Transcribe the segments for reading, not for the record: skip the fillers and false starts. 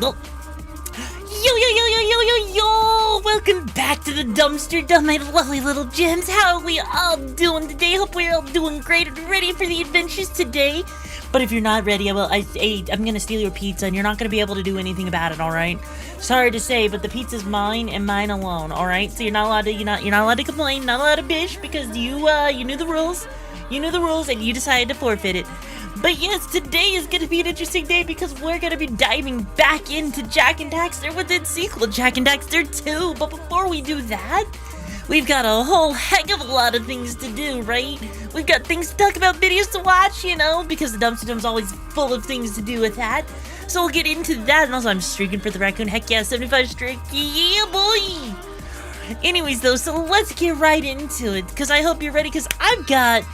Yo, yo, yo, yo, yo, yo, yo! Welcome back to the dumpster dump, my lovely little gems. How are we all doing today? Hope we're all doing great and ready for the adventures today. But if you're not ready, I'm gonna steal your pizza, and you're not gonna be able to do anything about it. All right? Sorry to say, but the pizza's mine and mine alone. All right? So you're not allowed to complain, not allowed to bitch, because you knew the rules. You knew the rules, and you decided to forfeit it. But yes, today is going to be an interesting day because we're going to be diving back into Jak and Daxter with its sequel, Jak and Daxter 2. But before we do that, we've got a whole heck of a lot of things to do, right? We've got things to talk about, videos to watch, you know, because the dumpster dump's always full of things to do with that. So we'll get into that, and also I'm streaking for the raccoon. Heck yeah, 75 streak, yeah boy! Anyways though, so let's get right into it, because I hope you're ready, because I've got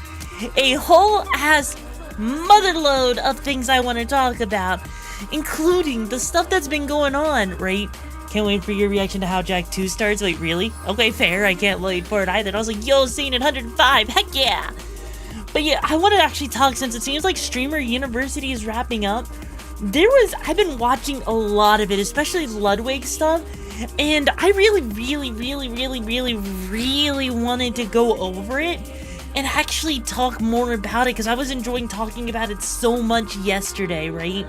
a whole ass motherload of things I want to talk about, including the stuff that's been going on, right? Can't wait for your reaction to how Jak 2 starts. Wait, really? Okay, fair. I can't wait for it either. I was like, yo, scene at 105. Heck yeah! But yeah, I want to actually talk, since it seems like Streamer University is wrapping up. I've been watching a lot of it, especially Ludwig stuff, and I really wanted to go over it and actually talk more about it, because I was enjoying talking about it so much yesterday, right?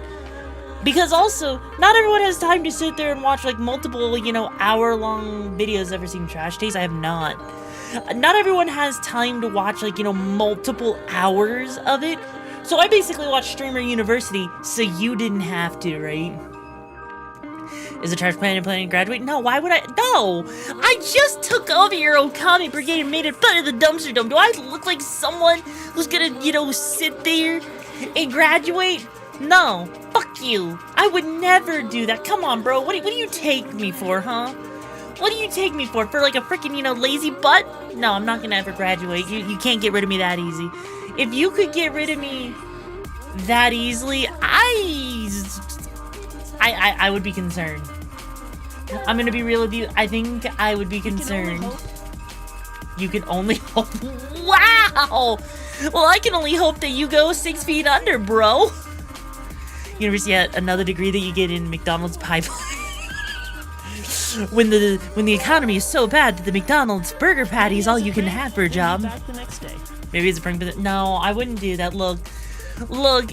Because also, not everyone has time to sit there and watch like multiple, you know, hour-long videos. Ever seen Trash Taste? I have not. Not everyone has time to watch like, you know, multiple hours of it. So I basically watched Streamer University, so you didn't have to, right? Is the trash planning to graduate? No, why would I? No! I just took over your Okami Brigade and made it part of the dumpster dump. Do I look like someone who's gonna, you know, sit there and graduate? No. Fuck you. I would never do that. Come on, bro. What do you take me for, huh? What do you take me for? For like a freaking, you know, lazy butt? No, I'm not gonna ever graduate. You can't get rid of me that easy. If you could get rid of me that easily, I would be concerned. I'm gonna be real with you. I think I would be concerned. You can only hope. Wow! Well, I can only hope that you go 6 feet under, bro. University, yet another degree that you get in McDonald's pipeline. when the economy is so bad that the McDonald's burger patty is all you can have for a job. Back the next day. Maybe it's a prank, but no, I wouldn't do that. Look,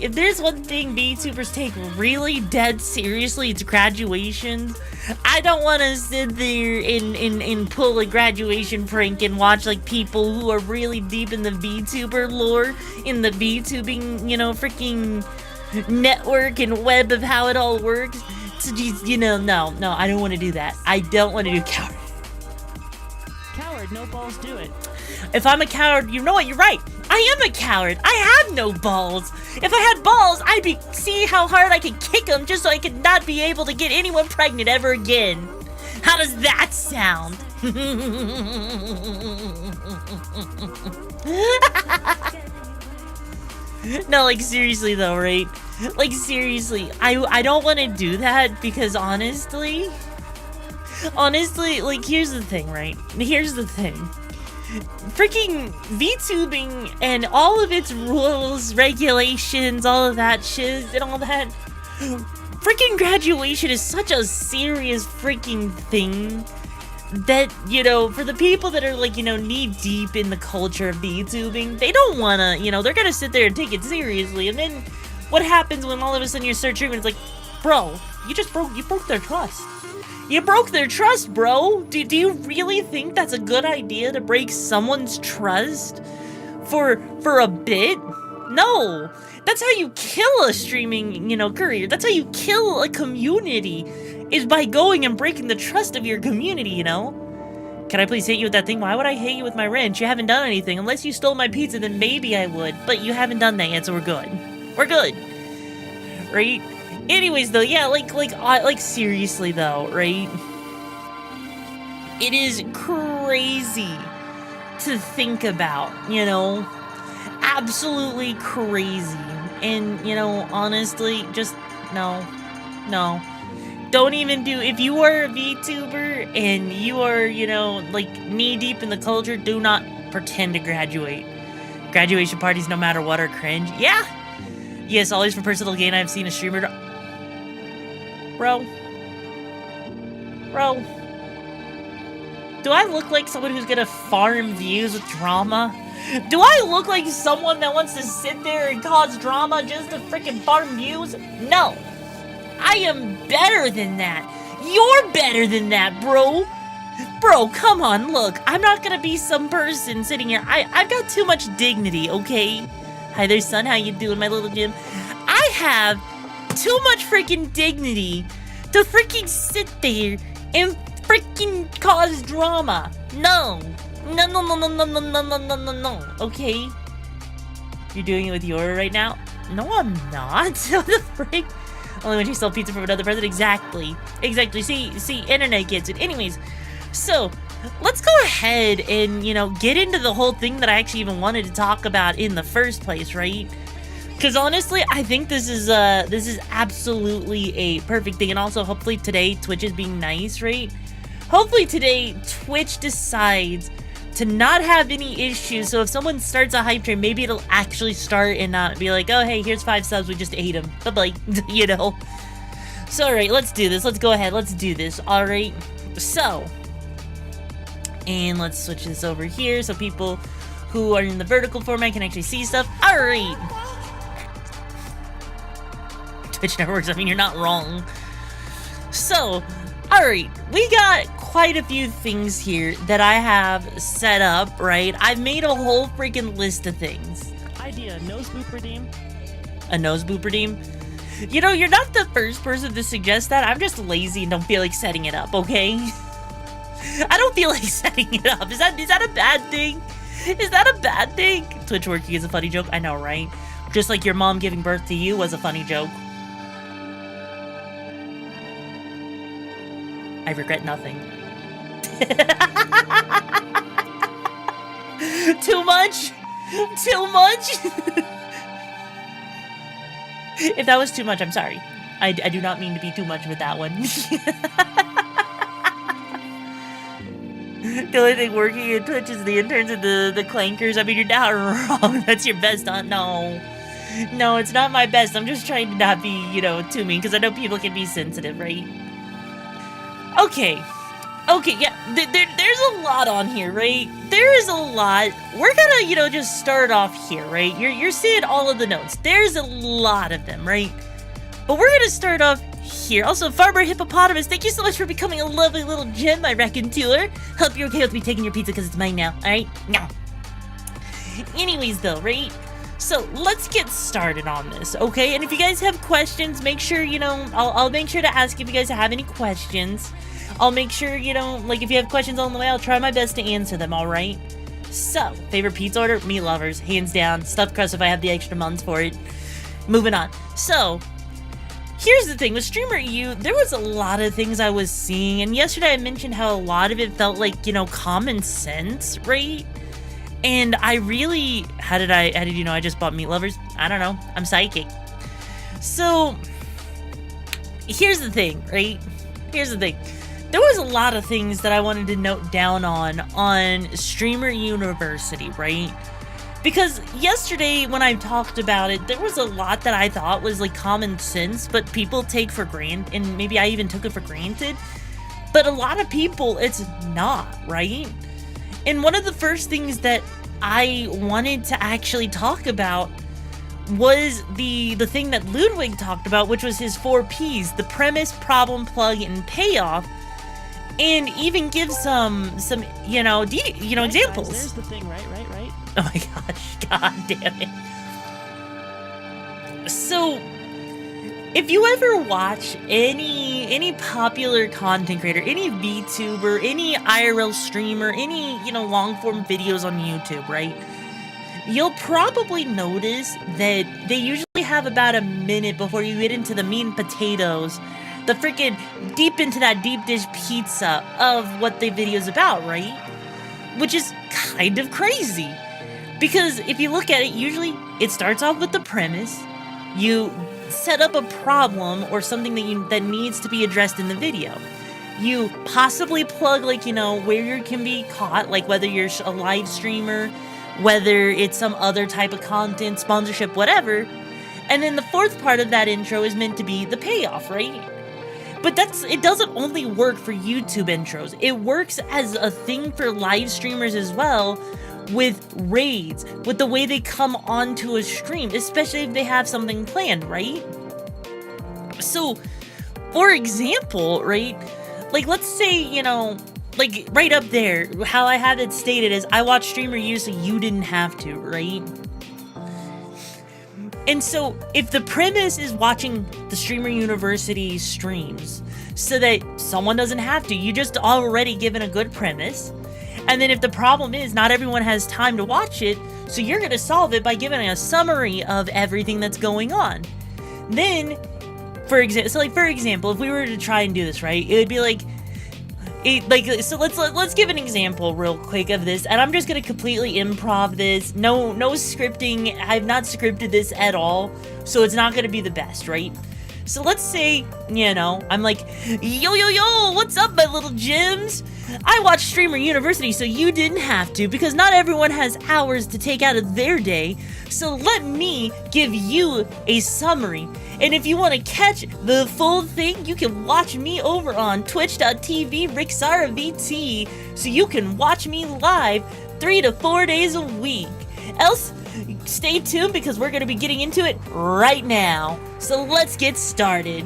if there's one thing VTubers take really dead seriously, it's graduation. I don't want to sit there and pull a graduation prank and watch like people who are really deep in the VTuber lore, in the VTubing, you know, freaking network and web of how it all works. So just, you know, no, I don't want to do that. I don't want to do coward. Coward, no balls, do it. If I'm a coward, you know what? You're right. I am a coward. I have no balls. If I had balls, see how hard I could kick them just so I could not be able to get anyone pregnant ever again. How does that sound? No, like seriously though, right? Like seriously, I don't want to do that because honestly, like here's the thing, right? Here's the thing. Freaking VTubing and all of its rules, regulations, all of that shit and all that. Freaking graduation is such a serious freaking thing that, you know, for the people that are like, you know, knee deep in the culture of VTubing, they don't wanna, you know, they're gonna sit there and take it seriously. And then what happens when all of a sudden you start treatment? It's like, bro, you broke their trust. You broke their trust, bro. Do you really think that's a good idea to break someone's trust for a bit? No. That's how you kill a streaming, you know, career. That's how you kill a community, is by going and breaking the trust of your community, you know? Can I please hit you with that thing? Why would I hit you with my wrench? You haven't done anything. Unless you stole my pizza, then maybe I would. But you haven't done that yet, so we're good. We're good. Right? Anyways, though, yeah, like seriously, though, right? It is crazy to think about, you know? Absolutely crazy. And, you know, honestly, just, no. Don't even do, if you are a VTuber and you are, you know, like, knee-deep in the culture, do not pretend to graduate. Graduation parties, no matter what, are cringe. Yeah! Yes, always for personal gain, I've seen a streamer... Bro. Bro. Do I look like someone who's gonna farm views with drama? Do I look like someone that wants to sit there and cause drama just to freaking farm views? No. I am better than that. You're better than that, bro. Bro, come on, look. I'm not gonna be some person sitting here. I've got too much dignity, okay? Hi there, son. How you doing, my little Jim? I have too much freaking dignity to freaking sit there and freaking cause drama. No. No, no, no, no, no, no, no, no, no, no, no. Okay? You're doing it with Yora right now? No, I'm not. What the frick? Only when you sell pizza from another person? Exactly. Exactly. See, internet gets it. Anyways, so let's go ahead and, get into the whole thing that I actually even wanted to talk about in the first place, right? Because honestly, I think this is absolutely a perfect thing. And also, hopefully today, Twitch is being nice, right? Hopefully today, Twitch decides to not have any issues, so if someone starts a hype train, maybe it'll actually start and not be like, oh, hey, here's 5 subs, we just ate them. Bye-bye, So, alright, let's do this. Let's go ahead. Let's do this, alright? So, and let's switch this over here so people who are in the vertical format can actually see stuff. Alright! Twitch never works. I mean, you're not wrong. So, alright, we got quite a few things here that I have set up, right? I've made a whole freaking list of things. Idea, nose boop redeem? A nose boop redeem? You're not the first person to suggest that. I'm just lazy and don't feel like setting it up, okay? I don't feel like setting it up. Is that a bad thing? Is that a bad thing? Twitch working is a funny joke. I know, right? Just like your mom giving birth to you was a funny joke. I regret nothing. Too much? Too much? If that was too much, I'm sorry. I do not mean to be too much with that one. The only thing working in Twitch is the interns and the clankers. I mean, you're not wrong. That's your best, huh? No. No, it's not my best. I'm just trying to not be, too mean, because I know people can be sensitive, right? Okay, yeah, there's a lot on here, right? There is a lot. We're gonna, just start off here, right? You're seeing all of the notes. There's a lot of them, right? But we're gonna start off here. Also, Farmer Hippopotamus, thank you so much for becoming a lovely little gem, my raconteur. Hope you're okay with me taking your pizza because it's mine now, alright? No. Anyways, though, right? So, let's get started on this, okay? And if you guys have questions, make sure, I'll make sure to ask if you guys have any questions. I'll make sure, if you have questions on the way, I'll try my best to answer them, alright? So, favorite pizza order? Meat lovers, hands down. Stuffed crust if I have the extra months for it. Moving on. So, here's the thing. With Streamer.EU, there was a lot of things I was seeing, and yesterday I mentioned how a lot of it felt like, common sense, right? And I really, how did you know I just bought meat lovers? I don't know. I'm psychic. So, here's the thing, right? Here's the thing. There was a lot of things that I wanted to note down on Streamer University, right? Because yesterday when I talked about it, there was a lot that I thought was like common sense, but people take for granted, and maybe I even took it for granted. But a lot of people, it's not, right? And one of the first things that I wanted to actually talk about was the thing that Ludwig talked about, which was his 4 Ps, the premise, problem, plug, and payoff, and even give some examples. Guys, there's the thing, right? Oh my gosh, god damn it. So, if you ever watch any popular content creator, any VTuber, any IRL streamer, any, long-form videos on YouTube, right? You'll probably notice that they usually have about a minute before you get into the meat and potatoes, the freaking deep into that deep dish pizza of what the video's about, right? Which is kind of crazy. Because if you look at it, usually it starts off with the premise. You set up a problem or something that needs to be addressed in the video. You possibly plug, where you can be caught, like whether you're a live streamer, whether it's some other type of content, sponsorship, whatever. And then the fourth part of that intro is meant to be the payoff, right? But it doesn't only work for YouTube intros. It works as a thing for live streamers as well, with raids, with the way they come onto a stream, especially if they have something planned, right? So, for example, right, like, let's say, you know, like, right up there, how I had it stated is, I watch streamer use so you didn't have to, right? And so, if the premise is watching the Streamer University streams so that someone doesn't have to, you just already given a good premise. And then if the problem is not everyone has time to watch it, so you're going to solve it by giving a summary of everything that's going on. Then, for example, if we were to try and do this, right, it would be like, so let's give an example real quick of this, and I'm just gonna completely improv this. No scripting. I've not scripted this at all, so it's not gonna be the best, right? So let's say, you know, I'm like, yo, what's up, my little gems? I watch Streamer University so you didn't have to, because not everyone has hours to take out of their day, so let me give you a summary. And if you want to catch the full thing, you can watch me over on twitch.tv RixaraVT, so you can watch me live 3 to 4 days a week. Else, stay tuned because we're going to be getting into it right now. So let's get started.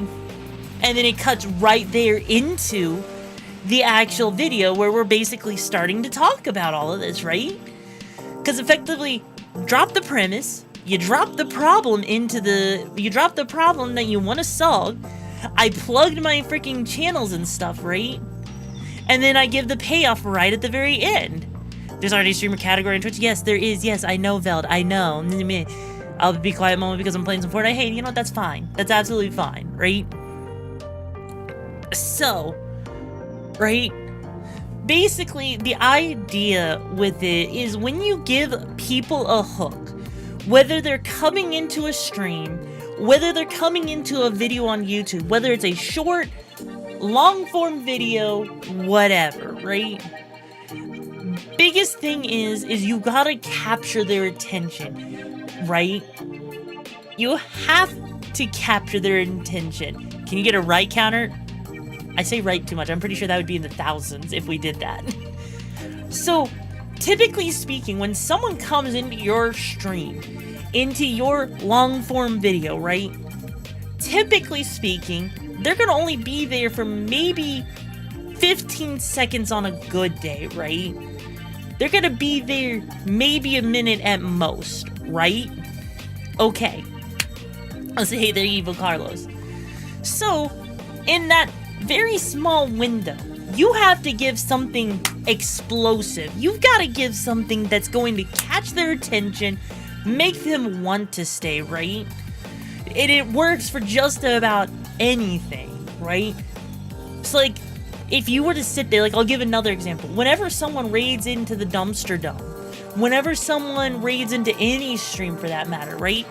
And then it cuts right there into the actual video where we're basically starting to talk about all of this, right? Because effectively, drop the premise, you drop the problem you drop the problem that you want to solve. I plugged my freaking channels and stuff, right? And then I give the payoff right at the very end. There's already a streamer category on Twitch. Yes, there is. Yes, I know, Veld. I know. I'll be quiet a moment because I'm playing some Fortnite. Hey, you know what? That's fine. That's absolutely fine, right? So, right? Basically, the idea with it is when you give people a hook, whether they're coming into a stream, whether they're coming into a video on YouTube, whether it's a short, long-form video, whatever, right? Biggest thing is you gotta capture their attention, right? You have to capture their attention. Can you get a right counter? I say right too much. I'm pretty sure that would be in the thousands if we did that. So, typically speaking, when someone comes into your stream, into your long-form video, right? Typically speaking, they're gonna only be there for maybe 15 seconds on a good day, right? They're gonna be there maybe a minute at most, right? Okay. I'll say, hey there, Evil Carlos. So, in that very small window, you have to give something explosive. You've got to give something that's going to catch their attention, make them want to stay, right? And it works for just about anything, right? So, like, if you were to sit there, like, I'll give another example. Whenever someone raids into the Dumpster Dome, whenever someone raids into any stream for that matter, right?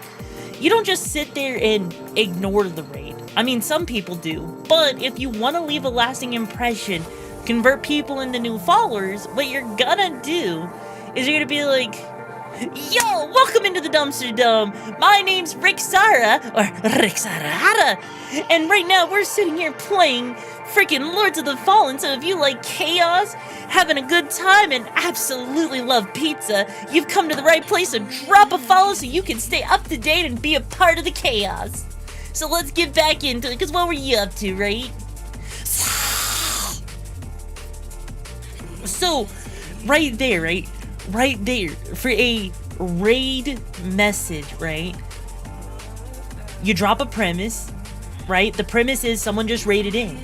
You don't just sit there and ignore the raid. I mean, some people do, but if you want to leave a lasting impression, convert people into new followers, what you're gonna do is you're gonna be like, yo, welcome into the Dumpster Dome. My name's RixaraCH, or RixaraCH, and right now we're sitting here playing freaking Lords of the Fallen, so if you like chaos, having a good time, and absolutely love pizza, you've come to the right place, so drop a follow so you can stay up to date and be a part of the chaos. So let's get back into it, because what were you up to, right? So, right there, right? Right there, for a raid message, right? You drop a premise, right? The premise is someone just raided in.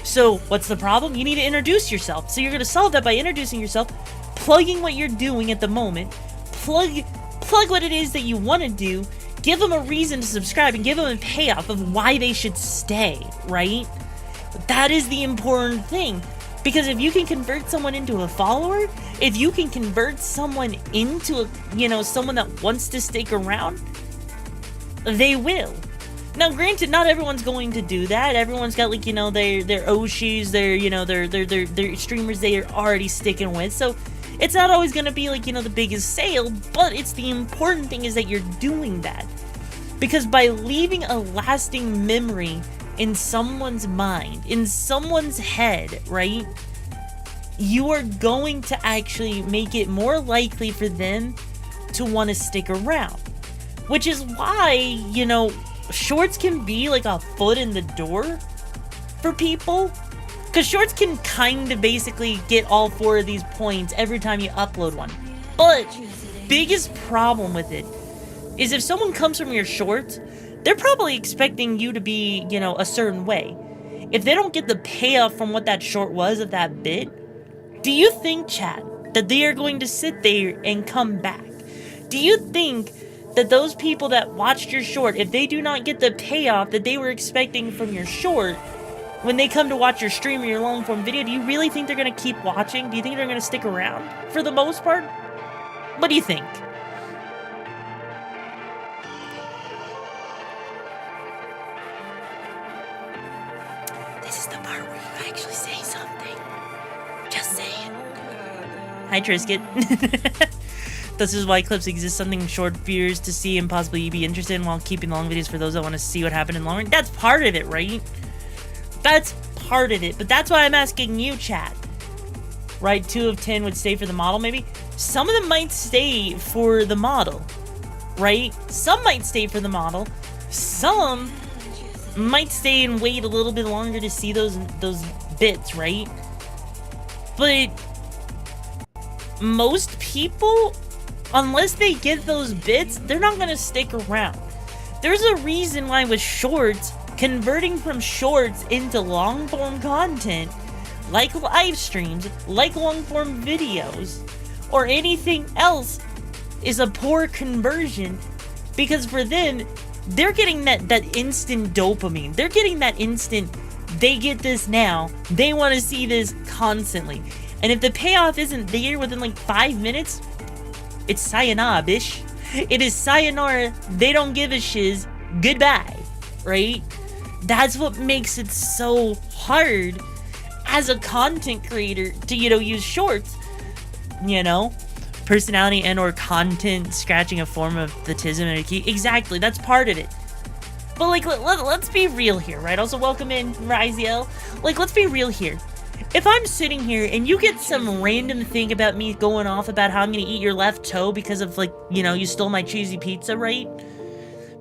So, what's the problem? You need to introduce yourself. So you're going to solve that by introducing yourself, plugging what you're doing at the moment, plug what it is that you want to do, give them a reason to subscribe, and give them a payoff of why they should stay, right? That is the important thing. Because if you can convert someone into a follower, if you can convert someone into someone that wants to stick around, they will. Now, granted, not everyone's going to do that. Everyone's got, like, their Oshis, their streamers they are already sticking with. So it's not always going to be, like, the biggest sale, but it's the important thing is that you're doing that. Because by leaving a lasting memory in someone's mind, in someone's head, right? You are going to actually make it more likely for them to want to stick around. Which is why, you know, shorts can be like a foot in the door for people. Because shorts can kind of basically get all 4 of these points every time you upload one. But biggest problem with it is if someone comes from your shorts, they're probably expecting you to be, you know, a certain way. If they don't get the payoff from what that short was of that bit, do you think, chat, that they are going to sit there and come back? Do you think that those people that watched your short, if they do not get the payoff that they were expecting from your short, when they come to watch your stream or your long form video, do you really think they're going to keep watching? Do you think they're going to stick around for the most part? What do you think? This is the part where you actually say something. Just say it. Hi, Trisket. This is why clips exist, something short viewers to see and possibly be interested in while keeping long videos for those that want to see what happened in long run. That's part of it, right? That's part of it, but that's why I'm asking you, chat. Right, 2 of 10 would stay for the model, maybe? Some of them might stay for the model, right? Some might stay for the model. Some might stay and wait a little bit longer to see those bits, right? But most people, unless they get those bits, they're not gonna stick around. There's a reason why with shorts, converting from shorts into long form content, like live streams, like long form videos, or anything else, is a poor conversion, because for them, they're getting that instant dopamine. They're getting that instant, they get this now, they want to see this constantly. And if the payoff isn't there within like 5 minutes, it's sayonara, bish. It is sayonara, they don't give a shiz, goodbye, right? That's what makes it so hard as a content creator to, you know, use shorts, you know? Personality and or content scratching a form of the tism and a key. Exactly, that's part of it. But like, let's be real here, right? Also, welcome in, Riziel. Like, let's be real here. If I'm sitting here and you get some random thing about me going off about how I'm gonna eat your left toe because of, like, you know, you stole my cheesy pizza, right?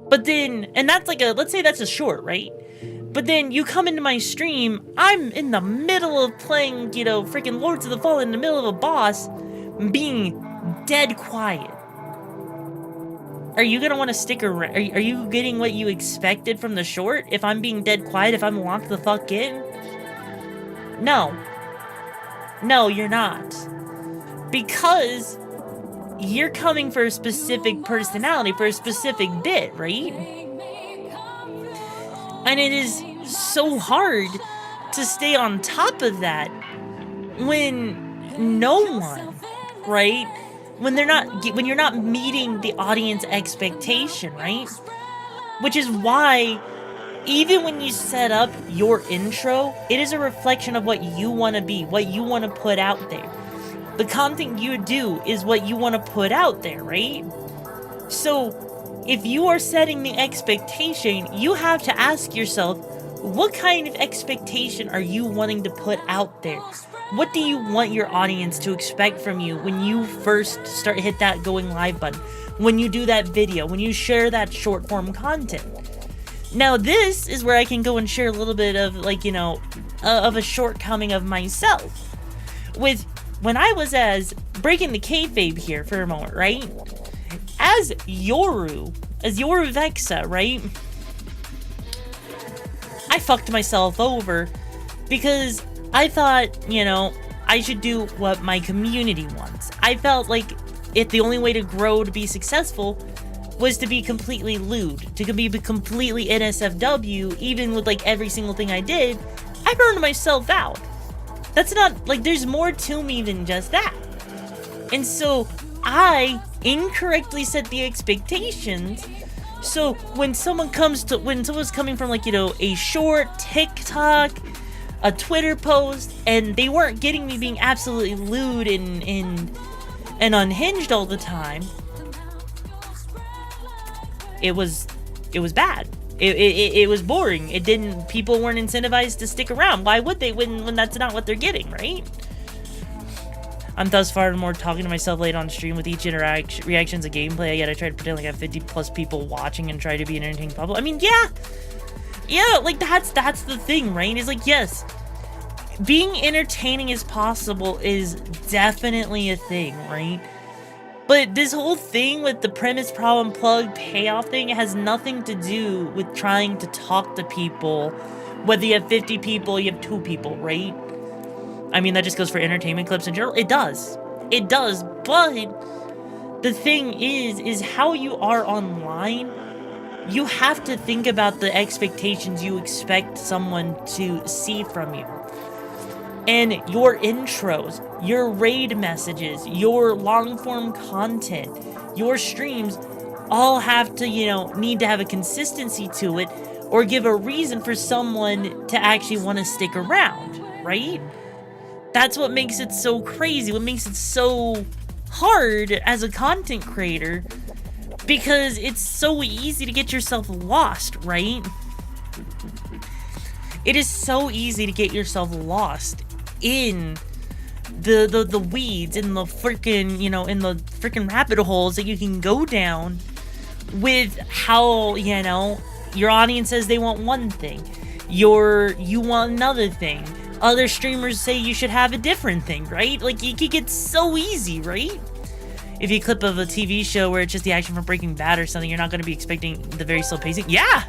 But then, and that's like let's say that's a short, right? But then you come into my stream, I'm in the middle of playing, you know, freaking Lords of the Fallen in the middle of a boss, being dead quiet. Are you gonna want to stick around? Are you getting what you expected from the short? If I'm being dead quiet, if I'm locked the fuck in? No. No, you're not. Because you're coming for a specific personality, for a specific bit, right? And it is so hard to stay on top of that when no one, right? When you're not meeting the audience expectation, right? Which is why even when you set up your intro, it is a reflection of what you want to be, what you want to put out there. The content you do is what you want to put out there, right? So if you are setting the expectation, you have to ask yourself, what kind of expectation are you wanting to put out there? What do you want your audience to expect from you when you first hit that going live button? When you do that video, when you share that short form content? Now this is where I can go and share a little bit of, like, you know, of a shortcoming of myself. With when I was as breaking the kayfabe here for a moment, right? As Vexa, right? I fucked myself over because I thought, you know, I should do what my community wants. I felt like if the only way to grow, to be successful, was to be completely lewd, to be completely NSFW, even with like every single thing I did, I burned myself out. That's not, like, there's more to me than just that. And so I incorrectly set the expectations. So when someone's coming from, like, you know, a short TikTok, a Twitter post, and they weren't getting me being absolutely lewd and unhinged all the time, it was bad. It was boring. People weren't incentivized to stick around. Why would they when that's not what they're getting, right? I'm thus far more talking to myself late on stream with each reactions of gameplay. I gotta try to pretend like I have 50 plus people watching and try to be an entertaining public. I mean, yeah, like that's the thing, right? It's like, yes, being entertaining as possible is definitely a thing, right? But this whole thing with the premise, problem, plug, payoff thing has nothing to do with trying to talk to people. Whether you have 50 people, you have 2 people, right? I mean, that just goes for entertainment clips in general. It does, but the thing is how you are online. You have to think about the expectations you expect someone to see from you. And your intros, your raid messages, your long-form content, your streams all have to, need to have a consistency to it or give a reason for someone to actually want to stick around, right? That's what makes it so crazy, what makes it so hard as a content creator, because it's so easy to get yourself lost, right? It is so easy to get yourself lost in the weeds, in the freaking, in the freaking rabbit holes that you can go down with how, your audience says they want one thing, you want another thing. Other streamers say you should have a different thing, right? Like, it could get so easy, right? If you clip of a TV show where it's just the action from Breaking Bad or something, you're not going to be expecting the very slow pacing. Yeah!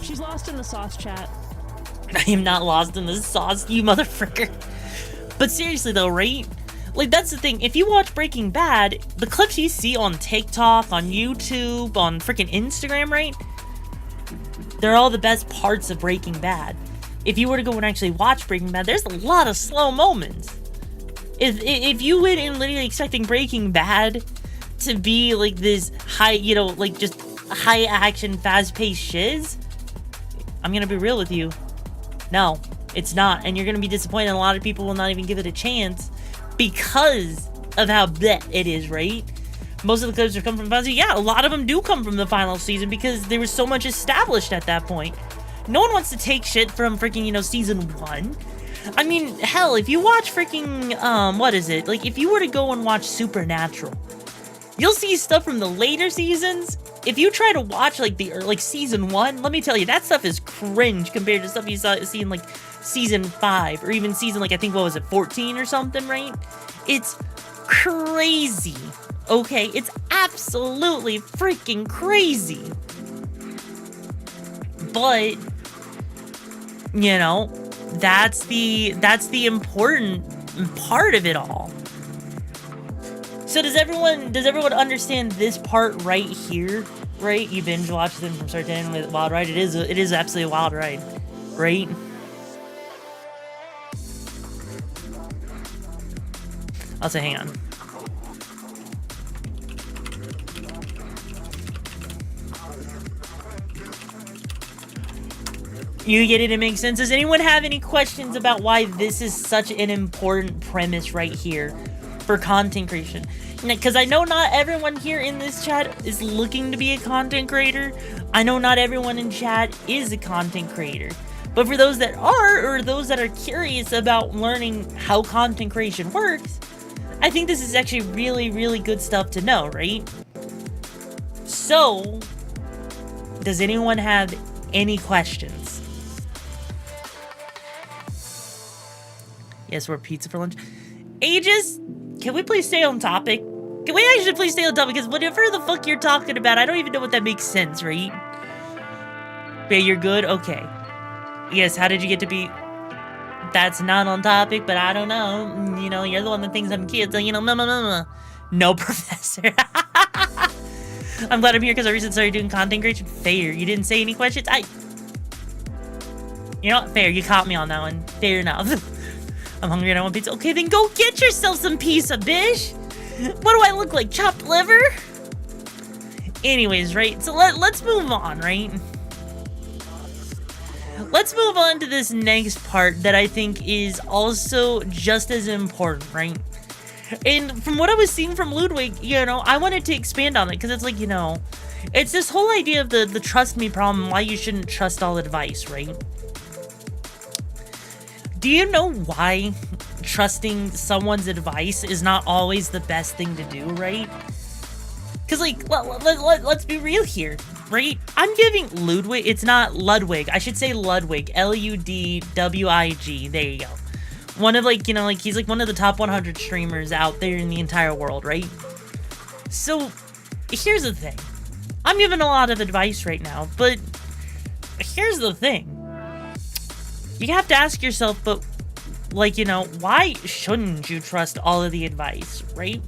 She's lost in the sauce chat. I am not lost in the sauce, you motherfucker. But seriously though, right? Like, that's the thing. If you watch Breaking Bad, the clips you see on TikTok, on YouTube, on freaking Instagram, right? They're all the best parts of Breaking Bad. If you were to go and actually watch Breaking Bad, there's a lot of slow moments. If you went in literally expecting Breaking Bad to be like this high, like just high action, fast paced shiz, I'm gonna be real with you. No, it's not. And you're gonna be disappointed. A lot of people will not even give it a chance because of how bleh it is, right? Most of the clips have come from Fonzie. Yeah, a lot of them do come from the final season because there was so much established at that point. No one wants to take shit from freaking, season 1. I mean, hell, if you watch freaking, what is it? Like, if you were to go and watch Supernatural, you'll see stuff from the later seasons. If you try to watch, like, season 1, let me tell you, that stuff is cringe compared to stuff you see in, like, season 5, or even season, like, I think, what was it, 14 or something, right? It's crazy, okay? It's absolutely freaking crazy. But, that's the important part of it all. So does everyone understand this part right here? Right? You binge watch them from start to end with Wild Ride. It is absolutely a wild ride, right? I'll say, hang on. You get it? It makes sense. Does anyone have any questions about why this is such an important premise right here for content creation? Because I know not everyone here in this chat is looking to be a content creator. I know not everyone in chat is a content creator. But for those that are, or those that are curious about learning how content creation works, I think this is actually really, really good stuff to know, right? So, does anyone have any questions? Yes, we're pizza for lunch. Aegis, can we please stay on topic? Can we actually please stay on topic? Because whatever the fuck you're talking about, I don't even know what that makes sense, right? Yeah, you're good? Okay. Yes, how did you get to be... That's not on topic, but I don't know. You're the one that thinks I'm cute, so, No, Professor. I'm glad I'm here because I recently started doing content creation. Fair. You didn't say any questions? You know what? Fair. You caught me on that one. Fair enough. I'm hungry and I want pizza. Okay, then go get yourself some pizza, bitch. What do I look like? Chopped liver? Anyways, right? So let's move on, right? Let's move on to this next part that I think is also just as important, right? And from what I was seeing from Ludwig, I wanted to expand on it because it's like, It's this whole idea of the trust me problem, why you shouldn't trust all advice, right? Do you know why trusting someone's advice is not always the best thing to do, right? Because, like, let's be real here, right? I'm giving Ludwig, it's not Ludwig, I should say Ludwig, Ludwig, there you go. One of, like, you know, like, he's, like, one of the top 100 streamers out there in the entire world, right? So, here's the thing. I'm giving a lot of advice right now, but here's the thing. You have to ask yourself, but, like, you know, why shouldn't you trust all of the advice, right?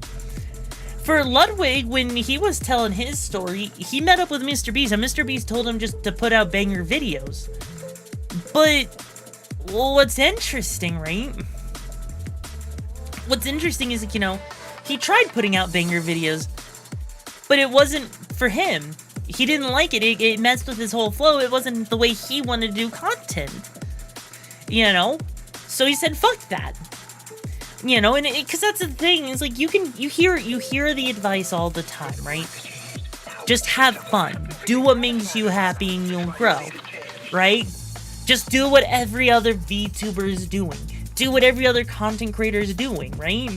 For Ludwig, when he was telling his story, he met up with Mr. Beast, and Mr. Beast told him just to put out banger videos. But, well, what's interesting, right? What's interesting is, you know, he tried putting out banger videos, but it wasn't for him. He didn't like it. It messed with his whole flow. It wasn't the way he wanted to do content. You know? So he said, fuck that. You know, and because that's the thing, is like you hear the advice all the time, right? Just have fun. Do what makes you happy and you'll grow, right? Just do what every other VTuber is doing. Do what every other content creator is doing, right?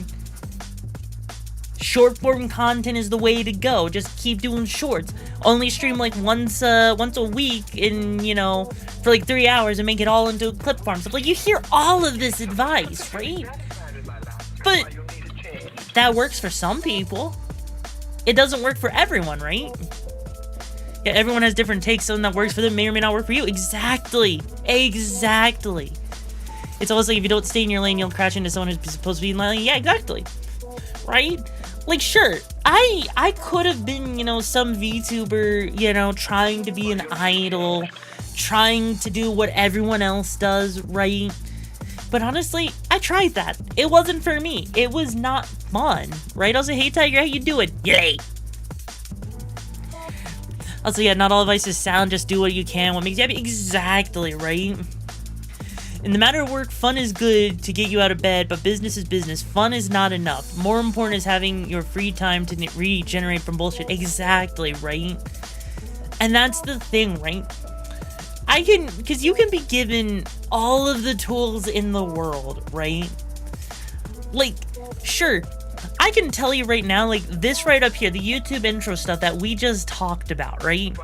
Short form content is the way to go. Just keep doing shorts. Only stream like once a week in, you know, for like 3 hours and make it all into a clip farm stuff. Like, you hear all of this advice, right? But that works for some people. It doesn't work for everyone, right? Yeah, everyone has different takes. Something that works for them may or may not work for you. Exactly. Exactly. It's almost like if you don't stay in your lane, you'll crash into someone who's supposed to be in my lane. Yeah, exactly. Right? Like, sure, I could have been, you know, some VTuber, you know, trying to be an idol, trying to do what everyone else does, right? But honestly, I tried that. It wasn't for me. It was not fun, right? Also, hey Tiger, how you doing? Yay! Also, yeah, not all advice is sound. Just do what you can. What makes you happy? Exactly, right? In the matter of work, fun is good to get you out of bed, but business is business. Fun is not enough. More important is having your free time to regenerate from bullshit. Exactly, right? And that's the thing, right? Because you can be given all of the tools in the world, right? Like, sure, I can tell you right now, like, this right up here, the YouTube intro stuff that we just talked about, right?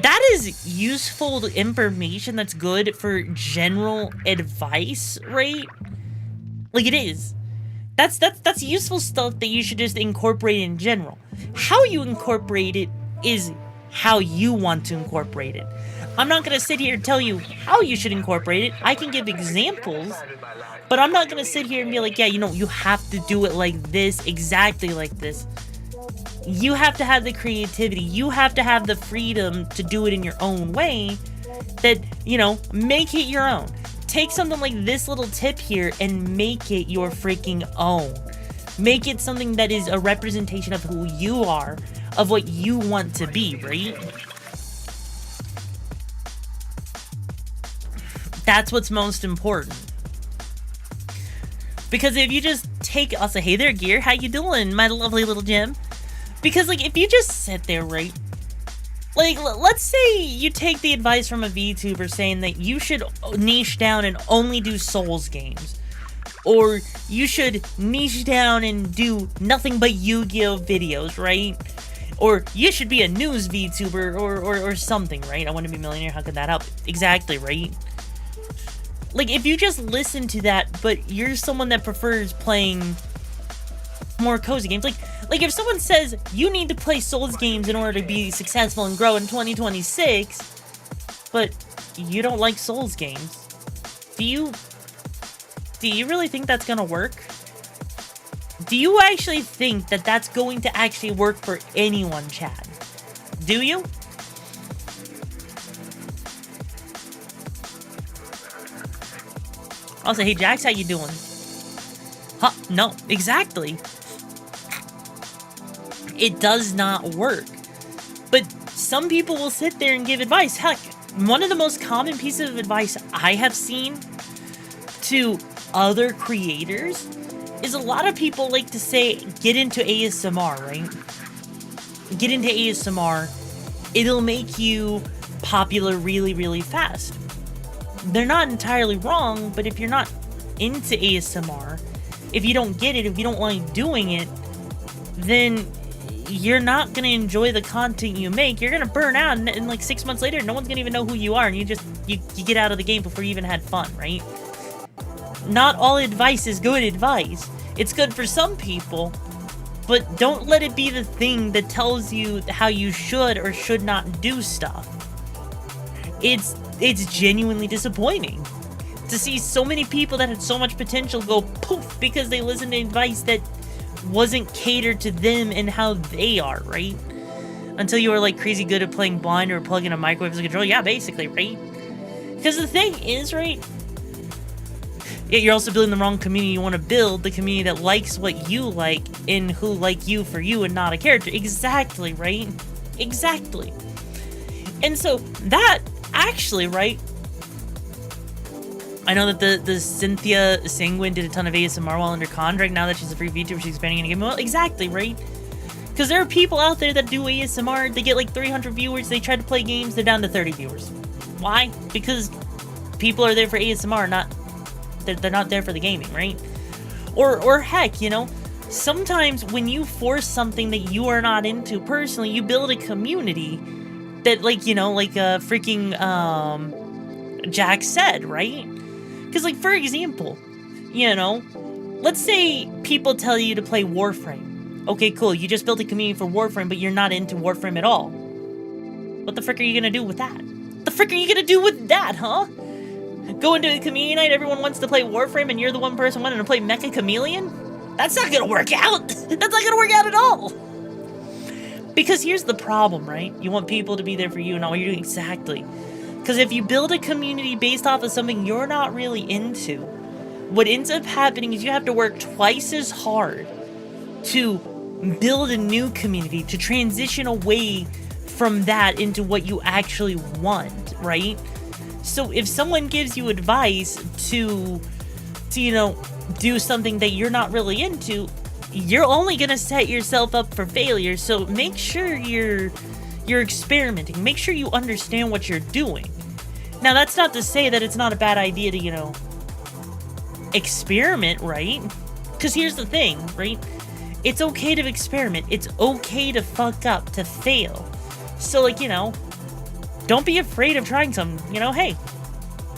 That is useful information that's good for general advice, right? Like, it is. That's useful stuff that you should just incorporate in general. How you incorporate it is how you want to incorporate it. I'm not going to sit here and tell you how you should incorporate it. I can give examples, but I'm not going to sit here and be like, yeah, you know, you have to do it like this, exactly like this. You have to have the creativity. You have to have the freedom to do it in your own way that, you know, make it your own. Take something like this little tip here and make it your freaking own. Make it something that is a representation of who you are, of what you want to be, right? That's what's most important. Because if you just take, I'll say, hey there, Gear, how you doing, my lovely little gem? Because, like, if you just sit there, right? Like, let's say you take the advice from a VTuber saying that you should niche down and only do Souls games. Or you should niche down and do nothing but Yu-Gi-Oh videos, right? Or you should be a news VTuber or something, right? I want to be a millionaire, how could that help? Exactly, right? Like, if you just listen to that, but you're someone that prefers playing more cozy games, like if someone says you need to play Souls games in order to be successful and grow in 2026, but you don't like Souls games, do you really think that's gonna work? Do you actually think that that's going to actually work for anyone, Chad? Do you? Also, hey Jax, how you doing? Huh? No, exactly. It does not work. But some people will sit there and give advice. Heck, one of the most common pieces of advice I have seen to other creators is a lot of people like to say, get into ASMR, right? get into ASMR, it'll make you popular really, really fast. They're not entirely wrong, but if you're not into ASMR, if you don't get it, if you don't like doing it, then you're not going to enjoy the content you make. You're going to burn out, and like 6 months later, no one's going to even know who you are, and you get out of the game before you even had fun, right? Not all advice is good advice. It's good for some people, but don't let it be the thing that tells you how you should or should not do stuff. It's genuinely disappointing to see so many people that had so much potential go poof because they listened to advice that wasn't catered to them and how they are, right? Until you are like crazy good at playing blind or plugging a microwave as a controller. Yeah, basically, right? Because the thing is, right? Yeah, you're also building the wrong community. You want to build the community that likes what you like and who like you for you and not a character. Exactly, right? Exactly. And so that actually, right? I know that the Cynthia Sanguine did a ton of ASMR while under contract. Now that she's a free VTuber, she's expanding in a game. Well, exactly, right? Because there are people out there that do ASMR. They get like 300 viewers. They try to play games. They're down to 30 viewers. Why? Because people are there for ASMR, not... They're not there for the gaming, right? Or heck, you know, sometimes when you force something that you are not into personally, you build a community that, like, you know, like freaking Jack said, right? Because, like, for example, you know, let's say people tell you to play Warframe. Okay, cool, you just built a community for Warframe, but you're not into Warframe at all. What the frick are you gonna do with that? What the frick are you gonna do with that, huh? Go into a community night, everyone wants to play Warframe, and you're the one person wanting to play Mecha Chameleon? That's not gonna work out! That's not gonna work out at all! Because here's the problem, right? You want people to be there for you and all you're doing. Exactly. Because if you build a community based off of something you're not really into, what ends up happening is you have to work twice as hard to build a new community, to transition away from that into what you actually want, right? So if someone gives you advice to you know, do something that you're not really into, you're only gonna set yourself up for failure. So make sure you're experimenting. Make sure you understand what you're doing. Now, that's not to say that it's not a bad idea to, you know, experiment, right? Because here's the thing, right? It's okay to experiment. It's okay to fuck up, to fail. So, like, you know, don't be afraid of trying something. You know, hey,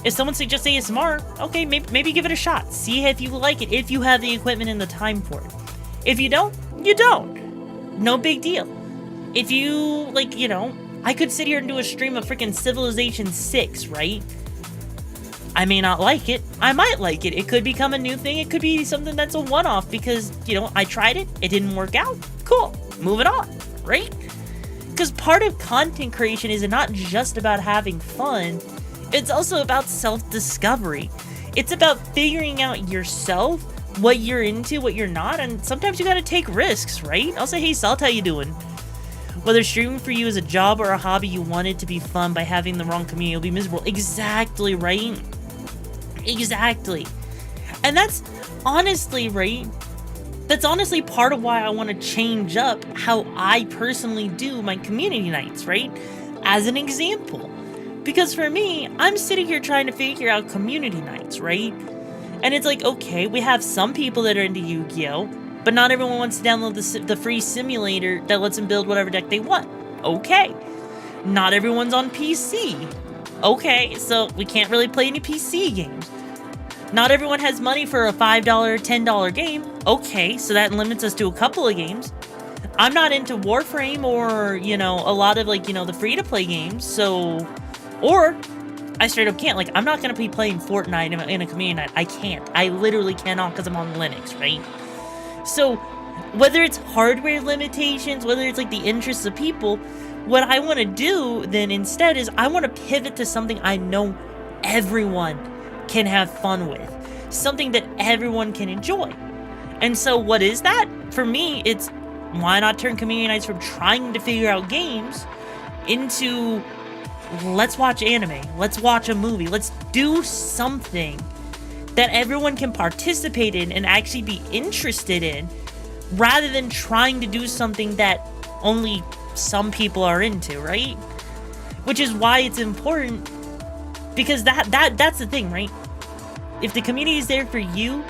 if someone suggests ASMR, okay, maybe give it a shot. See if you like it, if you have the equipment and the time for it. If you don't, you don't. No big deal. If you, like, you know, I could sit here and do a stream of freaking Civilization 6, right? I may not like it. I might like it. It could become a new thing. It could be something that's a one-off because, you know, I tried it. It didn't work out. Cool. Moving on, right? Because part of content creation is not just about having fun. It's also about self-discovery. It's about figuring out yourself, what you're into, what you're not, and sometimes you gotta take risks, right? I'll say, hey, Salt, how you doing? Whether streaming for you is a job or a hobby, you want it to be fun. By having the wrong community, you'll be miserable. Exactly, right? Exactly. And that's honestly, right? That's honestly part of why I want to change up how I personally do my community nights, right? As an example. Because for me, I'm sitting here trying to figure out community nights, right? And it's like, okay, we have some people that are into Yu-Gi-Oh!, but not everyone wants to download the free simulator that lets them build whatever deck they want. Okay. Not everyone's on PC. Okay, so we can't really play any PC games. Not everyone has money for a $5, $10 game. Okay, so that limits us to a couple of games. I'm not into Warframe or, you know, a lot of, like, you know, the free-to-play games, so... Or, I straight up can't. Like, I'm not going to be playing Fortnite in a community night. I can't. I literally cannot because I'm on Linux, right? So, whether it's hardware limitations, whether it's, like, the interests of people, what I want to do then instead is I want to pivot to something I know everyone can have fun with. Something that everyone can enjoy. And so, what is that? For me, it's why not turn community nights from trying to figure out games into... let's watch anime, let's watch a movie, let's do something that everyone can participate in and actually be interested in, rather than trying to do something that only some people are into, right? Which is why it's important, because that's the thing, right? If the community is there for you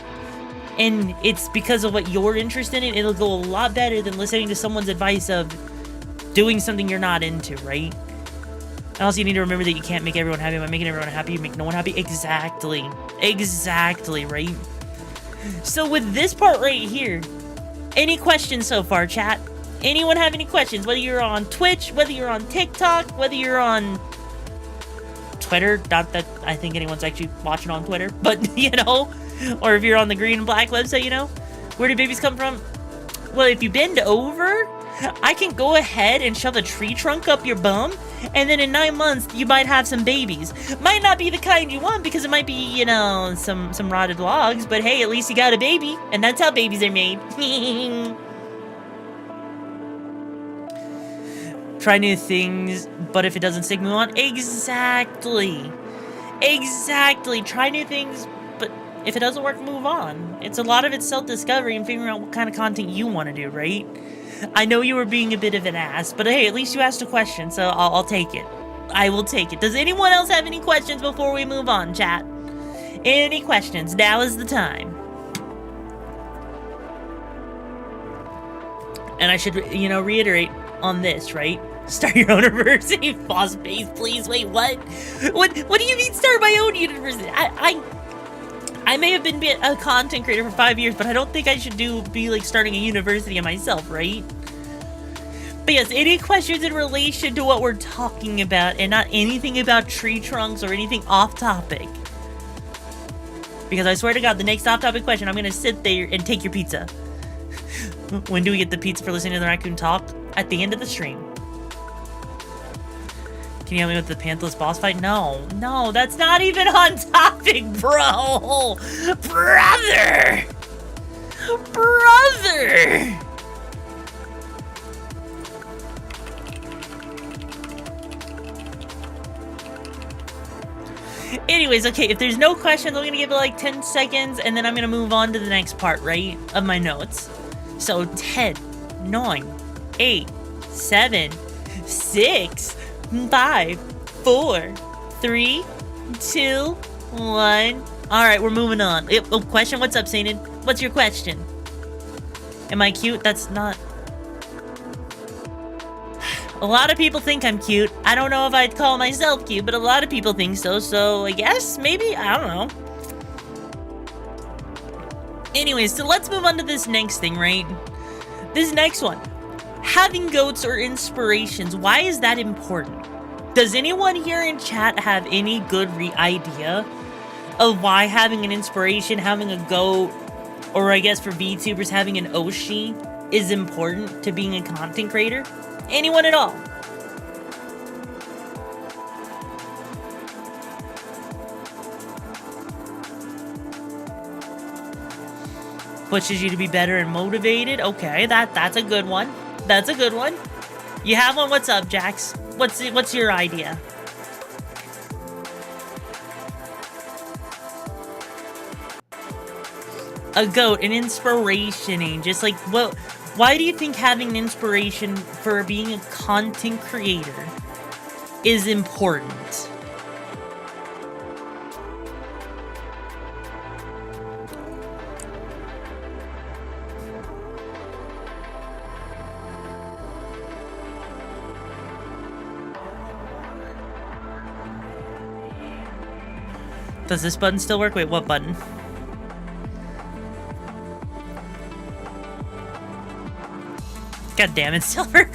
and it's because of what you're interested in, it'll go a lot better than listening to someone's advice of doing something you're not into, right? And also, you need to remember that you can't make everyone happy. By making everyone happy, you make no one happy. Exactly, right? So with this part right here, any questions so far, chat? Anyone have any questions? Whether you're on Twitch, whether you're on TikTok, whether you're on Twitter, not that I think anyone's actually watching on Twitter, but you know, or if you're on the green and black website, you know, where do babies come from? Well, if you bend over, I can go ahead and shove a tree trunk up your bum, and then in 9 months, you might have some babies. Might not be the kind you want, because it might be, you know, some rotted logs, but hey, at least you got a baby, and that's how babies are made. Try new things, but if it doesn't stick, move on. Exactly. Try new things, but if it doesn't work, move on. It's a lot of it's self-discovery and figuring out what kind of content you want to do, right? I know you were being a bit of an ass, but hey, at least you asked a question, so I'll take it. I will take it. Does anyone else have any questions before we move on, chat? Any questions? Now is the time. And I should, you know, reiterate on this, right? Start your own university. Pause space, please. Wait, what? What do you mean start my own university? I may have been a content creator for 5 years, but I don't think I should be like starting a university myself, right? But yes, any questions in relation to what we're talking about and not anything about tree trunks or anything off topic? Because I swear to God, the next off topic question, I'm gonna sit there and take your pizza. When do we get the pizza for listening to the raccoon talk? At the end of the stream. Can you help me with the Panthless boss fight? No, that's not even on topic, bro! Brother! Anyways, okay, if there's no questions, I'm gonna give it like 10 seconds, and then I'm gonna move on to the next part, right? Of my notes. So 10, 9, 8, 7, 6, 5, 4, 3, 2, 1. Alright, we're moving on. Oh, question? What's up, Sainted? What's your question? Am I cute? That's not... A lot of people think I'm cute. I don't know if I'd call myself cute, but a lot of people think so, so I guess, maybe? I don't know. Anyways, so let's move on to this next thing, right? This next one. Having goats or inspirations, why is that important? Does anyone here in chat have any good idea of why having an inspiration, having a goat, or I guess for VTubers, having an Oshi is important to being a content creator? Anyone at all? Pushes you to be better and motivated? Okay, that's a good one. That's a good one. You have one? What's up, Jax? What's your idea? A goat, an inspiration, just like what? Why do you think having an inspiration for being a content creator is important? Does this button still work? Wait, what button? God damn it, Silver.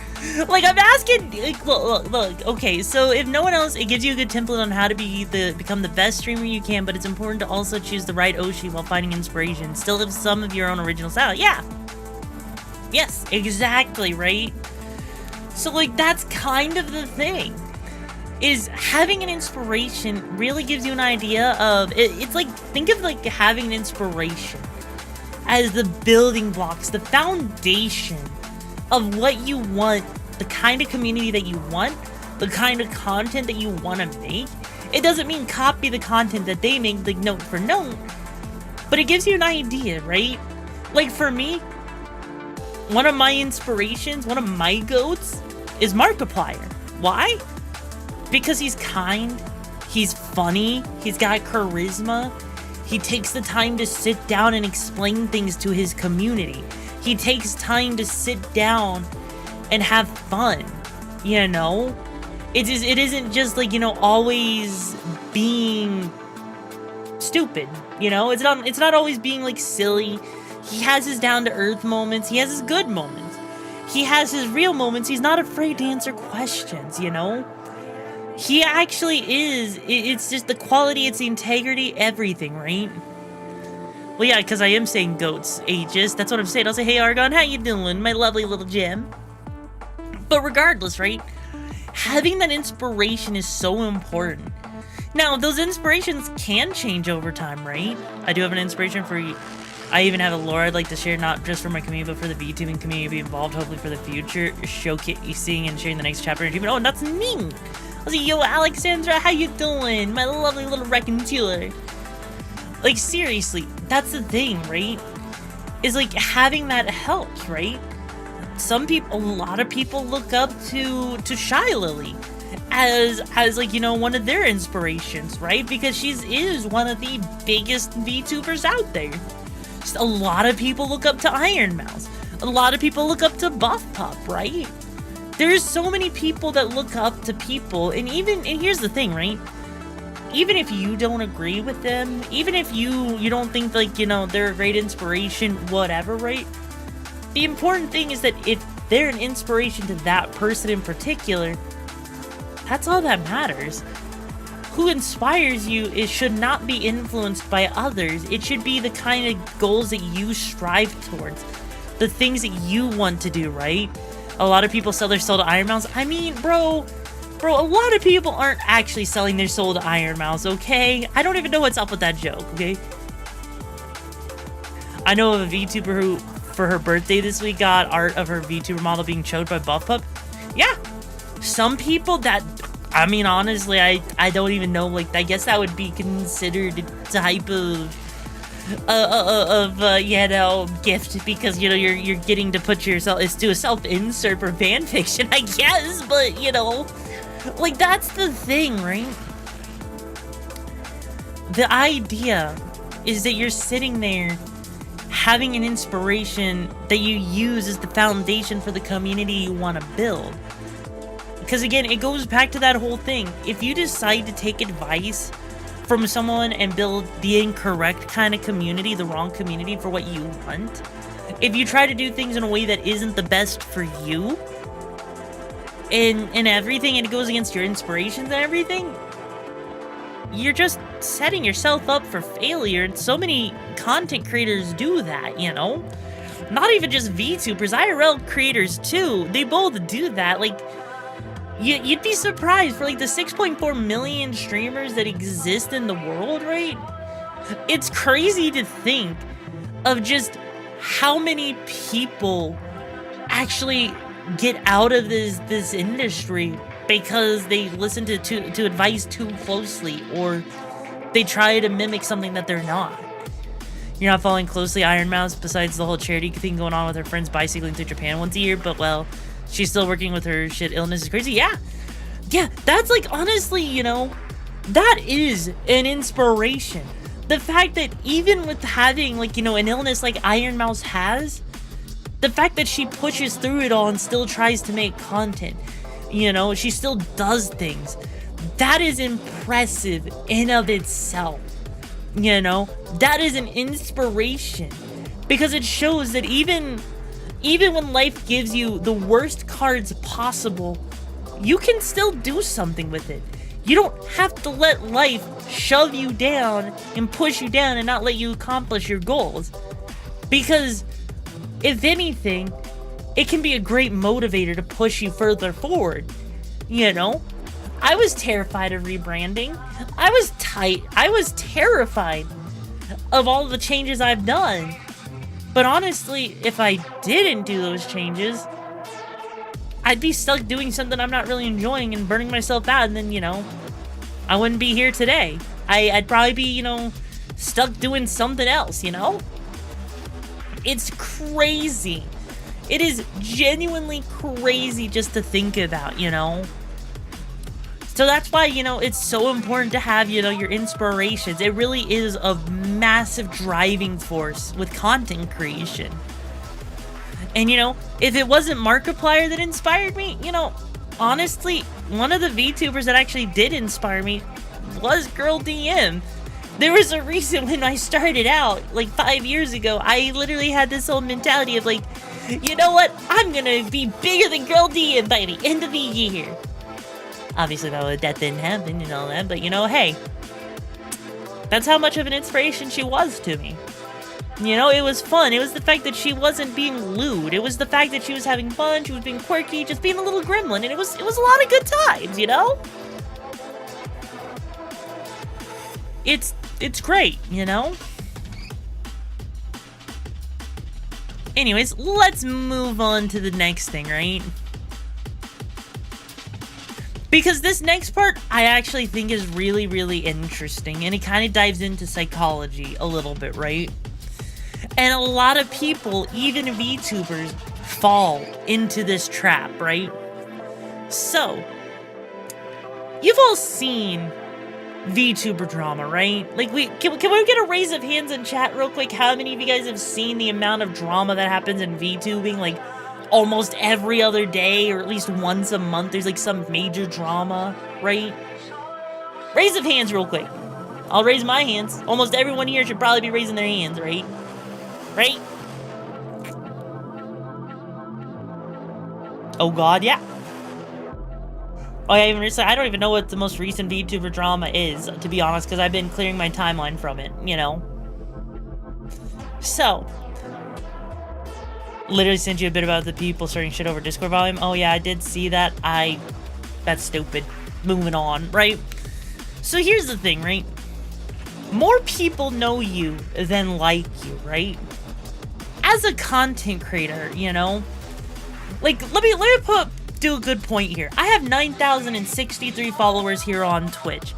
Like, I'm asking, like, look, okay, so if no one else, it gives you a good template on how to become the best streamer you can, but it's important to also choose the right Oshi while finding inspiration. Still have some of your own original style. Yeah. Yes, exactly, right? So, like, that's kind of the thing. Is having an inspiration really gives you an idea of, it's like, think of like having an inspiration as the building blocks, the foundation of what you want, the kind of community that you want, the kind of content that you want to make. It doesn't mean copy the content that they make, like note for note, but it gives you an idea, right? Like for me, one of my inspirations, one of my goats, is Markiplier. Why? Because he's kind, he's funny, he's got charisma, he takes the time to sit down and explain things to his community. He takes time to sit down and have fun, you know? It isn't just like, you know, always being stupid, you know? It's not always being like silly. He has his down-to-earth moments, he has his good moments. He has his real moments, he's not afraid to answer questions, you know? He actually is, it's just the quality, it's the integrity, everything, right? Well, yeah, because I am saying goats, ages, that's what I'm saying. I'll say, hey, Argon, how you doing, my lovely little gem? But regardless, right? Having that inspiration is so important. Now, those inspirations can change over time, right? I do have an inspiration for you. I even have a lore I'd like to share, not just for my community, but for the VTubing community to be involved, hopefully for the future, showcasing and sharing the next chapter. Oh, and that's me! I'll say, yo, Alexandra, how you doing? My lovely little raconteur. Like, seriously, that's the thing, right? Is, like, having that helps, right? A lot of people look up to Shy Lily as like, you know, one of their inspirations, right? Because she is one of the biggest VTubers out there. Just a lot of people look up to Iron Mouse. A lot of people look up to Buff Pup, right? There's so many people that look up to people, and here's the thing, right? Even if you don't agree with them, even if you don't think, like, you know, they're a great inspiration, whatever, right? The important thing is that if they're an inspiration to that person in particular, that's all that matters. Who inspires you should not be influenced by others. It should be the kind of goals that you strive towards. The things that you want to do, right? A lot of people sell their soul to Iron Mouse. I mean, bro, a lot of people aren't actually selling their soul to Iron Mouse, okay? I don't even know what's up with that joke, okay? I know of a VTuber who, for her birthday this week, got art of her VTuber model being choked by Buff Pup. Yeah, some people that, I mean, honestly, I don't even know, like, I guess that would be considered a type of you know, gift, because, you know, you're getting to put yourself, it's to a self-insert for fan fiction, I guess, but, you know, like, that's the thing, right? The idea is that you're sitting there having an inspiration that you use as the foundation for the community you want to build. Because again, it goes back to that whole thing. If you decide to take advice from someone and build the incorrect kind of community, the wrong community for what you want, if you try to do things in a way that isn't the best for you, and everything, and it goes against your inspirations and everything, you're just setting yourself up for failure. And so many content creators do that, you know? Not even just VTubers, IRL creators too. They both do that. Like, you'd be surprised for like the 6.4 million streamers that exist in the world, right? It's crazy to think of just how many people actually get out of this industry because they listen to advice too closely, or they try to mimic something that they're not. You're not following closely Iron Mouse, besides the whole charity thing going on with her friends bicycling through Japan once a year, but well, she's still working with her shit. Illness is crazy. Yeah, that's like, honestly, you know, that is an inspiration. The fact that even with having, like, you know, an illness like Iron Mouse has, the fact that she pushes through it all and still tries to make content, you know, she still does things, that is impressive in of itself. You know, that is an inspiration, because it shows that even when life gives you the worst cards possible, you can still do something with it. You don't have to let life shove you down and push you down and not let you accomplish your goals. Because, if anything, it can be a great motivator to push you further forward. You know? I was terrified of rebranding. I was terrified of all the changes I've done. But honestly, if I didn't do those changes, I'd be stuck doing something I'm not really enjoying and burning myself out, and then, you know, I wouldn't be here today. I'd probably be, you know, stuck doing something else, you know? It's crazy. It is genuinely crazy just to think about, you know? So that's why, you know, it's so important to have, you know, your inspirations. It really is a massive driving force with content creation. And, you know, if it wasn't Markiplier that inspired me, you know, honestly, one of the VTubers that actually did inspire me was Girl DM. There was a reason when I started out, like 5 years ago, I literally had this whole mentality of like, you know what, I'm gonna be bigger than Girl DM by the end of the year. Obviously that didn't happen and all that, but you know, hey, that's how much of an inspiration she was to me. You know, it was fun. It was the fact that she wasn't being lewd. It was the fact that she was having fun, she was being quirky, just being a little gremlin, and it was a lot of good times, you know? It's great, you know? Anyways, let's move on to the next thing, right? Because this next part, I actually think is really, really interesting, and it kind of dives into psychology a little bit, right? And a lot of people, even VTubers, fall into this trap, right? So, you've all seen VTuber drama, right? Like, can we get a raise of hands in chat real quick? How many of you guys have seen the amount of drama that happens in VTubing? Like, almost every other day, or at least once a month, there's like some major drama, right? Raise of hands real quick. I'll raise my hands. Almost everyone here should probably be raising their hands, right? Right? Oh god, yeah. Oh yeah, I don't even know what the most recent VTuber drama is, to be honest, because I've been clearing my timeline from it, you know? So, literally sent you a bit about the people starting shit over Discord volume. Oh yeah, I did see that. That's stupid. Moving on, right? So here's the thing, right? More people know you than like you, right? As a content creator, you know? Like, let me do a good point here. I have 9,063 followers here on Twitch.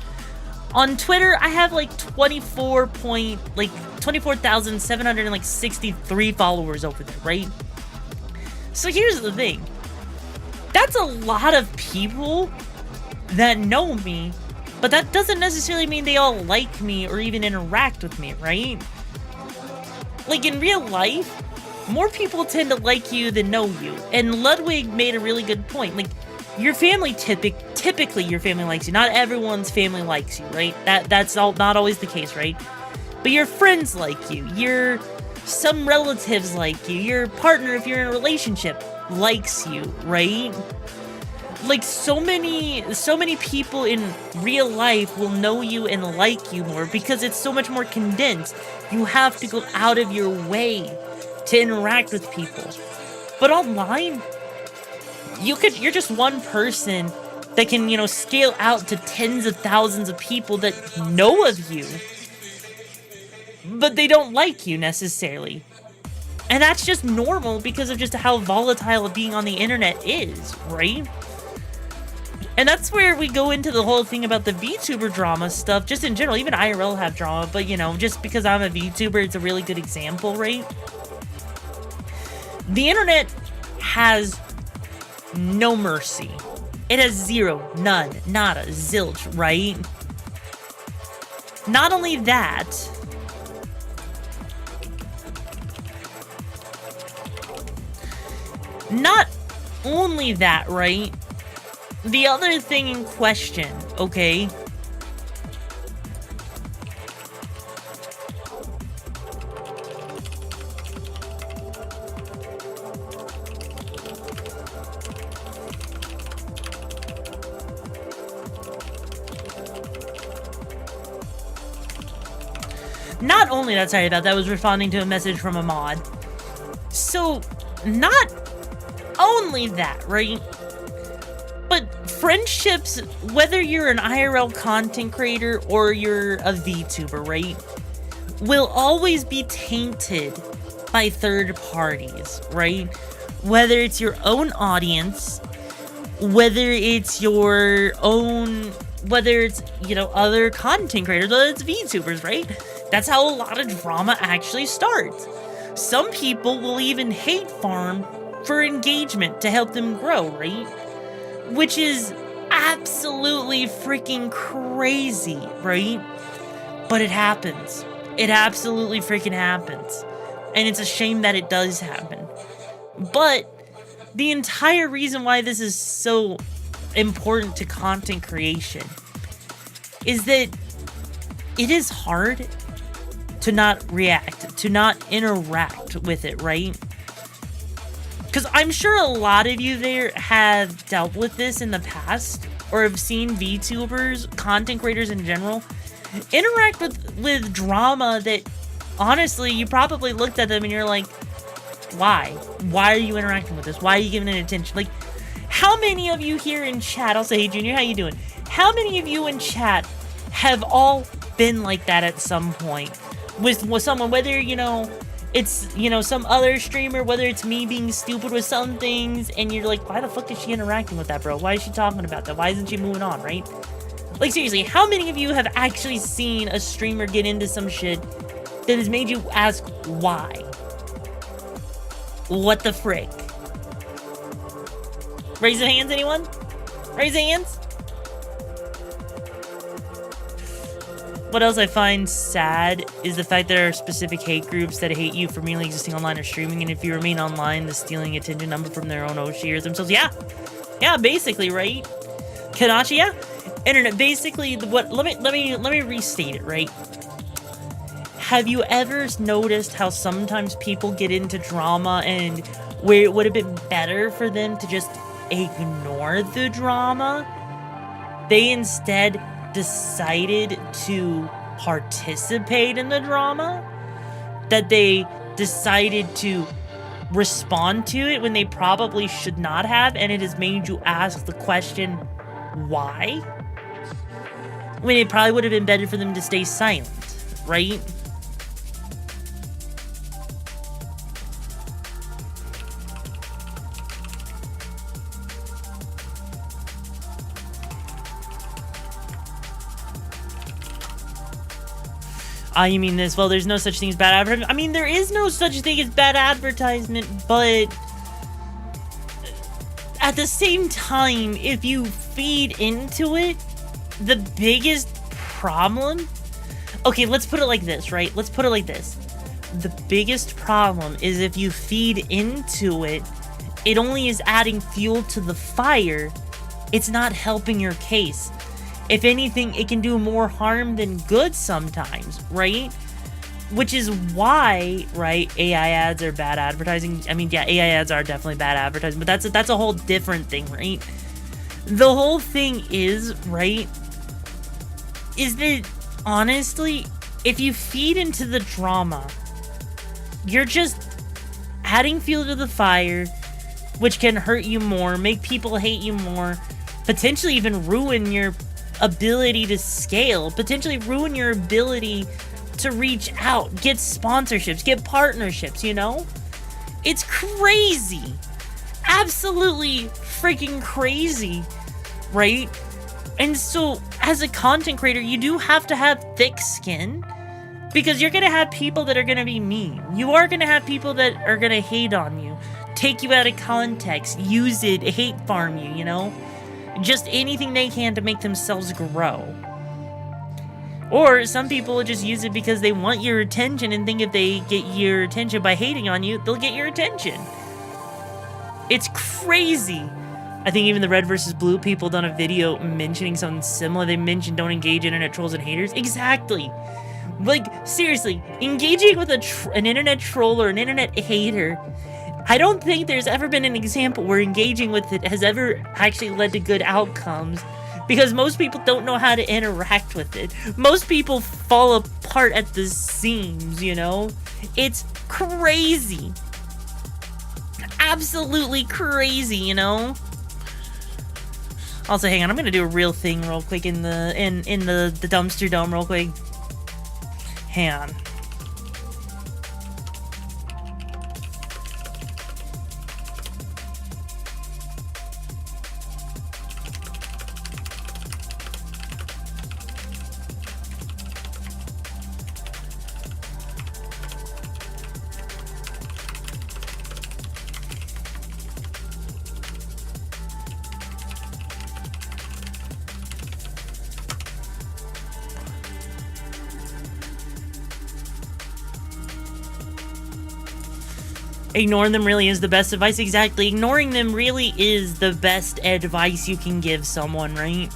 On Twitter, I have like 24,763 followers over there, right? So here's the thing. That's a lot of people that know me, but that doesn't necessarily mean they all like me or even interact with me, right? Like, in real life, more people tend to like you than know you. And Ludwig made a really good point. Like, your family typically your family likes you. Not everyone's family likes you, right? That's not always the case, right? But your friends like you. Some relatives like you. Your partner, if you're in a relationship, likes you, right? Like, so many people in real life will know you and like you more because it's so much more condensed. You have to go out of your way to interact with people. But online, you're just one person that can, you know, scale out to tens of thousands of people that know of you, but they don't like you necessarily. And that's just normal because of just how volatile being on the internet is, right? And that's where we go into the whole thing about the VTuber drama stuff, just in general. Even IRL have drama, but, you know, just because I'm a VTuber, it's a really good example, right? The internet has no mercy. It has zero, none, nada, zilch, right? Not only that, right? The other thing in question, okay? Not only that, sorry about that, I was responding to a message from a mod. So, not only that, right? But friendships, whether you're an IRL content creator or you're a VTuber, right, will always be tainted by third parties, right? Whether it's your own audience, whether it's your own, whether it's, you know, other content creators, whether it's VTubers, right? That's how a lot of drama actually starts. Some people will even hate farm for engagement to help them grow, right? Which is absolutely freaking crazy, right? But it happens. It absolutely freaking happens. And it's a shame that it does happen. But the entire reason why this is so important to content creation is that it is hard to not react, to not interact with it, right? Because I'm sure a lot of you there have dealt with this in the past, or have seen VTubers, content creators in general, interact with drama that, honestly, you probably looked at them and you're like, why? Why are you interacting with this? Why are you giving it attention? Like, how many of you here in chat, I'll say, hey, Junior, how you doing? How many of you in chat have all been like that at some point? With someone, whether, you know, it's, you know, some other streamer, whether it's me being stupid with some things, and you're like, why the fuck is she interacting with that, bro? Why is she talking about that? Why isn't she moving on, right? Like, seriously, how many of you have actually seen a streamer get into some shit that has made you ask why? What the frick? Raise your hands, anyone? Raise your hands. What else I find sad is the fact that there are specific hate groups that hate you for merely existing online or streaming, and if you remain online, the stealing attention number from their own Oshires themselves. Yeah, basically, right? Kanachi, yeah. Internet, basically, what? Let me restate it, right? Have you ever noticed how sometimes people get into drama, and where it would have been better for them to just ignore the drama, they instead decided to participate in the drama? That they decided to respond to it when they probably should not have, and it has made you ask the question, why? When it probably would have been better for them to stay silent, right? You mean this? Well, there's no such thing as bad advertisement. I mean, there is no such thing as bad advertisement, but at the same time, if you feed into it, the biggest problem... Okay, let's put it like this, right? Let's put it like this. The biggest problem is if you feed into it, it only is adding fuel to the fire. It's not helping your case. If anything, it can do more harm than good sometimes, right? Which is why, right, AI ads are bad advertising. I mean, yeah, AI ads are definitely bad advertising, but that's a whole different thing, right? The whole thing is, right, is that, honestly, if you feed into the drama, you're just adding fuel to the fire, which can hurt you more, make people hate you more, potentially even ruin your ability to scale, potentially ruin your ability to reach out, get sponsorships, get partnerships, you know? It's crazy. Absolutely freaking crazy, right? And so, as a content creator, you do have to have thick skin, because you're gonna have people that are gonna be mean. You are gonna have people that are gonna hate on you, take you out of context, use it, hate farm you, you know? Just anything they can to make themselves grow. Or some people just use it because they want your attention and think if they get your attention by hating on you, they'll get your attention. It's crazy. I think even the Red versus Blue people done a video mentioning something similar. They mentioned don't engage internet trolls and haters. Exactly. Like, seriously, engaging with an internet troll or an internet hater, I don't think there's ever been an example where engaging with it has ever actually led to good outcomes, because most people don't know how to interact with it. Most people fall apart at the seams, you know? It's crazy. Absolutely crazy, you know? Also, hang on, I'm gonna do a real thing real quick in the dumpster dome real quick. Hang on. Ignoring them really is the best advice. Exactly. Ignoring them really is the best advice you can give someone, right?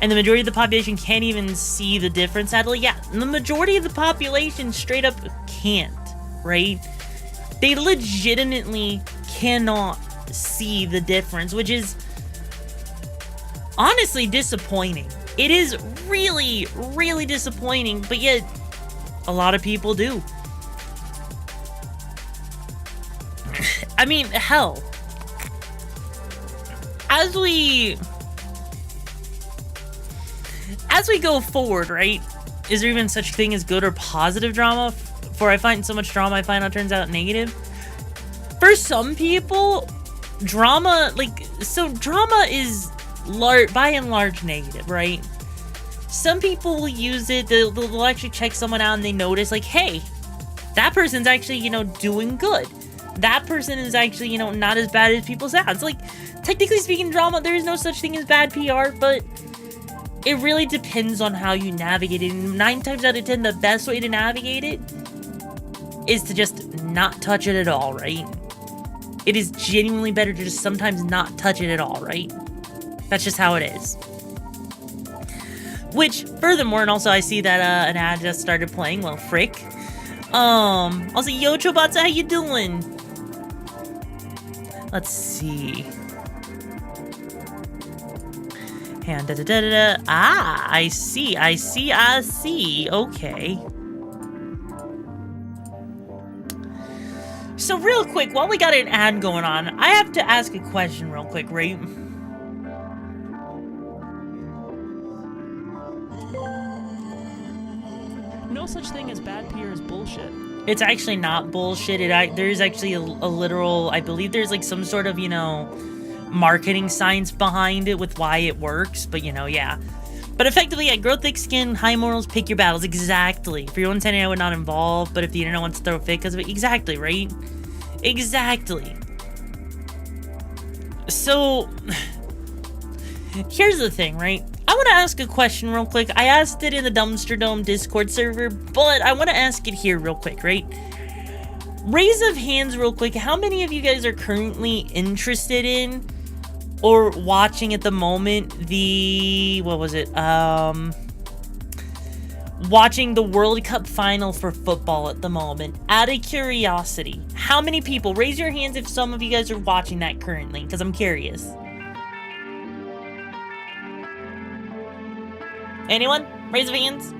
And the majority of the population can't even see the difference, sadly. Yeah, the majority of the population straight up can't, right? They legitimately cannot see the difference, which is honestly disappointing. It is really, really disappointing, but yet a lot of people do. I mean, hell, as we go forward, right, is there even such thing as good or positive drama? For I find so much drama, I find out turns out negative. For some people, drama, drama is by and large negative, right? Some people will use it, they'll actually check someone out and they notice, like, hey, that person's actually, doing good. That person is actually, not as bad as people say. It's like, technically speaking, drama, there is no such thing as bad PR, but it really depends on how you navigate it. And 9 times out of 10, the best way to navigate it is to just not touch it at all, right? It is genuinely better to just sometimes not touch it at all, right? That's just how it is. Which, furthermore, and also I see that an ad just started playing. Well, frick. Also, yo, Chobata, how you doing? Let's see. And Ah, I see. Okay. So real quick, while we got an ad going on, I have to ask a question real quick, right? No such thing as bad PR is bullshit. It's actually not bullshit. There's actually a literal, I believe there's like some sort of, marketing science behind it with why it works, but yeah. But effectively, yeah, grow thick skin, high morals, pick your battles. Exactly. For your own sanity, I would not involve, but if the internet wants to throw a fit because of it, exactly, right? Exactly. So, here's the thing, right? I want to ask a question real quick. I asked it in the Dumpster Dome Discord server, but I want to ask it here real quick, right? Raise of hands real quick. How many of you guys are currently interested in or watching at the moment watching the World Cup final for football at the moment? Out of curiosity, how many people? Raise your hands if some of you guys are watching that currently, because I'm curious. Anyone? Raise your hands.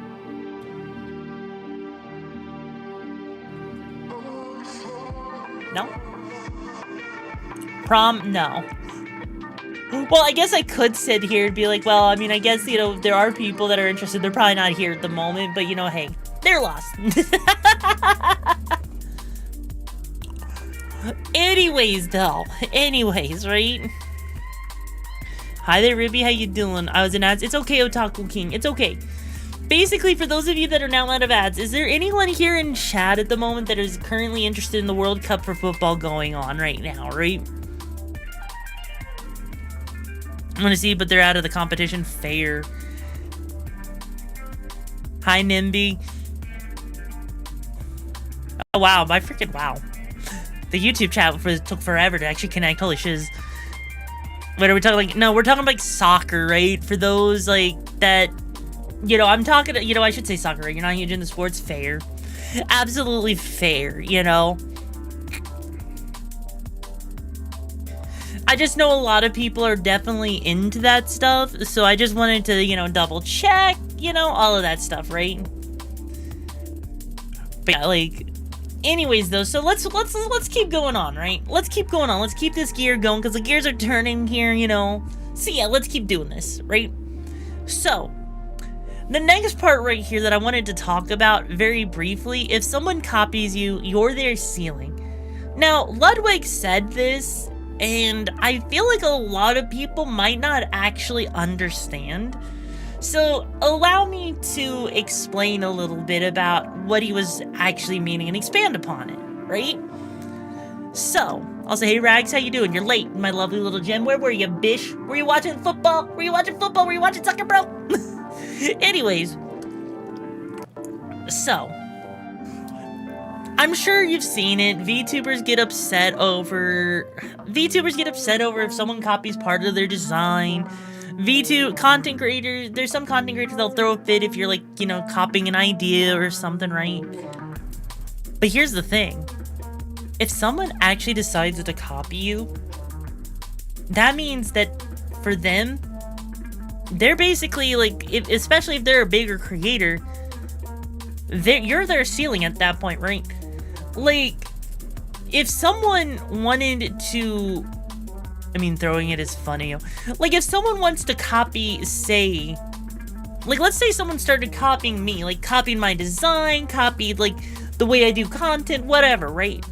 No? No. Well, I guess I could sit here and be like, well, I mean, I guess, there are people that are interested. They're probably not here at the moment, but, hey, they're lost. Anyways, right? Hi there, Ruby. How you doing? I was in ads. It's okay, Otaku King. It's okay. Basically, for those of you that are now out of ads, is there anyone here in chat at the moment that is currently interested in the World Cup for football going on right now, right? I'm gonna see, but they're out of the competition. Fair. Hi, Nimby. Oh, wow. Wow. The YouTube chat took forever to actually connect. Holy shiz. What are we talking, no, we're talking soccer, right? For those, that, I'm talking, I should say soccer, right? You're not huge into sports. Fair. Absolutely fair, I just know a lot of people are definitely into that stuff, so I just wanted to, double check, all of that stuff, right? But yeah, anyways, though, so let's keep going on, right? Let's keep going on. Let's keep this gear going, because the gears are turning here, So yeah, let's keep doing this, right? So, the next part right here that I wanted to talk about very briefly, if someone copies you, you're their ceiling. Now, Ludwig said this, and I feel like a lot of people might not actually understand. So allow me to explain a little bit about what he was actually meaning and expand upon it, right? So, I'll say, hey Rags, how you doing? You're late, my lovely little gem. Where were you, bish? Were you watching football? Were you watching soccer, bro? Anyways, so, I'm sure you've seen it. VTubers get upset over if someone copies part of their design. Content creators, there's some content creators that'll throw a fit if you're like, you know, copying an idea or something, right? But here's the thing. If someone actually decides to copy you, that means that for them, they're basically like, especially if they're a bigger creator, you're their ceiling at that point, right? Like, if someone wanted to, I mean, throwing it is funny. Like, if someone wants to copy, say, like, let's say someone started copying me, like, copied my design, copied, like, the way I do content, whatever, right?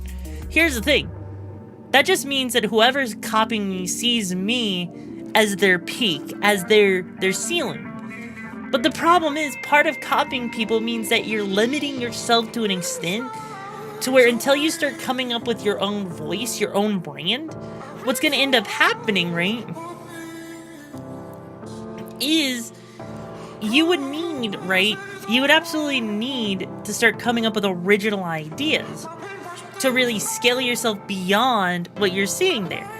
Here's the thing. That just means that whoever's copying me sees me as their peak, as their ceiling. But the problem is, part of copying people means that you're limiting yourself to an extent to where until you start coming up with your own voice, your own brand, what's going to end up happening, right, is you would need, right, you would absolutely need to start coming up with original ideas to really scale yourself beyond what you're seeing there.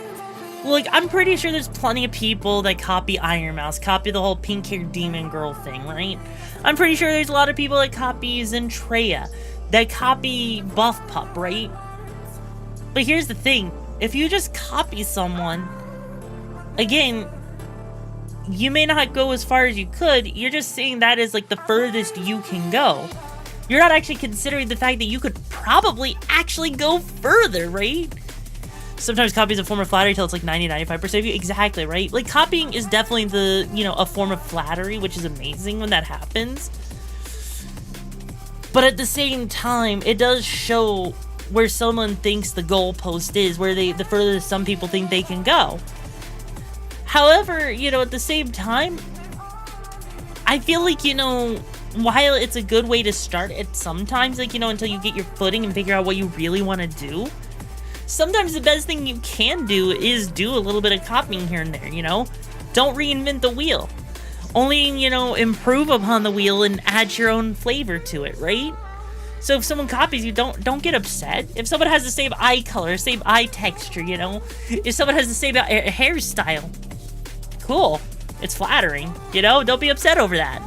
Like, I'm pretty sure there's plenty of people that copy Iron Mouse, copy the whole pink-haired demon girl thing, right? I'm pretty sure there's a lot of people that copy Zentreya, that copy Buff Pup, right? But here's the thing. If you just copy someone, again, you may not go as far as you could. You're just seeing that as, like, the furthest you can go. You're not actually considering the fact that you could probably actually go further, right? Sometimes copy is a form of flattery till it's like 90-95% of you. Exactly, right? Like, copying is definitely a form of flattery, which is amazing when that happens. But at the same time, it does show where someone thinks the goalpost is, where the furthest some people think they can go. However, at the same time, I feel like, while it's a good way to start it sometimes, like, until you get your footing and figure out what you really want to do, sometimes the best thing you can do is do a little bit of copying here and there, Don't reinvent the wheel. Only, improve upon the wheel and add your own flavor to it, right? So if someone copies you, don't get upset. If someone has the same eye color, same eye texture, if someone has the same hairstyle, cool. It's flattering, Don't be upset over that.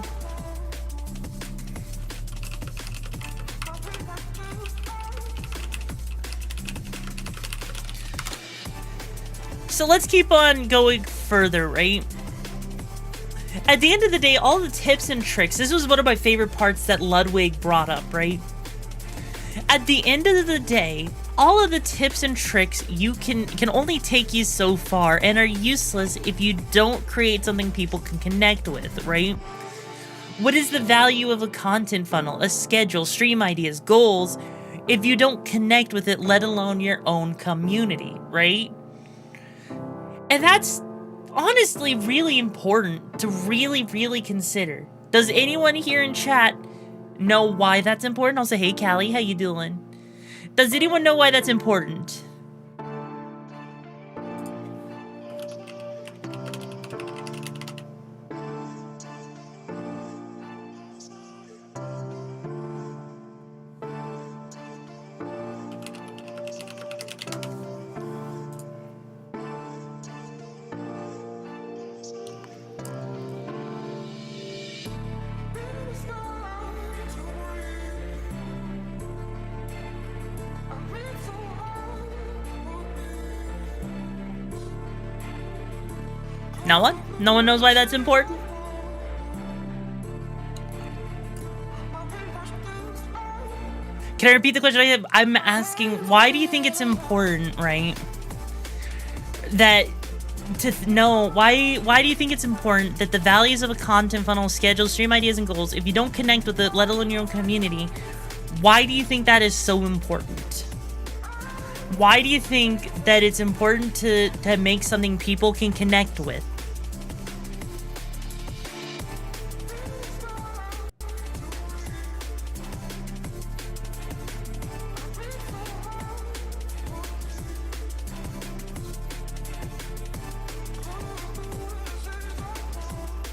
So let's keep on going further, right? At the end of the day, all the tips and tricks, this was one of my favorite parts that Ludwig brought up, right? At the end of the day, all of the tips and tricks you can only take you so far and are useless if you don't create something people can connect with, right? What is the value of a content funnel, a schedule, stream ideas, goals, if you don't connect with it, let alone your own community, right? And that's honestly really important to really, really consider. Does anyone here in chat know why that's important? I'll say, hey, Callie, how you doing? Does anyone know why that's important? No one? No one knows why that's important? Can I repeat the question? I'm asking, why do you think it's important, right? That to know, why do you think it's important that the values of a content funnel, schedule, stream ideas, and goals, if you don't connect with it, let alone your own community, why do you think that is so important? Why do you think that it's important to make something people can connect with?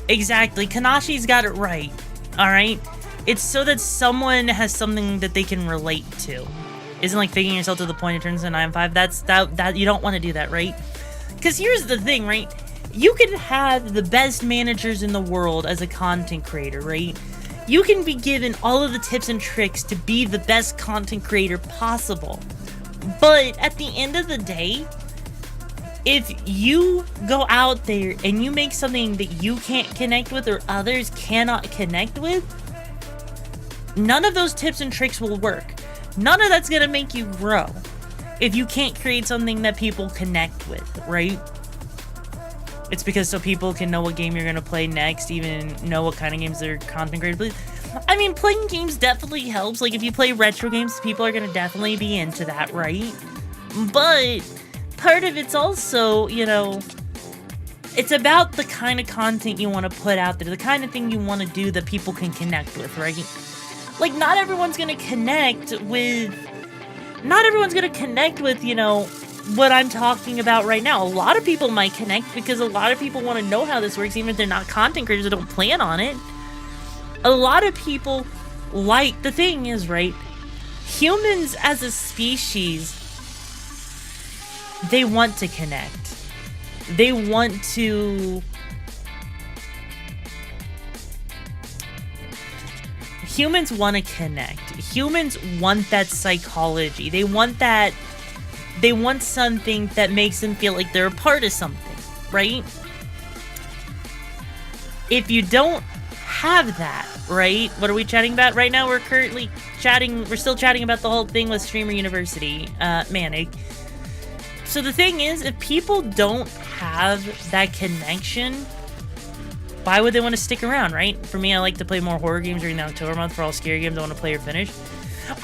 Exactly. Kanashi's got it right. Alright? It's so that someone has something that they can relate to. Isn't like faking yourself to the point it turns to 9-5. That you don't want to do that, right? Because here's the thing, right? You can have the best managers in the world as a content creator, right? You can be given all of the tips and tricks to be the best content creator possible. But at the end of the day, if you go out there and you make something that you can't connect with or others cannot connect with, none of those tips and tricks will work. None of that's gonna make you grow if you can't create something that people connect with, right? It's because so people can know what game you're gonna play next, even know what kind of games their content creators play. I mean, playing games definitely helps. Like, if you play retro games, people are gonna definitely be into that, right? But part of it's also, you know, it's about the kind of content you want to put out there, the kind of thing you want to do that people can connect with, right? Like, not everyone's gonna connect with, you know, what I'm talking about right now. A lot of people might connect because a lot of people want to know how this works, even if they're not content creators or don't plan on it. A lot of people, like, the thing is, right, humans as a species, they want to connect. They want to... Humans want to connect. Humans want that psychology. They want that... They want something that makes them feel like they're a part of something, right? If you don't have that, right? What are we chatting about right now? We're still chatting about the whole thing with Streamer University. Manic. So the thing is, if people don't have that connection, why would they want to stick around, right? For me, I like to play more horror games during the October month. For all scary games I want to play or finish.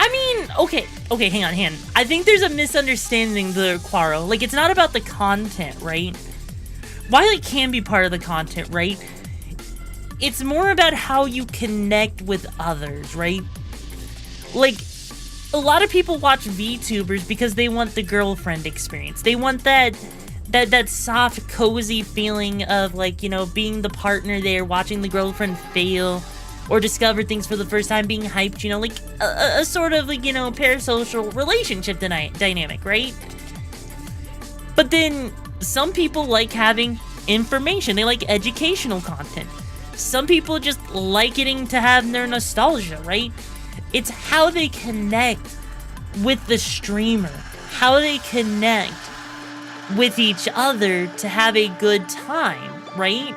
I mean, okay, hang on. I think there's a misunderstanding there, Quaro. Like, it's not about the content, right? While it can be part of the content, right? It's more about how you connect with others, right? Like, a lot of people watch VTubers because they want the girlfriend experience. They want that soft, cozy feeling of, like, you know, being the partner there, watching the girlfriend fail, or discover things for the first time, being hyped, you know, like a sort of, like, you know, parasocial relationship dynamic, right? But then some people like having information. They like educational content. Some people just like getting to have their nostalgia, right? It's how they connect with the streamer, how they connect with each other to have a good time, right?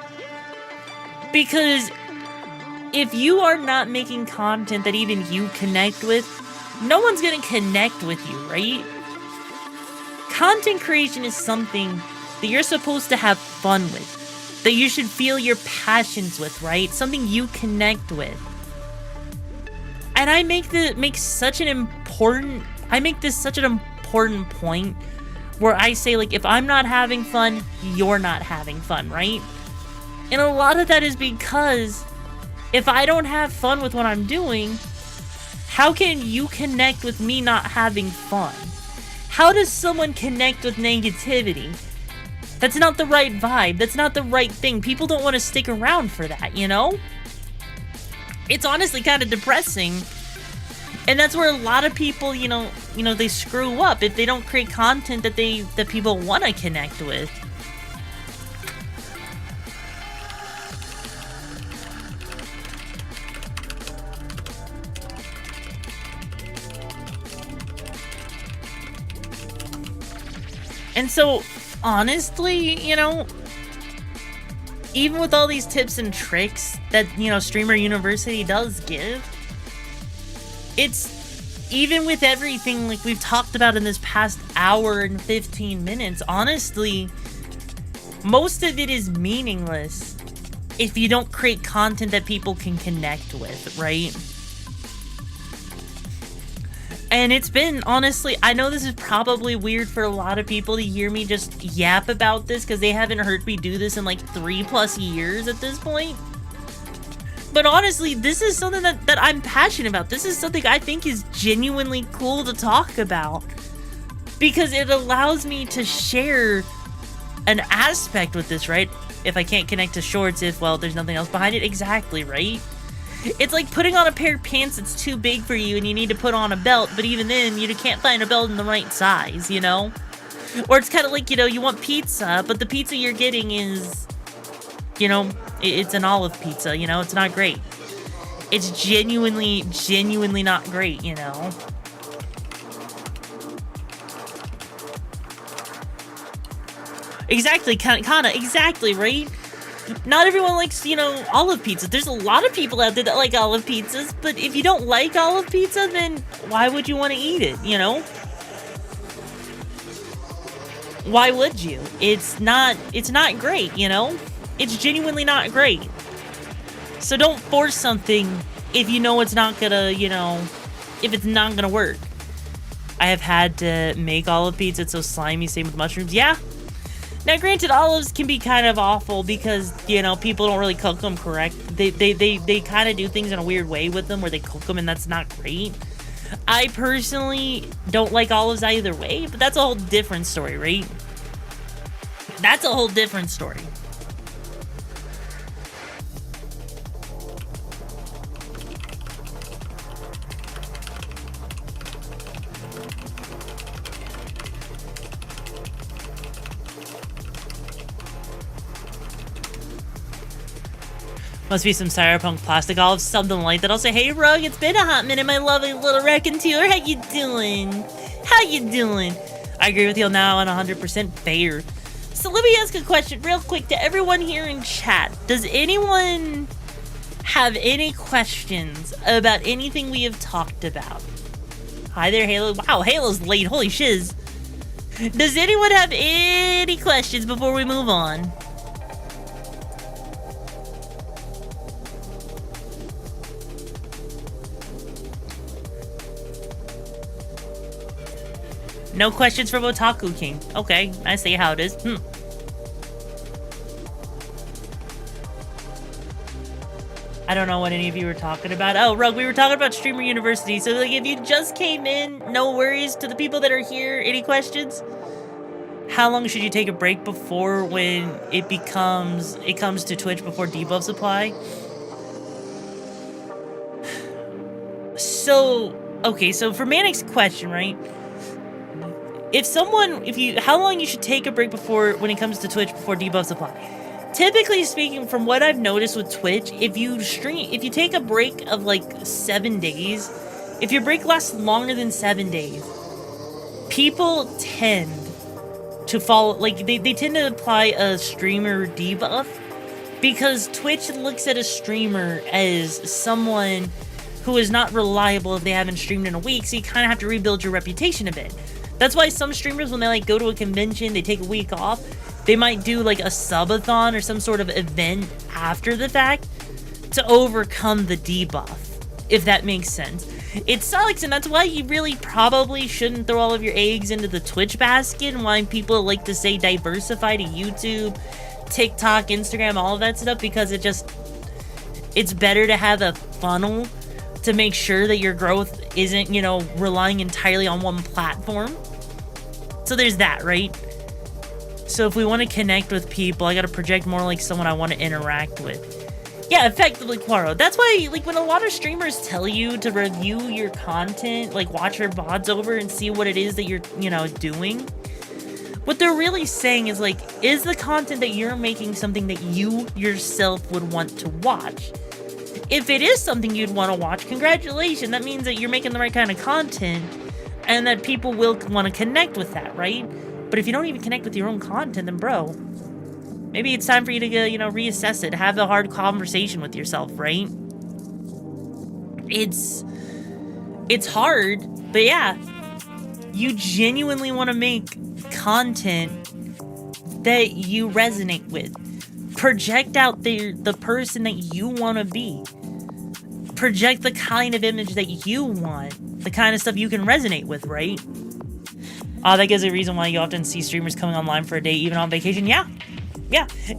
Because if you are not making content that even you connect with, no one's gonna connect with you, right? Content creation is something that you're supposed to have fun with, that you should feel your passions with, right? Something you connect with. And I make this such an important point where I say, like, if I'm not having fun, you're not having fun, right? And a lot of that is because if I don't have fun with what I'm doing, how can you connect with me not having fun? How does someone connect with negativity? That's not the right vibe. That's not the right thing. People don't want to stick around for that, you know? It's honestly kind of depressing. And that's where a lot of people, you know, they screw up if they don't create content that people want to connect with. And so, honestly, you know, even with all these tips and tricks that, you know, Streamer University does give, it's, even with everything like we've talked about in this past hour and 15 minutes, honestly, most of it is meaningless if you don't create content that people can connect with, right? And it's been, honestly, I know this is probably weird for a lot of people to hear me just yap about this because they haven't heard me do this in like 3+ years at this point. But honestly, this is something that I'm passionate about. This is something I think is genuinely cool to talk about because it allows me to share an aspect with this, right? If I can't connect to shorts, well, there's nothing else behind it, exactly, right? It's like putting on a pair of pants that's too big for you and you need to put on a belt, but even then, you can't find a belt in the right size, you know? Or it's kind of like, you want pizza, but the pizza you're getting is, it's an olive pizza, it's not great. It's genuinely not great, Exactly, kinda, exactly, right? Not everyone likes, olive pizza. There's a lot of people out there that like olive pizzas, but if you don't like olive pizza, then why would you want to eat it, Why would you? It's not great, It's genuinely not great. So don't force something if you know it's not gonna, if it's not gonna work. I have had to make olive pizza. It's so slimy, same with mushrooms. Yeah. Now, granted, olives can be kind of awful because, people don't really cook them correct. They kind of do things in a weird way with them where they cook them and that's not great. I personally don't like olives either way, but that's a whole different story, right? That's a whole different story. Must be some cyberpunk plastic olives, something like that. I'll say, hey, Rug, it's been a hot minute, my lovely little raccoon-tealer. How you doing? How you doing? I agree with you now on 100% fair. So let me ask a question real quick to everyone here in chat. Does anyone have any questions about anything we have talked about? Hi there, Halo. Wow, Halo's late. Holy shiz. Does anyone have any questions before we move on? No questions from Otaku King. Okay, I see how it is. I don't know what any of you were talking about. Oh, Rug, we were talking about Streamer University. So, like, if you just came in, no worries. To the people that are here, any questions? How long should you take a break before when it comes to Twitch before debuffs apply? So, okay, so for Manic's question, right? How long you should take a break before when it comes to Twitch before debuffs apply? Typically speaking, from what I've noticed with Twitch, if you take a break of like 7 days, if your break lasts longer than 7 days, people tend to follow, like they tend to apply a streamer debuff because Twitch looks at a streamer as someone who is not reliable if they haven't streamed in a week, so you kind of have to rebuild your reputation a bit. That's why some streamers, when they like go to a convention, they take a week off, they might do like a subathon or some sort of event after the fact to overcome the debuff, if that makes sense. It sucks, and that's why you really probably shouldn't throw all of your eggs into the Twitch basket, and why people like to say diversify to YouTube, TikTok, Instagram, all of that stuff, because it's better to have a funnel to make sure that your growth isn't, relying entirely on one platform. So there's that, right? So if we want to connect with people, I got to project more like someone I want to interact with. Yeah, effectively, Quaro. That's why, like, when a lot of streamers tell you to review your content, like, watch your VODs over and see what it is that you're, doing, what they're really saying is, like, is the content that you're making something that you yourself would want to watch? If it is something you'd want to watch, congratulations. That means that you're making the right kind of content and that people will want to connect with that, right? But if you don't even connect with your own content, then bro, maybe it's time for you to, reassess it. Have a hard conversation with yourself, right? It's hard, but yeah, you genuinely want to make content that you resonate with. Project out the person that you want to be. Project the kind of image that you want. The kind of stuff you can resonate with, right? That gives a reason why you often see streamers coming online for a day, even on vacation. Yeah.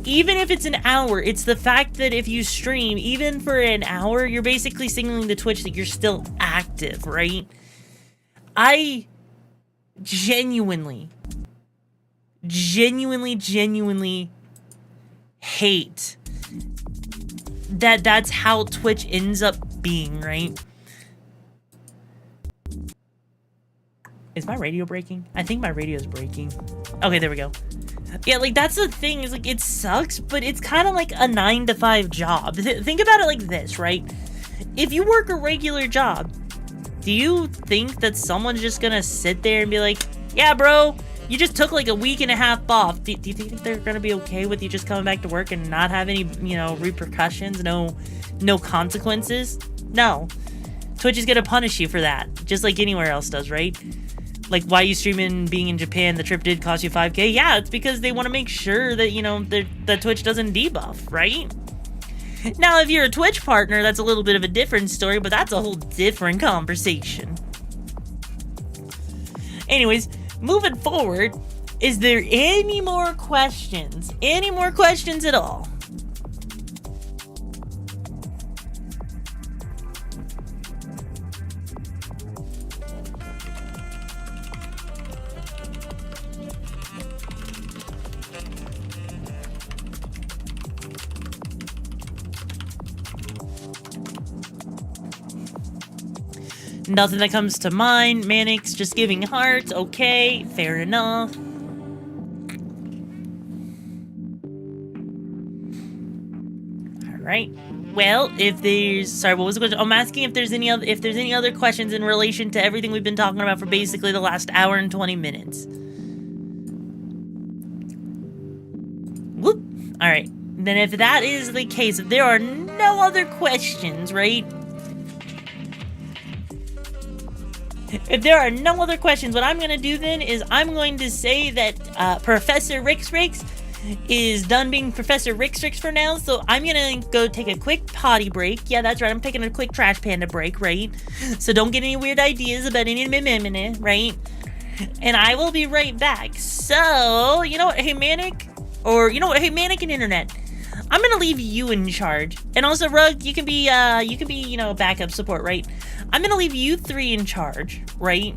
Even if it's an hour, it's the fact that if you stream, even for an hour, you're basically signaling to Twitch that you're still active, right? I genuinely hate that's how Twitch ends up being, right? Is my radio breaking? I think my radio is breaking. Okay, there we go. Yeah, like, that's the thing, is like, it sucks, but it's kind of like a 9-to-5 job. Think about it like this, right? If you work a regular job, do you think that someone's just gonna sit there and be like, yeah, bro, you just took like a week and a half off. Do you think they're gonna be okay with you just coming back to work and not have any, you know, repercussions, no consequences? No. Twitch is gonna punish you for that, just like anywhere else does, right? Like, why you streaming being in Japan, the trip did cost you 5K? Yeah, it's because they want to make sure that, you know, that Twitch doesn't debuff, right? Now, if you're a Twitch partner, that's a little bit of a different story, but that's a whole different conversation. Anyways, moving forward, is there any more questions? Any more questions at all? Nothing that comes to mind. Manic's just giving hearts. Okay, fair enough. Alright. Well, if there's... Sorry, what was the question? I'm asking if there's any other questions in relation to everything we've been talking about for basically the last hour and 20 minutes. Whoop. Alright. Then if that is the case, if there are no other questions, right? If there are no other questions, what I'm going to do then is I'm going to say that Professor RixaraCH is done being Professor RixaraCH for now, so I'm going to go take a quick potty break. Yeah, that's right, I'm taking a quick trash panda break, right? So don't get any weird ideas about any meh, right? And I will be right back. So, you know what, hey Manic, or you know what, hey Manic and Internet, I'm gonna leave you in charge. And also, Rug, you can be, you know, backup support, right? I'm gonna leave you three in charge, right?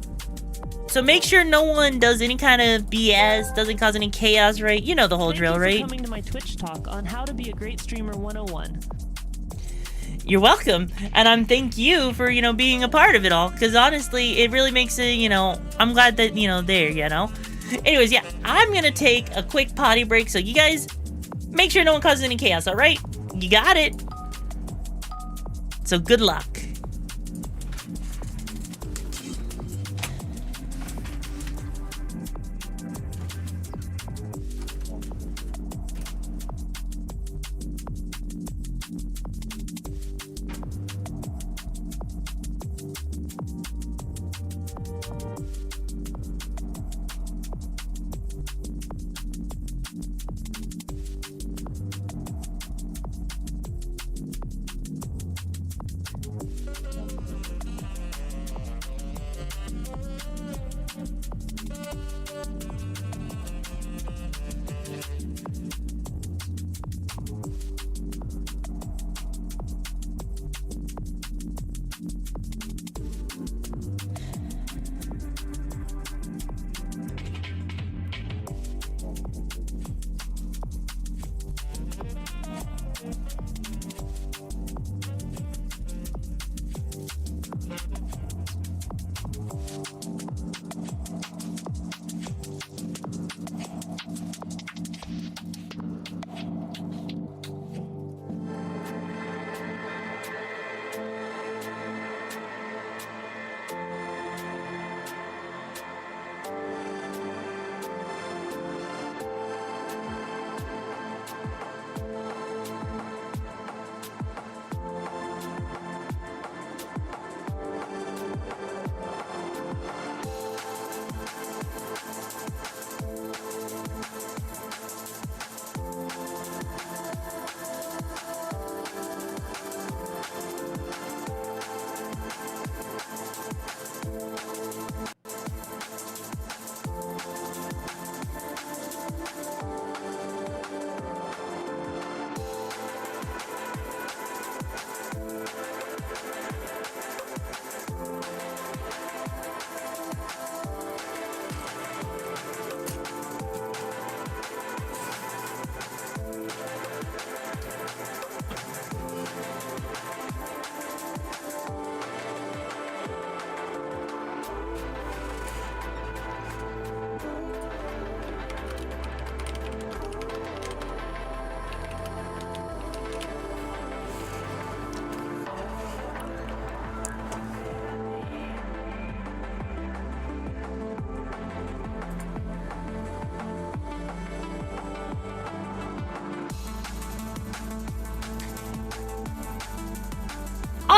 So make sure no one does any kind of BS, doesn't cause any chaos, right? You know the whole drill, right? Thank you for coming to my Twitch talk on how to be a great streamer 101. You're welcome. And I'm thank you for, you know, being a part of it all. Because honestly, it really makes it, you know, I'm glad that, you know, there, you know? Anyways, yeah, I'm gonna take a quick potty break, so you guys make sure no one causes any chaos, alright? You got it. So good luck.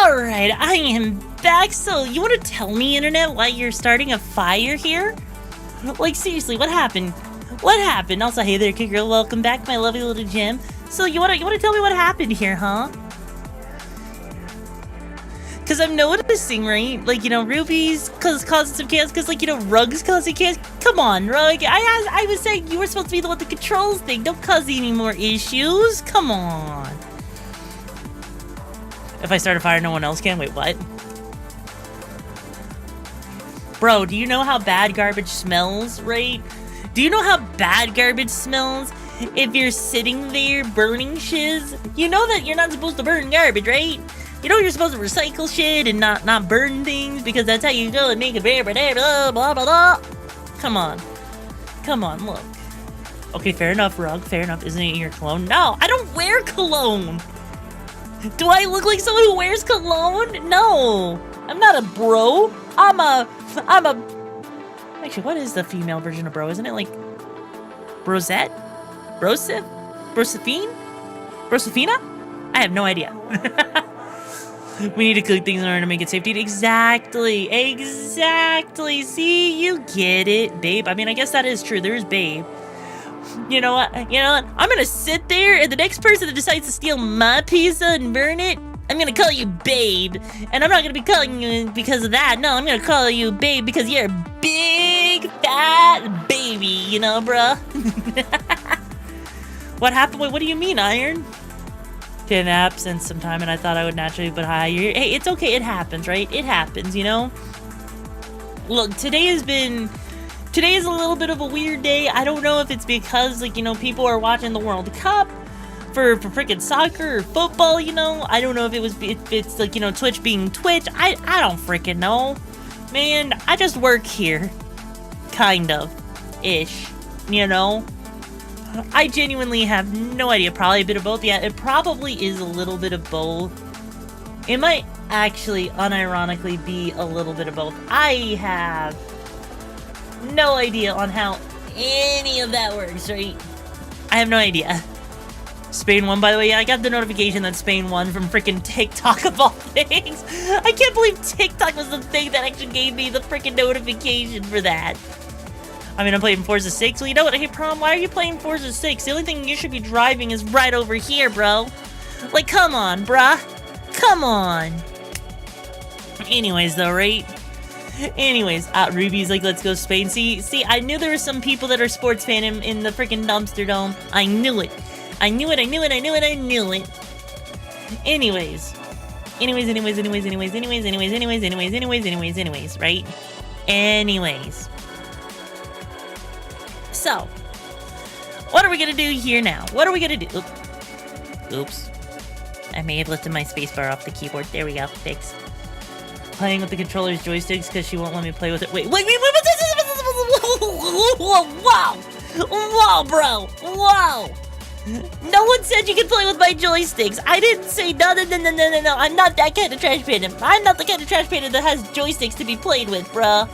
Alright, I am back. So, you want to tell me, Internet, why you're starting a fire here? Like, seriously, what happened? What happened? Also, hey there, Kid Girl, welcome back, my lovely little gem. So, you wanna tell me what happened here, huh? Because I'm noticing, right? Like, you know, Ruby's causing some chaos, because, like, you know, Rug's causing chaos. Come on, Rug. I was saying you were supposed to be the one that controls things. Don't cause any more issues. Come on. If I start a fire, no one else can? Wait, what? Bro, do you know how bad garbage smells, right? Do you know how bad garbage smells if you're sitting there burning shiz? You know that you're not supposed to burn garbage, right? You know you're supposed to recycle shit and not burn things because that's how you go and make it blah, blah, blah, blah. Come on. Come on, look. Okay, fair enough, Rug. Fair enough. Isn't it your cologne? No, I don't wear cologne. Do I look like someone who wears cologne? No. I'm not a bro. I'm a... Actually, what is the female version of bro? Isn't it like... Brosette? Broseph? Brosephine? Brosefina? I have no idea. We need to cook things in order to make it safe to eat. Exactly. Exactly. See, you get it, babe. I mean, I guess that is true. There's babe. You know what? You know what? I'm gonna sit there, and the next person that decides to steal my pizza and burn it, I'm gonna call you babe. And I'm not gonna be calling you because of that. No, I'm gonna call you babe because you're a big, fat baby, you know, bruh? What happened? Wait, what do you mean, Iron? Been absent some time, and I thought I would naturally, but hi, you're here. Hey, it's okay, it happens, right? It happens, you know? Look, today is a little bit of a weird day. I don't know if it's because, like, you know, people are watching the World Cup for freaking soccer or football, you know? I don't know if it's like, you know, Twitch being Twitch. I don't freaking know. Man, I just work here. Kind of. Ish. You know? I genuinely have no idea. Probably a bit of both. Yeah, it probably is a little bit of both. It might actually, unironically, be a little bit of both. I have no idea on how any of that works, right? I have no idea. Spain won, by the way. Yeah, I got the notification that Spain won from freaking TikTok of all things. I can't believe TikTok was the thing that actually gave me the freaking notification for that. I mean, I'm playing Forza 6. Well, you know what? Hey, Prom, why are you playing Forza 6? The only thing you should be driving is right over here, bro. Like, come on, bruh. Come on. Anyways, though, right? Anyways, Ruby's like, let's go Spain. See, I knew there were some people that are sports fan in the freaking dumpster dome. I knew it. I knew it. Anyways, right? Anyways. So, what are we gonna do here now? What are we gonna do? Oops. I may have lifted my spacebar off the keyboard. There we go. Fix. Playing with the controller's joysticks because she won't let me play with it. Wait. Wow. Wow, bro. Wow. No one said you could play with my joysticks. I didn't say no. I'm not that kind of trash panda. I'm not the kind of trash panda that has joysticks to be played with, bruh.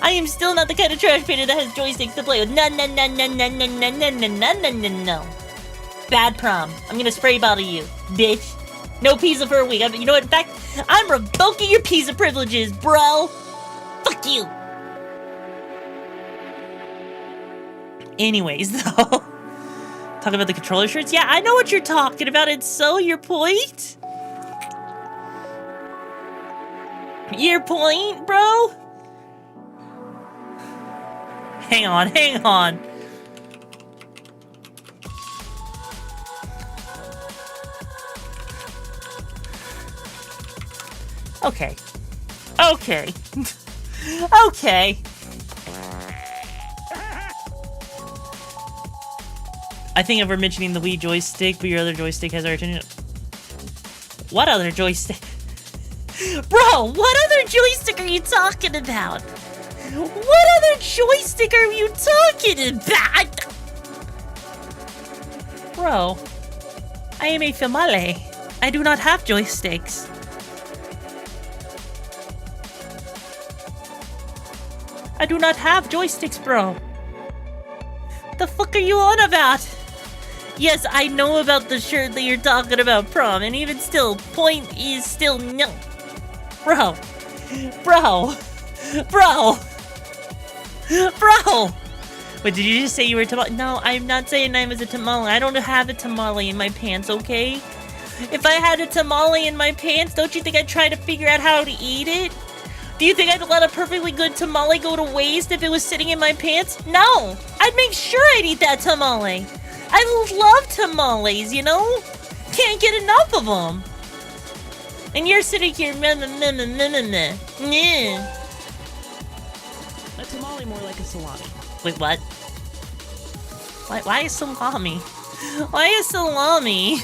I am still not the kind of trash panda that has joysticks to play with. No. Bad Prom. I'm gonna spray bottle you, bitch. No pizza for a week. You know what? In fact, I'm revoking your pizza privileges, bro. Fuck you. Anyways, though. Talking about the controller shirts? Yeah, I know what you're talking about. And so, your point? Your point, bro? Hang on. Okay. Okay. I think if we're mentioning the Wii joystick, but your other joystick has our attention. What other joystick? Bro, what other joystick are you talking about? What other joystick are you talking about? Bro, I am a female. I do not have joysticks. I do not have joysticks, bro. The fuck are you on about? Yes, I know about the shirt that you're talking about, Prom, and even still, point is still no. Bro. Bro. Bro. Bro. Wait, did you just say you were a tamale? No, I'm not saying I was a tamale. I don't have a tamale in my pants, okay? If I had a tamale in my pants, don't you think I'd try to figure out how to eat it? Do you think I'd let a perfectly good tamale go to waste if it was sitting in my pants? No! I'd make sure I'd eat that tamale. I love tamales, you know? Can't get enough of them. And you're sitting here, meh. A tamale more like a salami. Wait, what? Why is salami? Why is salami?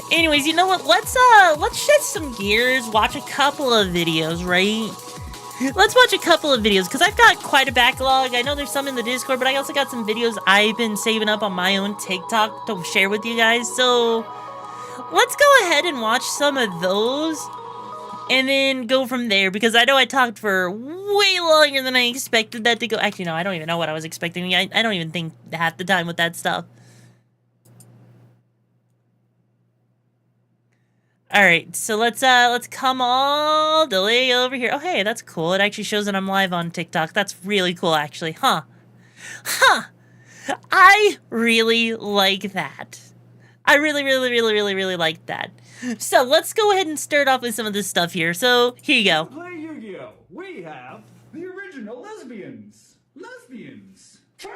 Anyways, you know what? Let's shift some gears, watch a couple of videos, right? Let's watch a couple of videos, because I've got quite a backlog. I know there's some in the Discord, but I also got some videos I've been saving up on my own TikTok to share with you guys. So, let's go ahead and watch some of those, and then go from there, because I know I talked for way longer than I expected that to go. Actually, no, I don't even know what I was expecting. I don't even think half the time with that stuff. Alright, so let's come all the way over here. Oh, hey, that's cool. It actually shows that I'm live on TikTok. That's really cool, actually. Huh. Huh. I really like that. I really like that. So, let's go ahead and start off with some of this stuff here. So, here you go. Play Yu-Gi-Oh! We have the original lesbians. Lesbians. Trades!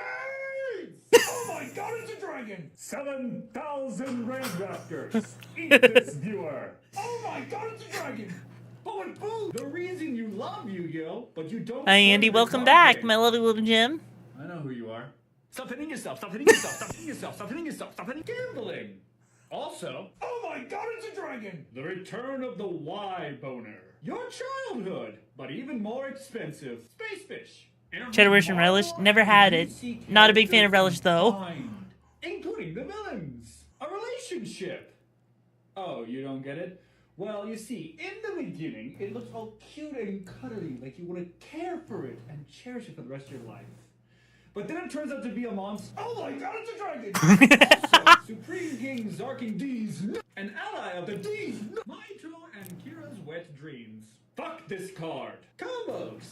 Oh my god, it's a dragon! 7,000 raid raptors. Eat this viewer. Oh my god, it's a dragon! Oh, and boo! The reason you love Yu-Gi-Oh! But you don't. Hi, Andy. Welcome back, my lovely little Jim. I know who you are. Stop hitting yourself, stop hitting yourself, stop hitting yourself, stop hitting yourself, stop hitting gambling! Also, oh my god, it's a dragon! The return of the Y-boner. Your childhood, but even more expensive. Space fish. Cheddar Wish and Relish. Never had it. Not a big fan of Relish, though. Including the villains. A relationship. Oh, you don't get it? Well, you see, in the beginning, it looks all cute and cuddly, like you want to care for it and cherish it for the rest of your life. But then it turns out to be a monster. Oh my god, it's a dragon! Also, Supreme King Zarking D's, an ally of the D's, Maito and Kira's wet dreams. Fuck this card. Combos!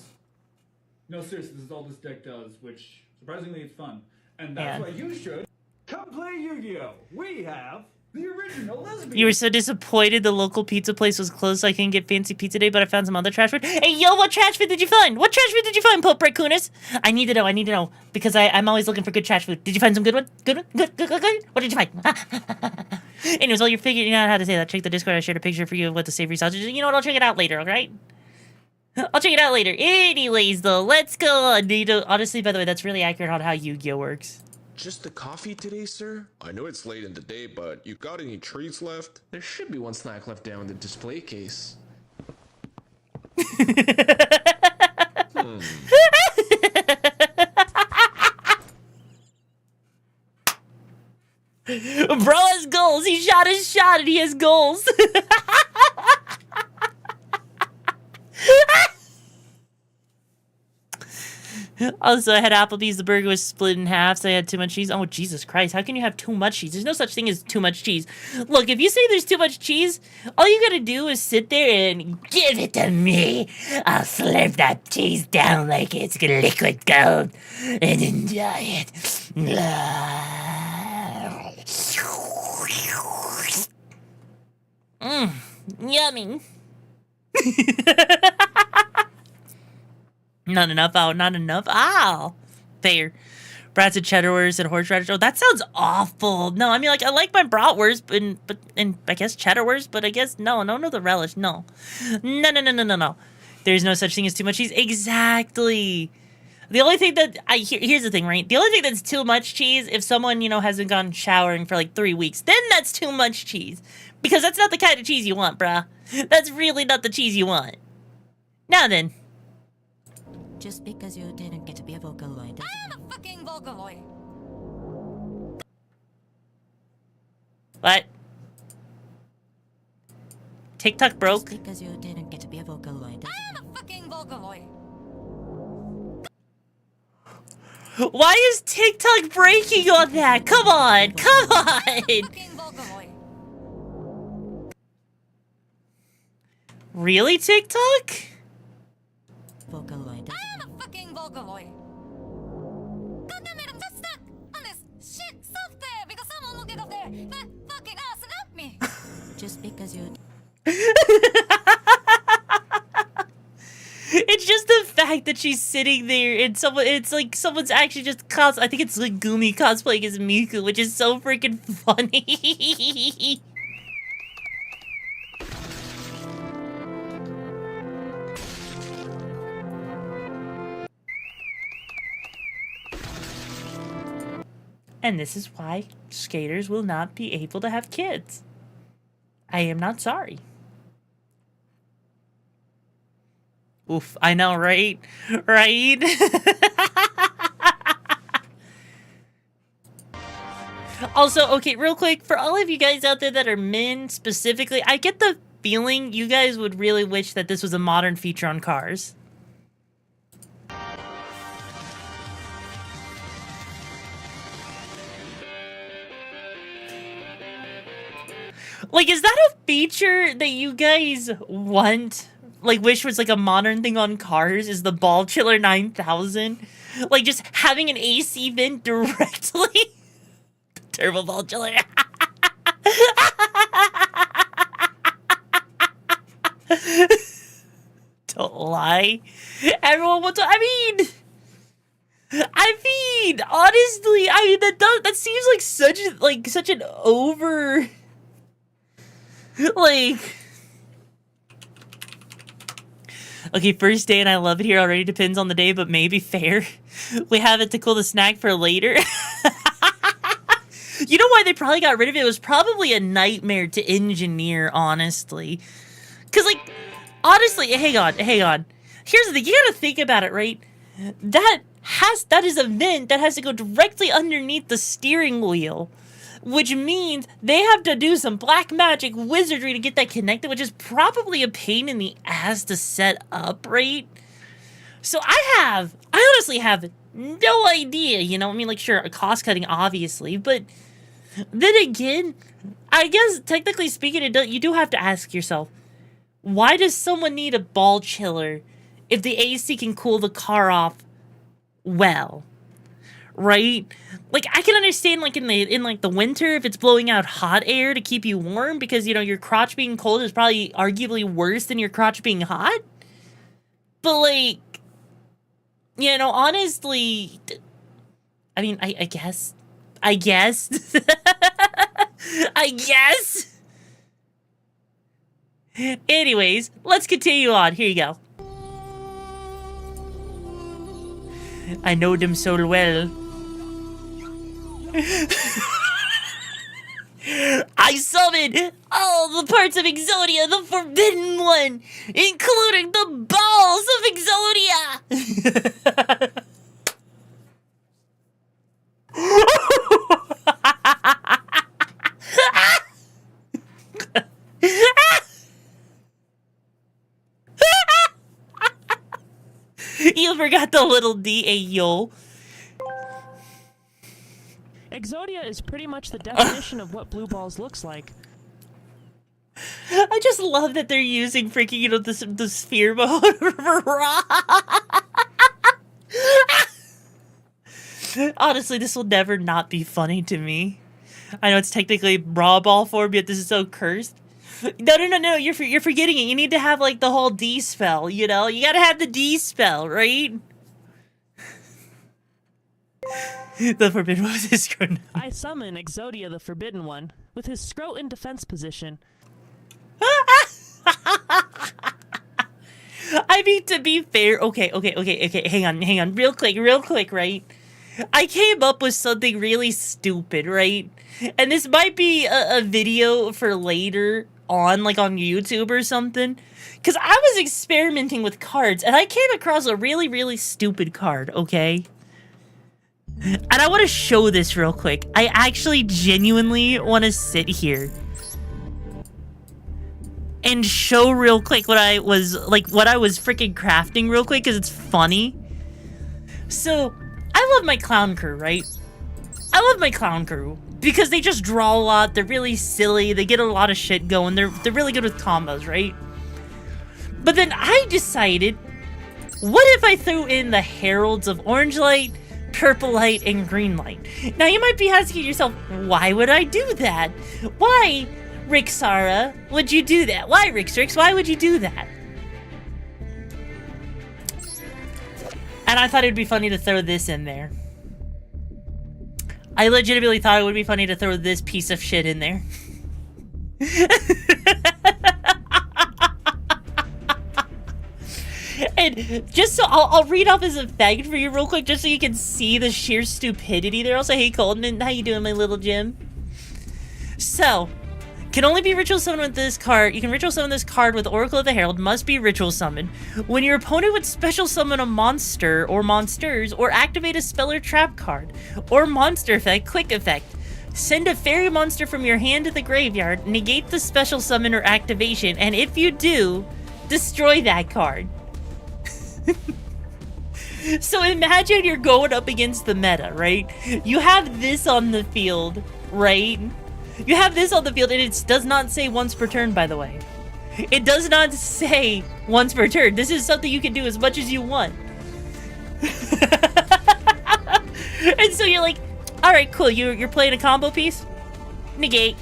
No, seriously, this is all this deck does, which, surprisingly, it's fun. And that's why you should come play Yu-Gi-Oh! We have the original lesbian. You were so disappointed the local pizza place was closed so I couldn't get fancy pizza today, but I found some other trash food. Hey, yo, what trash food did you find? What trash food did you find, Pope Precursor? I need to know, because I'm always looking for good trash food. Did you find some good one? Good one? Good? What did you find? Anyways, while you're figuring out how to say that, check the Discord. I shared a picture for you of what the savory sausage is. You know what? I'll check it out later, alright? I'll check it out later. Anyways, though, let's go on. Honestly, by the way, that's really accurate on how Yu-Gi-Oh works. Just the coffee today, sir? I know it's late in the day, but you got any treats left? There should be one snack left down in the display case. Bro has goals. He shot his shot and he has goals. Also, I had Applebee's. The burger was split in half, so I had too much cheese. Oh, Jesus Christ. How can you have too much cheese? There's no such thing as too much cheese. Look, if you say there's too much cheese, all you gotta do is sit there and give it to me. I'll slurp that cheese down like it's liquid gold and enjoy it. Yummy. Not enough. Oh, not enough. Ow. Fair. Brats and cheddarwurst and horseradish. Oh, that sounds awful. No, I mean, like, I like my bratwurst, and I guess cheddarwurst, but I guess no, the relish. No. No. There's no such thing as too much cheese. Exactly. The only thing that here's the thing, right? The only thing that's too much cheese, if someone, hasn't gone showering for like 3 weeks, then that's too much cheese. Because that's not the kind of cheese you want, bruh. That's really not the cheese you want. Now then. Just because you didn't get to be a Vocaloid doesn't I am a fucking Vocaloid! What? TikTok Just broke. because you didn't get to be a Vocaloid doesn't I'm a fucking Vocaloid. Why is TikTok breaking on that? Come on, come on. Fucking Vocaloid. Really, TikTok? Vocaloid doesn't I'm a fucking Vocaloid. God damn it, I'm just stuck on this shit software because someone will get up there and fucking ass and up me. just because you It's just the fact that she's sitting there and it's like someone's actually just I think it's like Gumi cosplaying as Miku, which is so freaking funny. And this is why skaters will not be able to have kids. I am not sorry. Oof, I know, right? Right? Also, okay, real quick, for all of you guys out there that are men specifically, I get the feeling you guys would really wish that this was a modern feature on cars. Like, is that a feature that you guys want? Like, wish was like a modern thing on cars? Is the Ball Chiller 9000? Like, just having an AC vent directly? Turbo Ball Chiller. Don't lie. Everyone wants to, I mean, honestly, that seems like such an over, like, okay, first day and I love it here already, depends on the day, but maybe fair. We have it to cool the snack for later. You know why they probably got rid of it? It was probably a nightmare to engineer, honestly. Because, like, honestly, hang on. Here's the thing, you gotta think about it, right? That is a vent that has to go directly underneath the steering wheel. Which means they have to do some black magic wizardry to get that connected, which is probably a pain in the ass to set up, right? So I honestly have no idea, you know? I mean, like, sure, cost cutting, obviously, but then again, I guess, technically speaking, you do have to ask yourself, why does someone need a ball chiller if the AC can cool the car off well? Right? Like, I can understand, like, in the winter, if it's blowing out hot air to keep you warm, because, you know, your crotch being cold is probably arguably worse than your crotch being hot. But, like, you know, honestly, I mean, I guess. I guess. Anyways, let's continue on. Here you go. I know them so well. I summon all the parts of Exodia, the Forbidden One, including the balls of Exodia. You forgot the little D, yo. Exodia is pretty much the definition of what blue balls looks like. I just love that they're using freaking, you know, the sphere mode for raw. Honestly, this will never not be funny to me. I know it's technically raw ball form, yet this is so cursed. No, you're forgetting it. You need to have, like, the whole D spell, you know? You gotta have the D spell, right? The Forbidden One is scrotum. I summon Exodia the Forbidden One with his scrotum defense position. I mean, to be fair, okay, hang on, real quick, right? I came up with something really stupid, right? And this might be a video for later on, like on YouTube or something. Because I was experimenting with cards, and I came across a really, really stupid card, okay? And I want to show this real quick. I actually genuinely want to sit here and show real quick what I was freaking crafting real quick because it's funny. So, I love my clown crew, right? I love my clown crew because they just draw a lot. They're really silly. They get a lot of shit going. They're really good with combos, right? But then I decided, what if I threw in the heralds of orange light, purple light, and green light? Now you might be asking yourself, why would I do that? Why, Rixara, would you do that? Why, RixaraCH, why would you do that? And I thought it'd be funny to throw this in there. I legitimately thought it would be funny to throw this piece of shit in there. And just so I'll read off his effect for you real quick, just so you can see the sheer stupidity there. Also, hey Colton, how you doing, my little Jim? So, can only be ritual summoned with this card. You can ritual summon this card with Oracle of the Herald. Must be ritual summoned. When your opponent would special summon a monster or monsters, or activate a spell or trap card, or monster effect, quick effect, send a fairy monster from your hand to the graveyard, negate the special summon or activation, and if you do, destroy that card. So imagine you're going up against the meta, right? You have this on the field, right? You have this on the field, and it does not say once per turn, by the way. It does not say once per turn. This is something you can do as much as you want. And so you're like, all right, cool. You're playing a combo piece? Negate.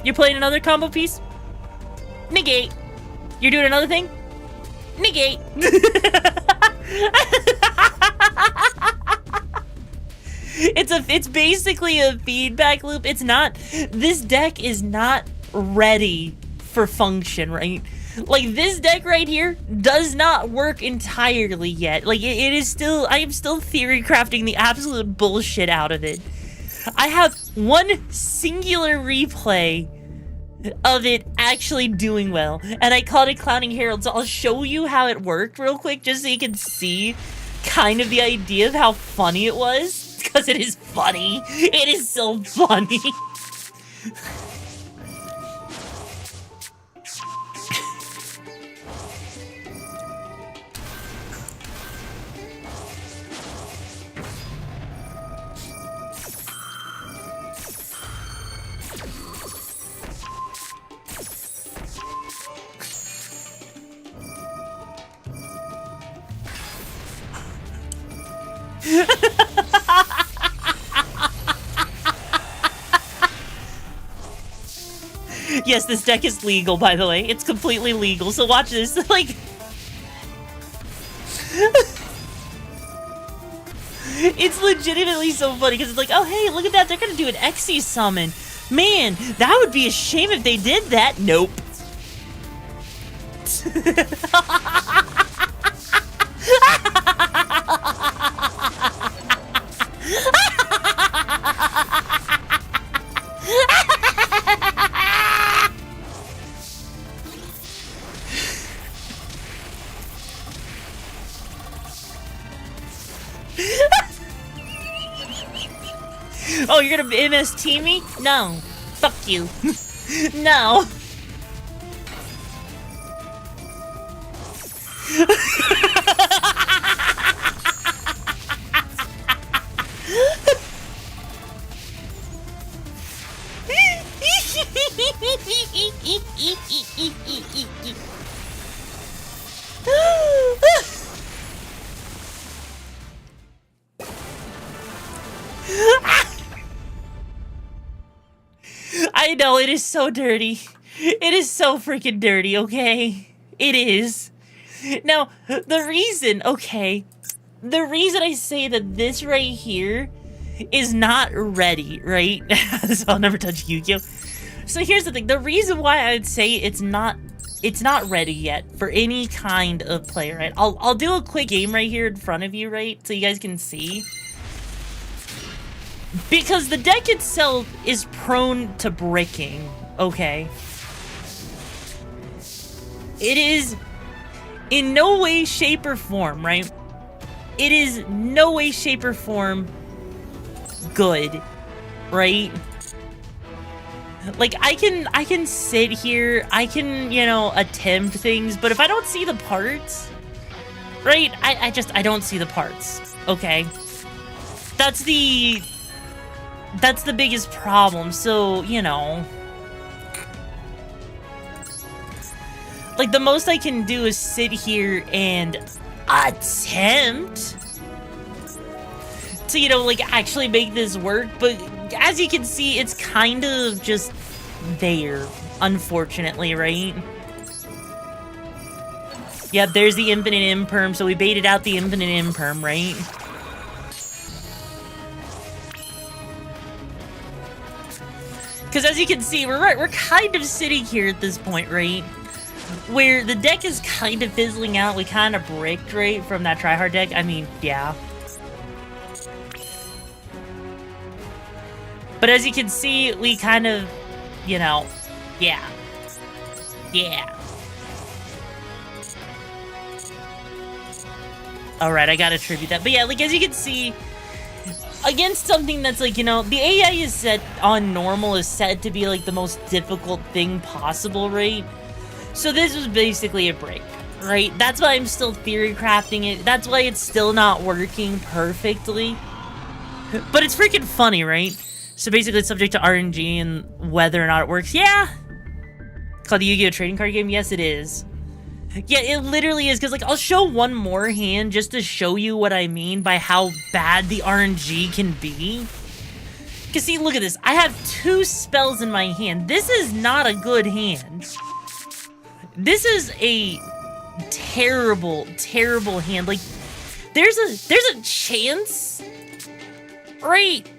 You're playing another combo piece? Negate. You're doing another thing? Negate. It's basically a feedback loop. It's not, this deck is not ready for function, right? Like, this deck right here does not work entirely yet. Like, it is still, I am still theory crafting the absolute bullshit out of it. I have one singular replay of it actually doing well, and I called it Clowning Herald, so I'll show you how it worked real quick, just so you can see kind of the idea of how funny it was, because it is funny. It is so funny. Yes, this deck is legal, by the way. It's completely legal, so watch this. Like... It's legitimately so funny, because it's like, oh, hey, look at that. They're going to do an EXE summon. Man, that would be a shame if they did that. Nope. Oh, you're gonna MST me? No. Fuck you. No. I know, it is so dirty. It is so freaking dirty, okay? It is. Now, the reason I say that this right here is not ready, right? So I'll never touch Yu-Gi-Oh! So here's the thing. The reason why I'd say it's not ready yet for any kind of play, right? I'll do a quick game right here in front of you, right? So you guys can see. Because the deck itself is prone to bricking, okay? It is in no way, shape, or form, right? It is no way, shape, or form good, right? Like, I can sit here, I can, you know, attempt things, but if I don't see the parts, right, I don't see the parts, okay? That's the biggest problem, so, you know. Like, the most I can do is sit here and attempt to, you know, like, actually make this work, but as you can see, it's kind of just there, unfortunately, right? Yep, there's the infinite imperm, so we baited out the infinite imperm, right? Because as you can see, we're kind of sitting here at this point, right? Where the deck is kind of fizzling out. We kind of bricked, right, from that tryhard deck. I mean, yeah. But as you can see, we kind of, you know, yeah. Yeah. Alright, I gotta attribute that. But yeah, like, as you can see, against something that's like, you know, the AI is set on normal, is set to be like the most difficult thing possible, right? So this was basically a break, right? That's why I'm still theory crafting it. That's why it's still not working perfectly. But it's freaking funny, right? So basically it's subject to RNG and whether or not it works. Yeah! Called the Yu-Gi-Oh! Trading card game? Yes, it is. Yeah, it literally is, because, like, I'll show one more hand just to show you what I mean by how bad the RNG can be. Because, see, look at this. I have 2 spells in my hand. This is not a good hand. This is a terrible, terrible hand. Like, there's a chance, right,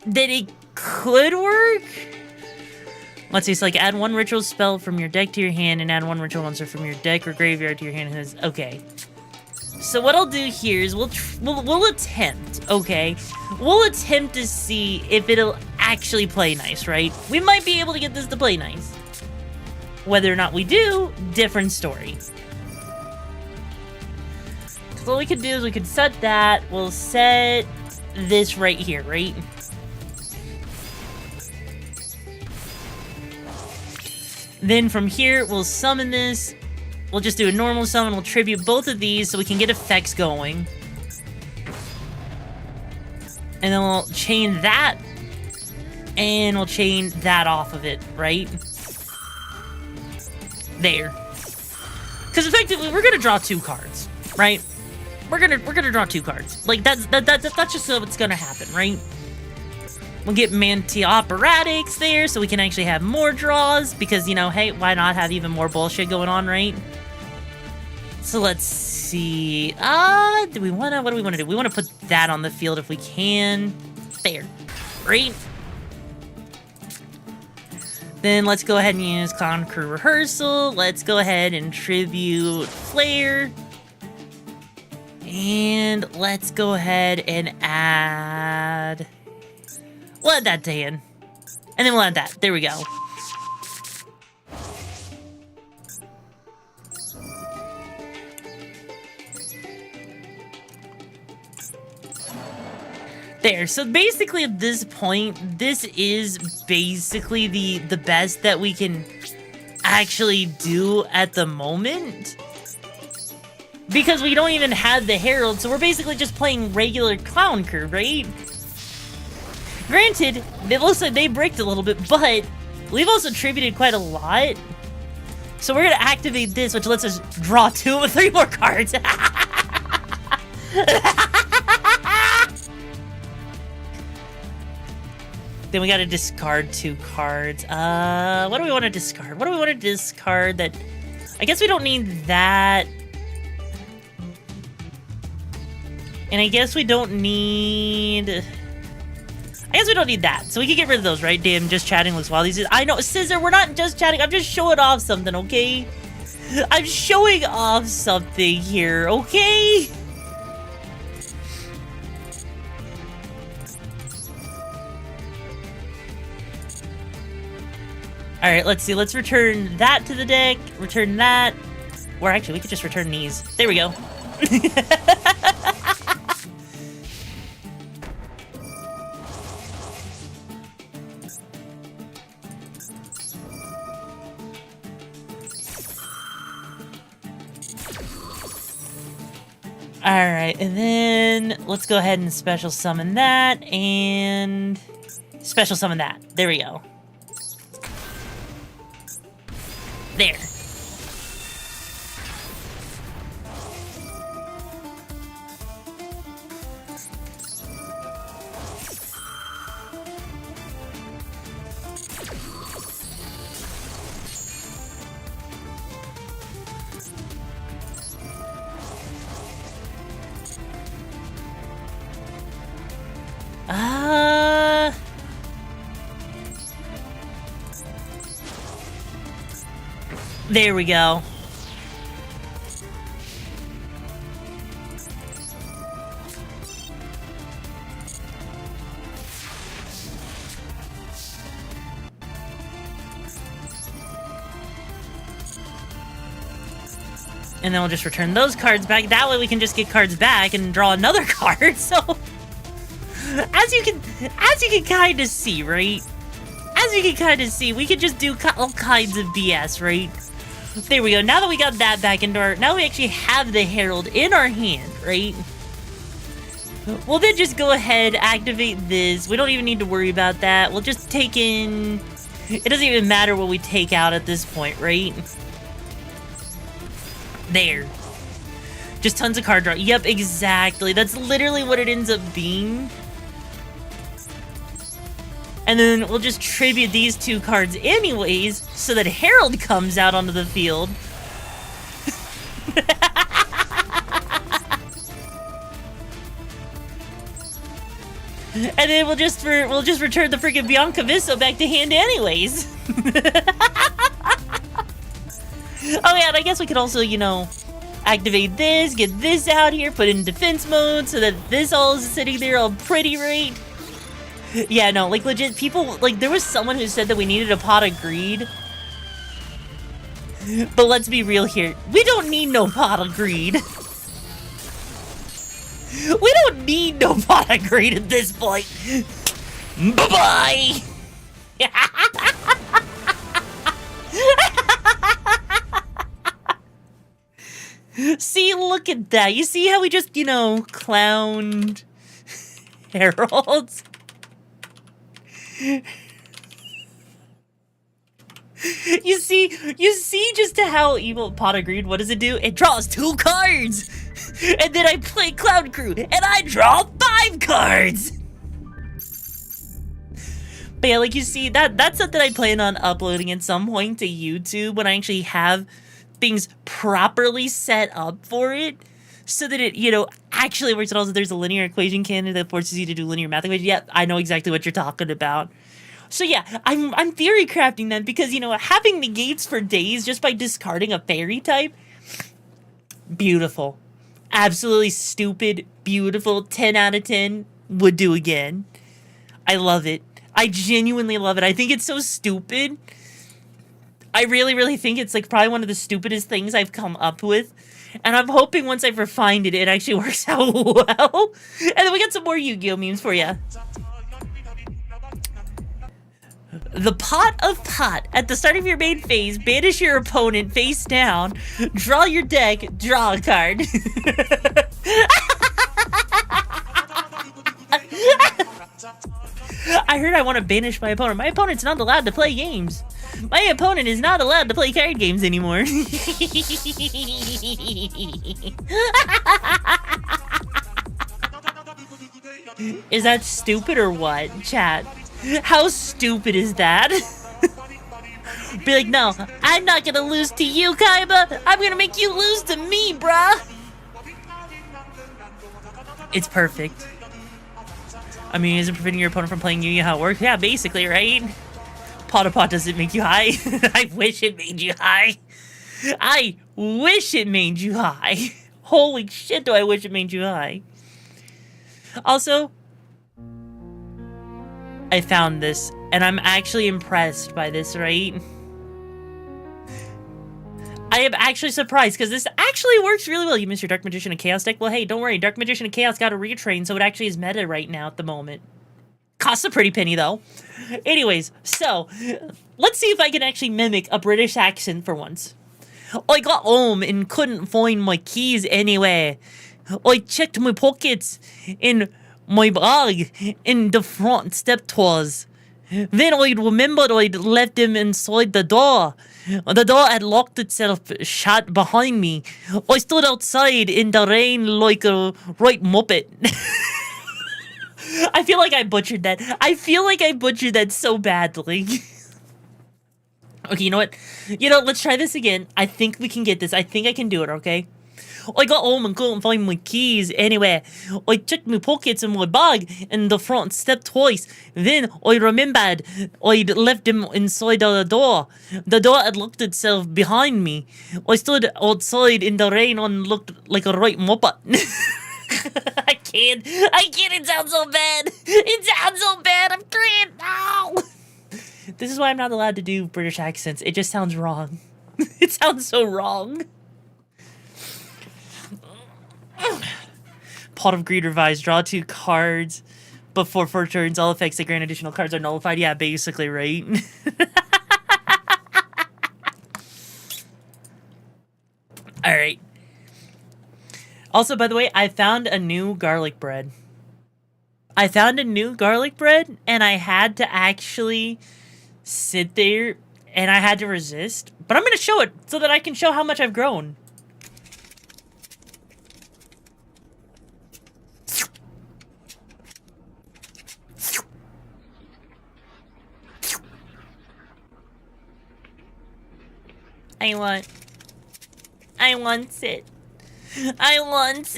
that it could work. Let's see, so like add 1 ritual spell from your deck to your hand and add 1 ritual monster from your deck or graveyard to your hand. Okay. So what I'll do here is we'll attempt, okay? We'll attempt to see if it'll actually play nice, right? We might be able to get this to play nice. Whether or not we do, different story. Because all we could do is we could set that. We'll set this right here, right? Then from here, we'll summon this. We'll just do a normal summon. We'll tribute both of these so we can get effects going. And then we'll chain that. And we'll chain that off of it, right? There. Because effectively, we're gonna draw 2 cards, right? We're gonna draw 2 cards. Like, that's just what's gonna happen, right? We'll get RIXARA.EXE there, so we can actually have more draws, because, you know, hey, why not have even more bullshit going on, right? So let's see. What do we want to do? We want to put that on the field if we can. There. Right? Then let's go ahead and use Clown Crew Rehearsal. Let's go ahead and tribute Flare. And let's go ahead and add... We'll add that to hand. And then we'll add that. There we go. There. So basically at this point, this is basically the best that we can actually do at the moment. Because we don't even have the Herald, so we're basically just playing regular Clown Crew, right? Granted, it looks like they bricked a little bit, but we've also tributed quite a lot. So we're going to activate this, which lets us draw 3 more cards. Then we got to discard 2 cards. What do we want to discard? What do we want to discard that... I guess we don't need that. And I guess we don't need... I guess we don't need that, so we can get rid of those, right? Damn, just chatting looks wild. I know, Scissor, we're not just chatting. I'm just showing off something, okay? I'm showing off something here, okay? Alright, let's see. Let's return that to the deck. Return that. Or actually, we could just return these. There we go. Alright, and then let's go ahead and special summon that, and special summon that. There we go. There. There we go. And then we'll just return those cards back. That way we can just get cards back and draw another card. So as you can kind of see, right? As you can kind of see, we could just do all kinds of BS, right? There we go. Now that we got that back into our... Now we actually have the Herald in our hand, right? We'll then just go ahead, activate this. We don't even need to worry about that. We'll just take in... It doesn't even matter what we take out at this point, right? There. Just tons of card draw. Yep, exactly. That's literally what it ends up being. And then we'll just tribute these two cards anyways, so that Herald comes out onto the field. And then we'll just return the freaking Bianca Visso back to hand anyways. Oh yeah, and I guess we could also, you know, activate this, get this out here, put it in defense mode so that this all is sitting there all pretty, right? Yeah, no, like, legit, people, like, there was someone who said that we needed a pot of greed. But let's be real here. We don't need no pot of greed. We don't need no pot of greed at this point. Bye-bye! See, look at that. You see how we just, you know, clowned Heralds? You see just how evil Pot of Greed, what does it do? It draws 2 cards! And then I play Cloud Crew, and I draw 5 cards! But yeah, like you see, that's something I plan on uploading at some point to YouTube when I actually have things properly set up for it. So that it, you know, actually works. And also there's a linear equation canon that forces you to do linear math equations. Yep, I know exactly what you're talking about. So yeah, I'm theory crafting them because, you know, having negates for days just by discarding a fairy type, beautiful. Absolutely stupid, beautiful, 10 out of 10, would do again. I love it. I genuinely love it. I think it's so stupid. I really, really think it's like probably one of the stupidest things I've come up with. And I'm hoping once I've refined it, it actually works out well. And then we got some more Yu-Gi-Oh memes for you. The Pot of Pot. At the start of your main phase, banish your opponent face down, draw your deck, draw a card. I heard I want to banish my opponent. My opponent's not allowed to play games. My opponent is not allowed to play card games anymore. Is that stupid or what, chat? How stupid is that? Be like, no, I'm not gonna lose to you, Kaiba. I'm gonna make you lose to me, bruh. It's perfect. I mean, is it preventing your opponent from playing you? How it works? Yeah, basically, right? Pot of Pot doesn't make you high. I wish it made you high. I wish it made you high. Holy shit, do I wish it made you high. Also, I found this, and I'm actually impressed by this, right? I am actually surprised, because this actually works really well. You missed your Dark Magician and Chaos deck? Well, hey, don't worry. Dark Magician and Chaos got a retrain, so it actually is meta right now at the moment. Costs a pretty penny, though. Anyways, so, let's see if I can actually mimic a British accent for once. I got home and couldn't find my keys anywhere. I checked my pockets in my bag in the front step tours. Then I remembered I'd left them inside the door. The door had locked itself shut behind me. I stood outside in the rain like a right muppet. I feel like I butchered that. I feel like I butchered that so badly. Okay, you know what? Let's try this again. I think we can get this. I think I can do it, okay? I got home and couldn't find my keys anyway. I checked my pockets and my bag in the front step twice. Then I remembered I'd left them inside the door. The door had locked itself behind me. I stood outside in the rain and looked like a right muppet. I can't. It sounds so bad. It sounds so bad. I'm crying. Ow. This is why I'm not allowed to do British accents. It just sounds wrong. It sounds so wrong. Pot of Greed revised. Draw 2 cards before 4 turns. All effects that grant additional cards are nullified. Yeah, basically, right? Alright. Also, by the way, I found a new garlic bread. And I had to actually sit there and I had to resist. But I'm going to show it so that I can show how much I've grown. I want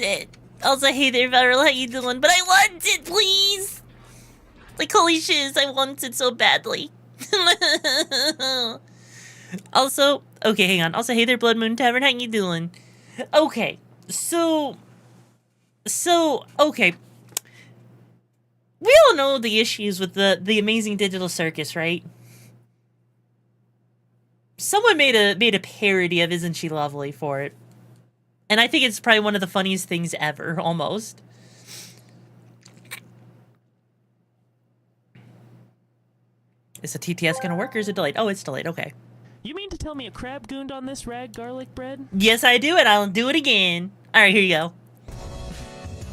it. Also, hey there, Viral, how you doing? But I want it, please! Like, holy shiz, I want it so badly. Also, okay, hang on. Also, hey there, Blood Moon Tavern, how you doing? Okay, so, okay. We all know the issues with the amazing digital circus, right? Someone made a parody of Isn't She Lovely for it. And I think it's probably one of the funniest things ever, almost. Is the TTS gonna work or is it delayed? Oh, it's delayed, okay. You mean to tell me a crab gooned on this rag garlic bread? Yes, I do, and I'll do it again. Alright, here you go.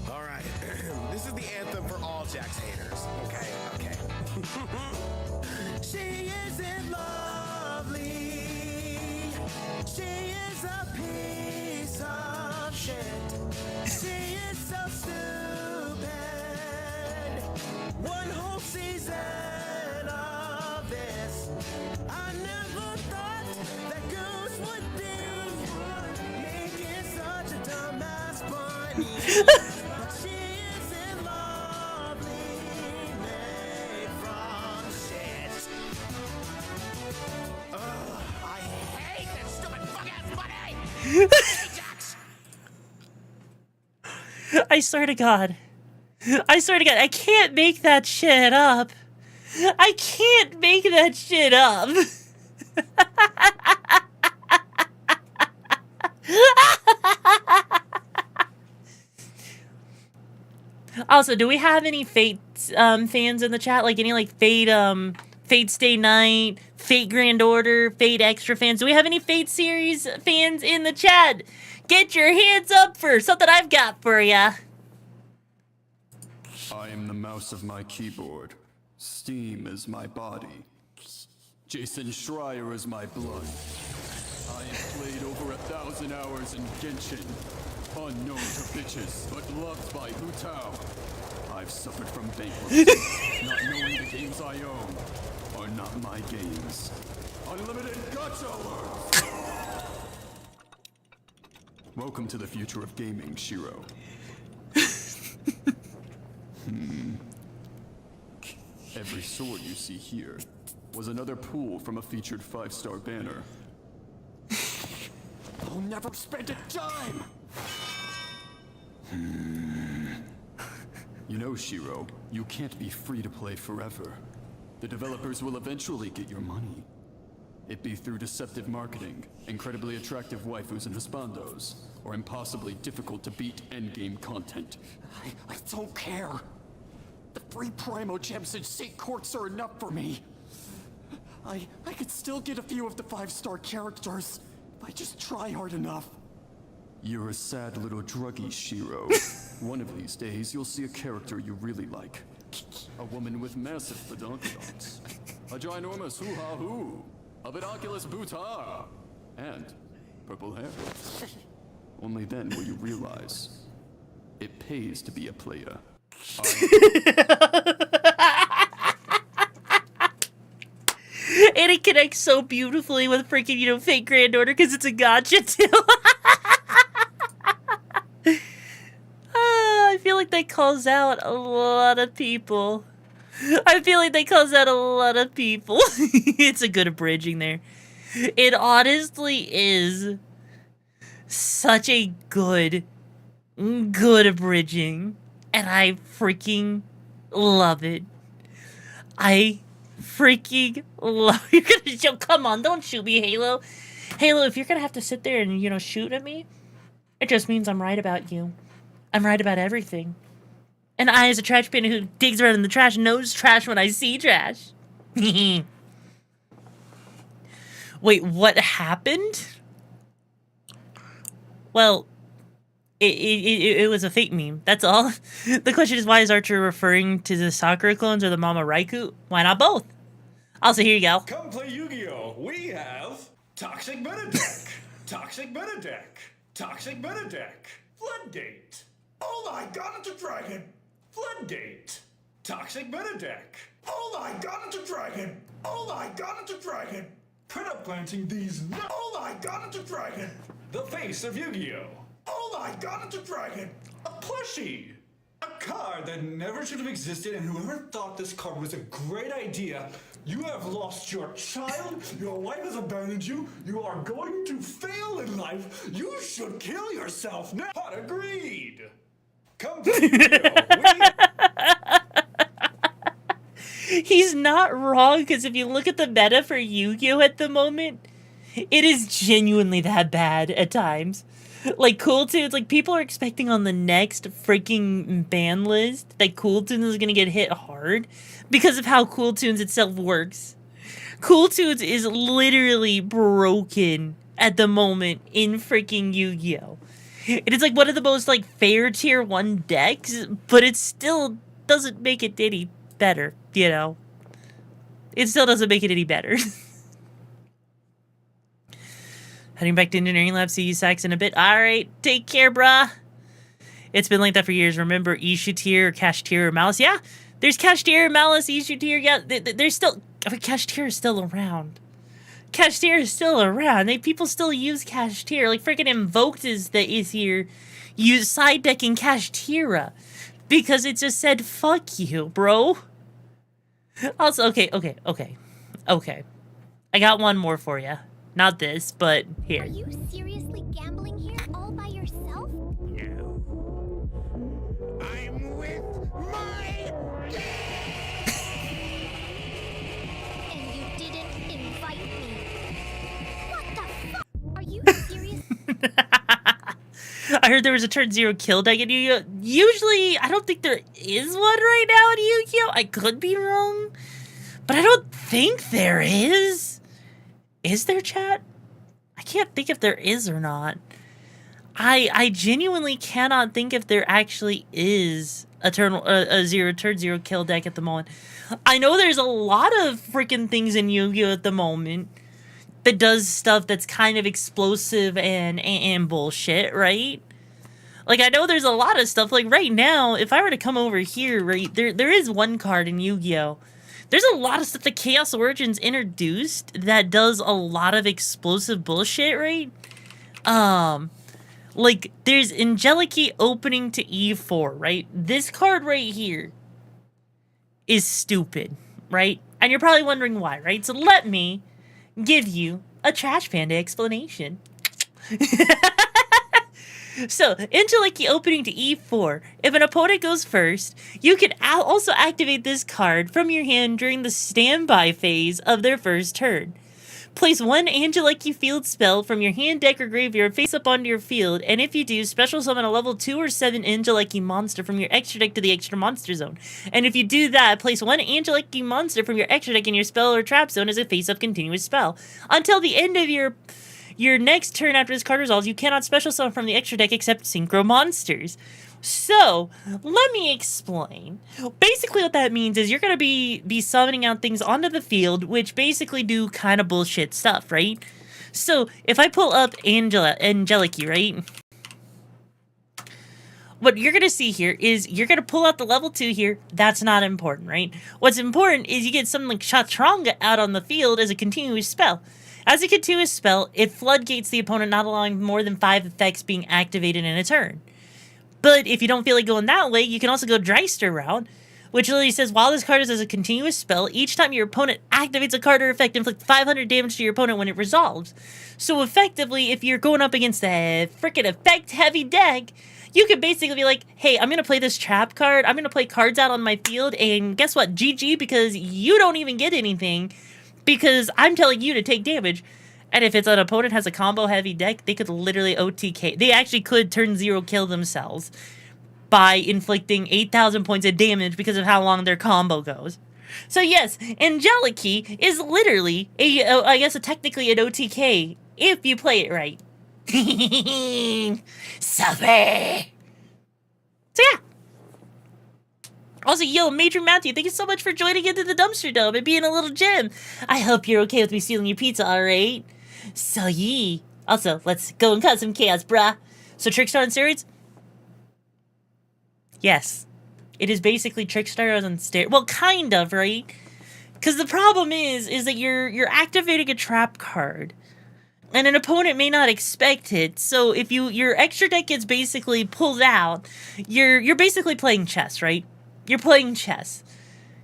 Alright, this is the anthem for all Jack's haters. Okay. She isn't lovely. She is a piece of shit. She is so stupid. One whole season of this. I never thought that Goose would be making such a dumbass bunny. But she isn't lovely, made from shit. Ugh, I hate that stupid fuck-ass bunny! I swear to God, I can't make that shit up. I can't make that shit up. Also, do we have any Fate fans in the chat? Like any Fate Stay Night, Fate Grand Order, Fate Extra fans? Do we have any Fate series fans in the chat? Get your hands up for something I've got for ya. I am the mouse of my keyboard. Steam is my body. Jason Schreier is my blood. I have played over 1,000 hours in Genshin. Unknown to bitches, but loved by Hu Tao. I've suffered from bankruptcy, not knowing the games I own are not my games. Unlimited gacha alerts! Welcome to the future of gaming, Shiro. Every sword you see here was another pull from a featured 5-star banner. I'll never spend a dime! You know, Shiro, you can't be free to play forever. The developers will eventually get your money. It be through deceptive marketing, incredibly attractive waifus and husbandos, or impossibly difficult to beat endgame content. I don't care. The free Primo Gems and State Courts are enough for me. I could still get a few of the 5-star characters if I just try hard enough. You're a sad little druggy, Shiro. One of these days, you'll see a character you really like. A woman with massive badonkadonks. A ginormous hoo-ha-hoo. A binoculus bootar. And purple hair. Only then will you realize it pays to be a player. And it connects so beautifully with freaking, you know, fake granddaughter because it's a gotcha too. I feel like that calls out a lot of people. It's a good abridging there. It honestly is such a good abridging. And I freaking love it. I freaking love it. You're gonna show, come on, don't shoot me, Halo. Halo, if you're gonna have to sit there and, you know, shoot at me, it just means I'm right about you. I'm right about everything. And I, as a trash panda who digs around in the trash, knows trash when I see trash. Wait, what happened? Well, it was a fake meme. That's all. The question is, why is Archer referring to the Sakura clones or the Mama Raikou? Why not both? Also, here you go. Come play Yu-Gi-Oh! We have Toxic Meta Deck, Toxic Meta Deck, Toxic Meta Deck, Floodgate. Oh my god, it's a dragon! Floodgate. Toxic Meta Deck. Oh my god, it's a dragon! Oh my god, it's a dragon! Put up planting these. Oh my god, it's a dragon! The face of Yu-Gi-Oh! Oh my god, it's a dragon! A plushie! A card that never should have existed, and whoever thought this card was a great idea, you have lost your child, your wife has abandoned you, you are going to fail in life, you should kill yourself now! Hot agreed! Come to Yu-Gi-Oh! He's not wrong, because if you look at the meta for Yu-Gi-Oh! At the moment, it is genuinely that bad at times. Like, Cool Tunes, like, people are expecting on the next freaking ban list that Cool Tunes is gonna get hit hard because of how Cool Tunes itself works. Cool Tunes is literally broken at the moment in freaking Yu-Gi-Oh! It is like one of the most, like, fair tier 1 decks, but it still doesn't make it any better, you know? It still doesn't make it any better. Heading back to engineering lab, see you Sax in a bit. Alright, take care, bruh. It's been like that for years. Remember Ishu tier, or Cash tier, or Malice? Yeah, there's Cash tier, Malice, Ishu tier. Yeah, there's still... I mean, Cash tier is still around. Cash tier is still around. People still use Cash tier. Like, freaking Invoked is here. Use side decking Cash Tira. Because it just said, fuck you, bro. Also, okay. I got one more for you. Not this, but here. Are you seriously gambling here all by yourself? No. I'm with my And you didn't invite me. What the fuck? Are you serious? I heard there was a turn 0 kill deck in Yu-Gi-Oh! Usually, I don't think there is one right now in Yu-Gi-Oh! I could be wrong, but I don't think there is. Is there, chat? I can't think if there is or not. I genuinely cannot think if there actually is a turn 0 kill deck at the moment. I know there's a lot of freaking things in Yu-Gi-Oh! At the moment that does stuff that's kind of explosive and bullshit, right? Like, I know there's a lot of stuff. Like, right now, if I were to come over here, right, there is one card in Yu-Gi-Oh! There's a lot of stuff that Chaos Origins introduced that does a lot of explosive bullshit, right? Like, there's Angeliki opening to E4, right? This card right here is stupid, right? And you're probably wondering why, right? So let me give you a Trash Panda explanation. So, Angeliki opening to E4. If an opponent goes first, you can also activate this card from your hand during the standby phase of their first turn. Place one Angeliki field spell from your hand, deck, or graveyard face up onto your field, and if you do, special summon a level 2 or 7 Angeliki monster from your extra deck to the extra monster zone. And if you do that, place one Angeliki monster from your extra deck in your spell or trap zone as a face-up continuous spell. Until the end of your your next turn after this card resolves, you cannot special summon from the extra deck except synchro monsters. So, let me explain. Basically what that means is you're going to be summoning out things onto the field, which basically do kind of bullshit stuff, right? So, if I pull up Angelic-E, right? What you're going to see here is you're going to pull out the level 2 here. That's not important, right? What's important is you get something like Chaturanga out on the field as a continuous spell. As a continuous spell, it floodgates the opponent, not allowing more than 5 effects being activated in a turn. But if you don't feel like going that way, you can also go Dreister route, which literally says, while this card is as a continuous spell, each time your opponent activates a card or effect, inflict 500 damage to your opponent when it resolves. So effectively, if you're going up against a freaking effect-heavy deck, you could basically be like, hey, I'm going to play this trap card, I'm going to play cards out on my field, and guess what? GG, because you don't even get anything, because I'm telling you to take damage. And if it's an opponent has a combo-heavy deck, they could literally OTK. They actually could turn 0 kill themselves by inflicting 8,000 points of damage because of how long their combo goes. So yes, Angelic-E is literally, I guess technically an OTK, if you play it right. Super! So yeah. Also, yo, Major Matthew, thank you so much for joining into the Dumpster Dome and being a little gem. I hope you're okay with me stealing your pizza, alright? So yee. Also, let's go and cause some chaos, brah. So Trickstar on steroids? Yes. It is basically Trickstar on steroids. Well, kind of, right? Because the problem is that you're activating a trap card. And an opponent may not expect it. So if your extra deck gets basically pulled out, you're basically playing chess, right? You're playing chess.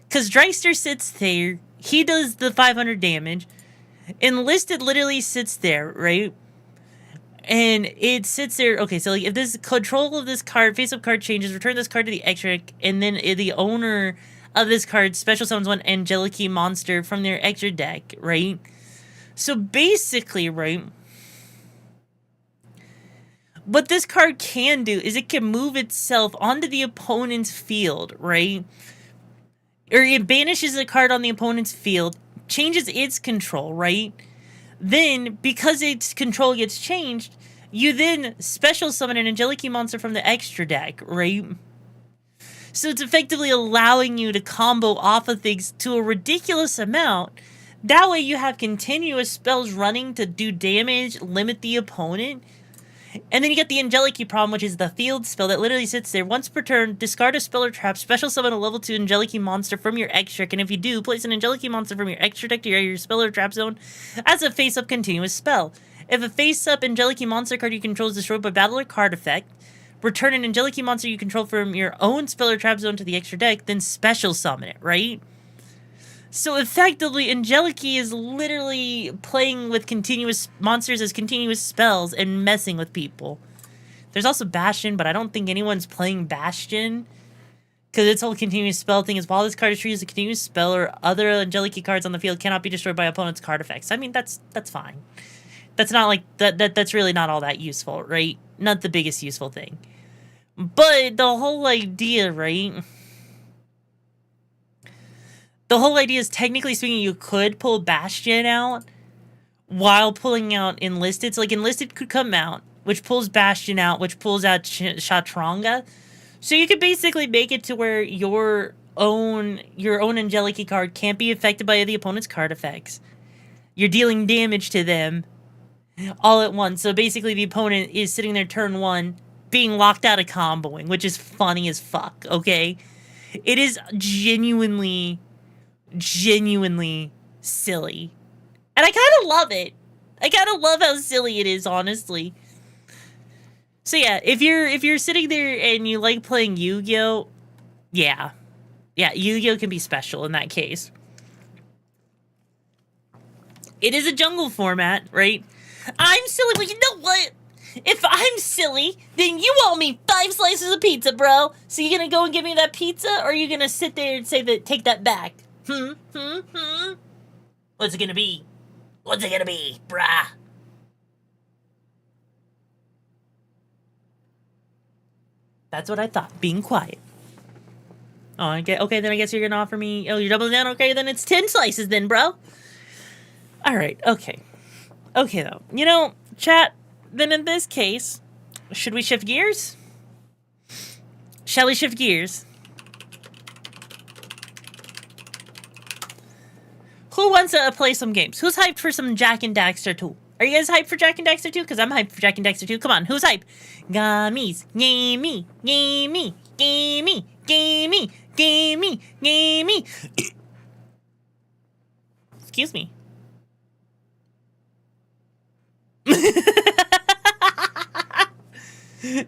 Because Dreister sits there. He does the 500 damage. Enlisted literally sits there, right? And it sits there. Okay, so like if this control of this card, face-up card changes, return this card to the extra deck, and then the owner of this card special summons one Angelic-E monster from their extra deck, right? So basically, right, what this card can do is it can move itself onto the opponent's field, right? Or it banishes a card on the opponent's field, changes its control, right? Then, because its control gets changed, you then special summon an Angelic-E monster from the extra deck, right? So it's effectively allowing you to combo off of things to a ridiculous amount. That way you have continuous spells running to do damage, limit the opponent. And then you get the Angelic-E problem, which is the field spell that literally sits there. Once per turn, discard a spell or trap, special summon a level 2 Angelic-E monster from your extra deck, and if you do, place an Angelic-E monster from your extra deck to your spell or trap zone as a face-up continuous spell. If a face-up Angelic-E monster card you control is destroyed by battle or card effect, return an Angelic-E monster you control from your own spell or trap zone to the extra deck, then special summon it, right? So effectively, Angelic-E is literally playing with continuous monsters as continuous spells and messing with people. There's also Bastion, but I don't think anyone's playing Bastion. Because its whole continuous spell thing is while this card is treated as a continuous spell or other Angelic-E cards on the field cannot be destroyed by opponent's card effects. I mean, that's fine. That's not like, that's really not all that useful, right? Not the biggest useful thing. But the whole idea, right? The whole idea is, technically speaking, you could pull Bastion out while pulling out Enlisted. So, like, Enlisted could come out, which pulls Bastion out, which pulls out Chaturanga. So you could basically make it to where your own Angelic-E card can't be affected by the opponent's card effects. You're dealing damage to them all at once. So basically the opponent is sitting there turn 1, being locked out of comboing, which is funny as fuck, okay? It is genuinely silly. And I kind of love it. I kind of love how silly it is, honestly. So yeah, if you're sitting there and you like playing Yu-Gi-Oh, yeah, Yu-Gi-Oh can be special in that case. It is a jungle format, right? I'm silly, but you know what? If I'm silly, then you owe me 5 slices of pizza, bro. So you gonna go and give me that pizza, or are you gonna sit there and say that, take that back? What's it gonna be? What's it gonna be, brah? That's what I thought, being quiet. Oh, okay, then I guess you're gonna offer me, oh, you're doubling down? Okay, then it's 10 slices then, bro. Alright, okay. Okay, though. You know, Chat, then in this case, should we shift gears? Shall we shift gears? Who wants to play some games? Who's hyped for some Jak and Daxter 2? Are you guys hyped for Jak and Daxter 2? Because I'm hyped for Jak and Daxter 2. Come on, who's hyped? Gummies, gamey, gamey, gamey, gamey, gamey, gamey. Excuse me.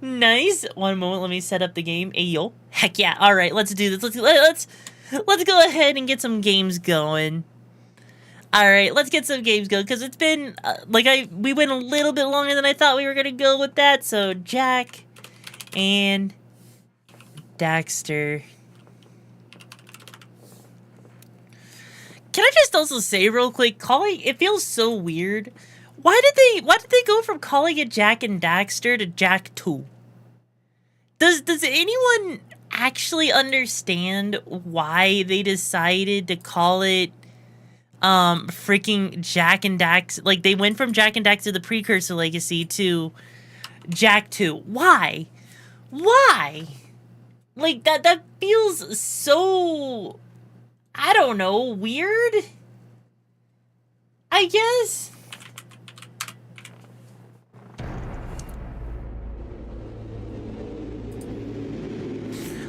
Nice. One moment, let me set up the game. Ayo. Heck yeah. All right, let's do this. Let's go ahead and get some games going. All right, let's get some games going because it's been we went a little bit longer than I thought we were gonna go with that. So Jak and Daxter. Can I just also say real quick, calling it feels so weird. Why did they go from calling it Jak and Daxter to Jak 2? Does anyone actually understand why they decided to call it freaking Jak and Dax? Like, they went from Jak and Daxter the Precursor Legacy to Jak 2. Why? Like, that feels so, I don't know, weird? I guess?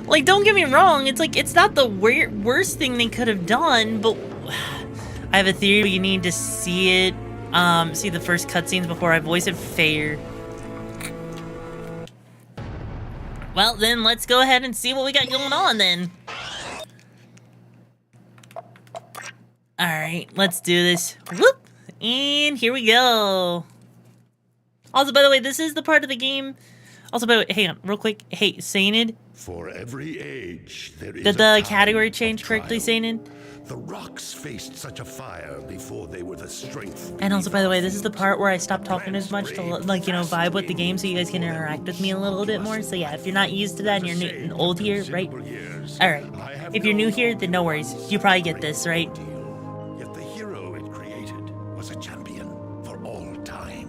Like, don't get me wrong, it's like, it's not the worst thing they could have done, but I have a theory you need to see it, see the first cutscenes before I voice it fair. Well, then, let's go ahead and see what we got going on, then. Alright, let's do this. Whoop! And here we go. Also, by the way, this is the part of the game. Also, by the way, hang on, real quick. Hey, Sainid. For every age, there is Did the category change correctly, Sainid? The rocks faced such a fire before they were the strength. And also, by the way, this is the part where I stop talking as much to, like, you know, vibe with the game so you guys can interact with me a little bit more. So yeah, if you're not used to that and you're new and old here, right? Alright. If you're new here, then no worries. You probably get this, right? Yet the hero it created was a champion for all time.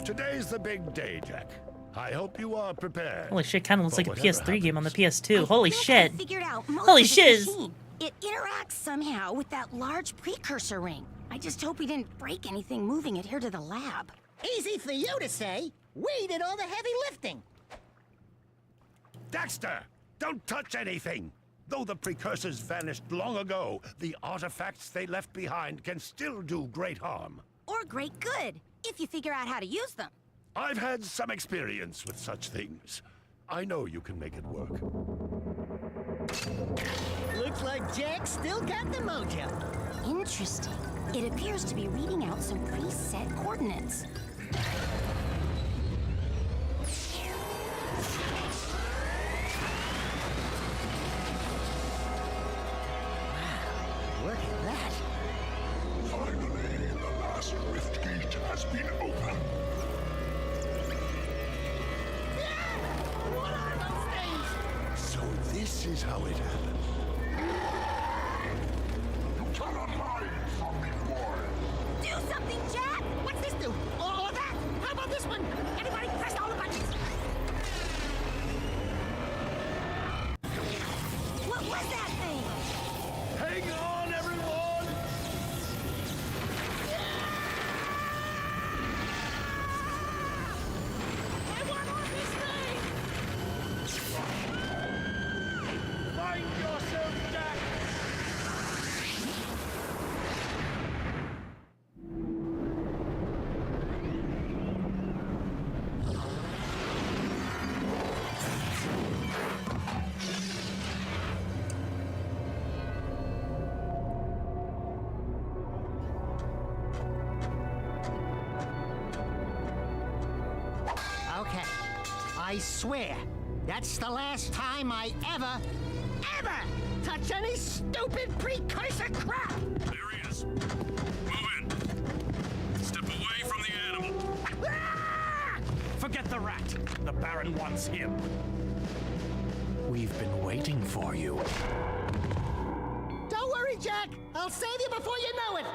Today's the big day, Jak. I hope you are prepared. Holy shit, kind of looks like a PS3 game on the PS2. Holy shit. Figured out most Holy of this shiz. machine. It interacts somehow with that large precursor ring. I just hope we didn't break anything moving it here to the lab. Easy for you to say. We did all the heavy lifting. Daxter, don't touch anything. Though the precursors vanished long ago, the artifacts they left behind can still do great harm. Or great good, if you figure out how to use them. I've had some experience with such things. I know you can make it work. Looks like Jak still got the mojo. Interesting. It appears to be reading out some preset coordinates. Look at that. Finally, the last rift gate has been opened. What are those things? So this is how it happened. You cannot hide from me, boy. Do something, Jak! What's this do? Or that? How about this one? Anybody press all the buttons? What was that thing? Hang on, everyone! I want on this thing! Find yourself, Jak! Okay. I swear, that's the last time I ever touch any stupid precursor crap! There he is. Move in. Step away from the animal. Ah! Forget the rat. The Baron wants him. We've been waiting for you. Don't worry, Jak. I'll save you before you know it.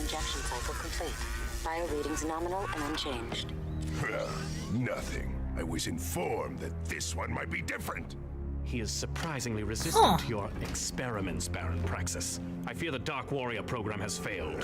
injection cycle complete. Bio readings nominal and unchanged. Nothing. I was informed that this one might be different. He is surprisingly resistant to your experiments, Baron Praxis. I fear the Dark Warrior program has failed.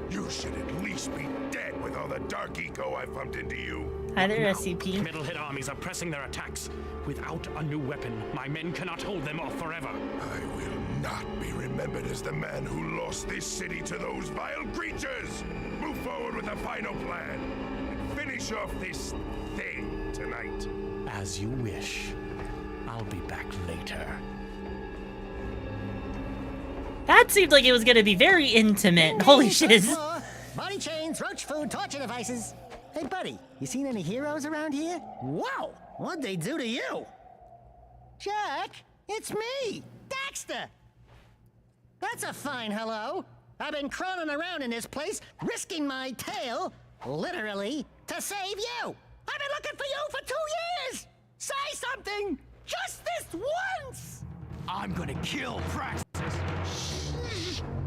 You should at least be dead with all the dark eco I pumped into you. Hi there, SCP. Middle hit armies are pressing their attacks. Without a new weapon, my men cannot hold them off forever. I will not be remembered as the man who lost this city to those vile creatures. Move forward with the final plan and finish off this thing tonight. As you wish. I'll be back later. That seemed like it was gonna be very intimate. Holy shiz. Body chains, roach food, torture devices. Hey, buddy, you seen any heroes around here? Whoa! What'd they do to you? Jack, it's me, Daxter. That's a fine hello. I've been crawling around in this place, risking my tail, literally, to save you. I've been looking for you for 2 years. Say something, just this once. I'm gonna kill Praxis.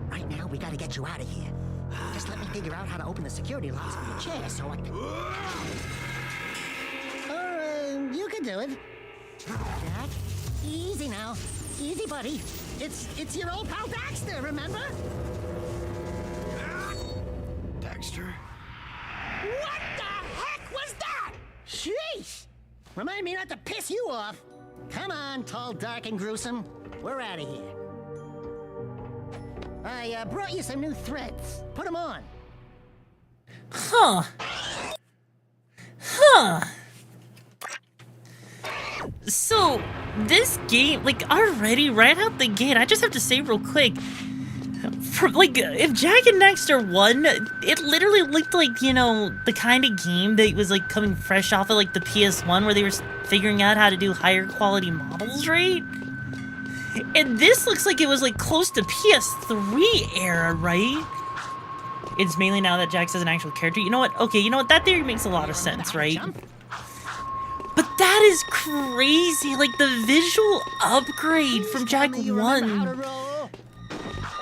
Right now, we gotta get you out of here. Just let me figure out how to open the security locks on your chair so I can... Or, you can do it. Jack, easy now. Easy, buddy. It's your old pal Daxter, remember? Daxter? What the heck was that? Sheesh! Remind me not to piss you off. Come on, tall, dark, and gruesome. We're out of here. I brought you some new threads. Put them on. Huh. Huh. So, this game, like, already, right out the gate, I just have to say real quick, if Jak and Daxter won, it literally looked like, you know, the kind of game that was, like, coming fresh off of, like, the PS1, where they were figuring out how to do higher quality models, right? And this looks like it was, like, close to PS3 era, right? It's mainly now that Jax is an actual character. You know what? Okay, you know what? That theory makes a lot of sense, right? But that is crazy! Like, the visual upgrade from Jak 1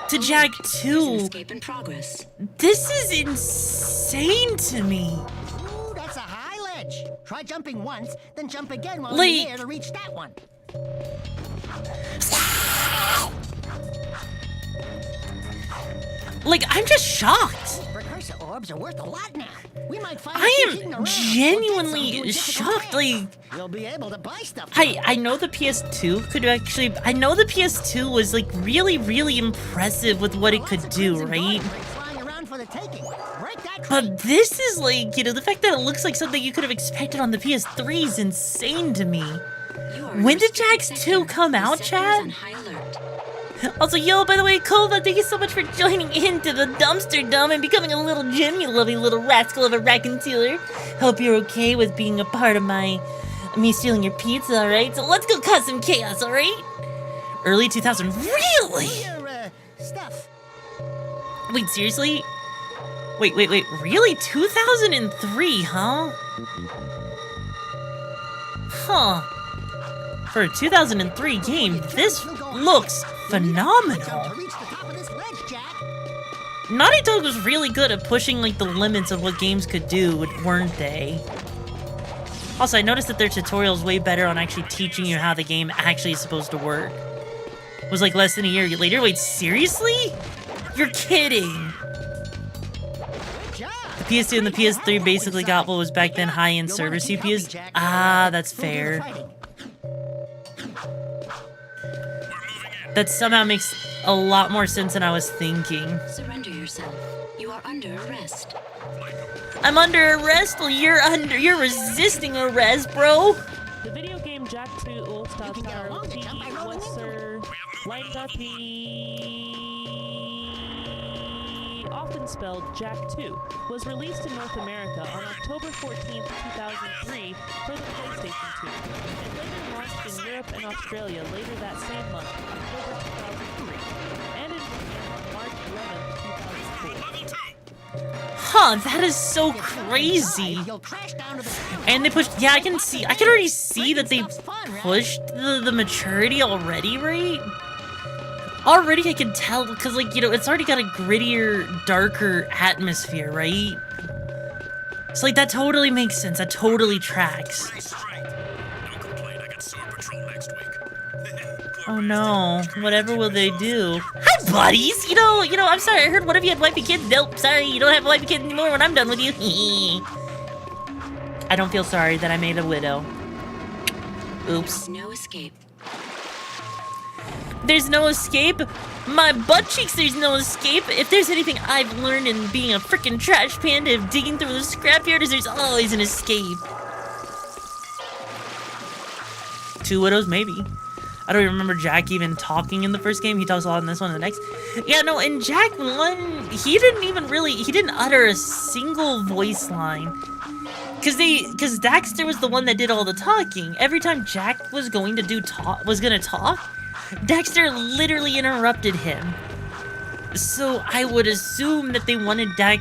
to Jak 2. This is insane to me. Ooh, that's a high ledge. Try jumping once, then jump again while Like, in the air to reach that one. Like, I'm just shocked. Precursor orbs are worth a lot now. We might find I am genuinely shocked. Like, you'll be able to buy stuff. I know the PS2 could actually. I know the PS2 was like really, really impressive with what it could do, right? But this is like, you know, the fact that it looks like something you could have expected on the PS3 is insane to me. When did Jax 2 come out, Chad? Also, yo, by the way, Kova, thank you so much for joining into the dumpster dump and becoming a little gem, you lovely little rascal of a raccoontealer. Hope you're okay with being a part of me stealing your pizza, alright? So let's go cause some chaos, alright? Early 2000, really? Stuff. Wait, seriously? Wait, really? 2003, huh? Huh. For a 2003 game, this looks phenomenal. Naughty Dog was really good at pushing like the limits of what games could do, weren't they? Also, I noticed that their tutorial's way better on actually teaching you how the game actually is supposed to work. It was like less than a year later. Wait, seriously? You're kidding. The PS2 and the PS3 basically got what was back then high-end server CPUs. Ah, that's fair. That somehow makes a lot more sense than I was thinking. Surrender yourself. You are under arrest. I'm under arrest? Well, you're resisting arrest, bro. The video game Jak 2 All-Star Power P Western Light RP, often spelled Jak 2, was released in North America on October 14, 2003 for the PlayStation 2, and later launched in Europe and Australia later that same month, October 2003, and in Japan on March 11, 2004. Huh, that is so crazy. And they pushed, yeah, I can already see that they pushed the maturity already, right? already I can tell, because, like, you know, it's already got a grittier, darker atmosphere, right? So, like, that totally makes sense. That totally tracks. Oh no, whatever will they do? Hi, buddies! You know, I'm sorry, I heard one of you had wifey kids. Nope, sorry, you don't have a wifey kid anymore when I'm done with you. I don't feel sorry that I made a widow. Oops. No escape. There's no escape? My butt cheeks, there's no escape. If there's anything I've learned in being a freaking trash panda of digging through the scrapyard is there's always an escape. 2 widows, maybe. I don't even remember Jack even talking in the first game. He talks a lot in this one and the next. Yeah, no, in Jack 1, he didn't utter a single voice line. Because Daxter was the one that did all the talking. Every time Jack was going to talk, Daxter literally interrupted him. So I would assume that they wanted Jack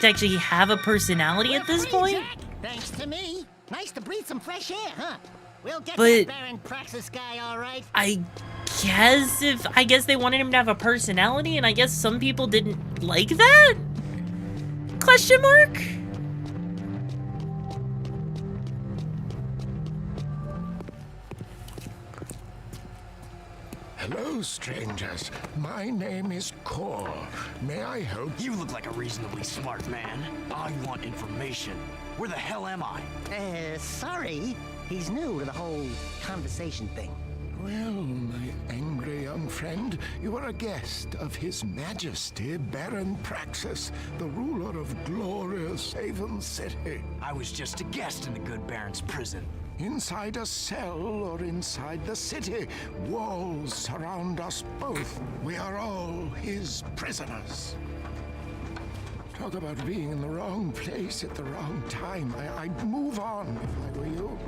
to actually have a personality at this point. Jack, thanks to me. Nice to breathe some fresh air, huh? We'll get But that Baron Praxis guy, all right? I guess they wanted him to have a personality, and I guess some people didn't like that? Question mark? Hello, strangers. My name is Core. May I help? You look like a reasonably smart man. I want information. Where the hell am I? Sorry. He's new to the whole conversation thing. Well, my angry young friend, you are a guest of His Majesty Baron Praxis, the ruler of glorious Haven City. I was just a guest in the good Baron's prison. Inside a cell or inside the city, walls surround us both. We are all his prisoners. Talk about being in the wrong place at the wrong time. I'd move on if I were you.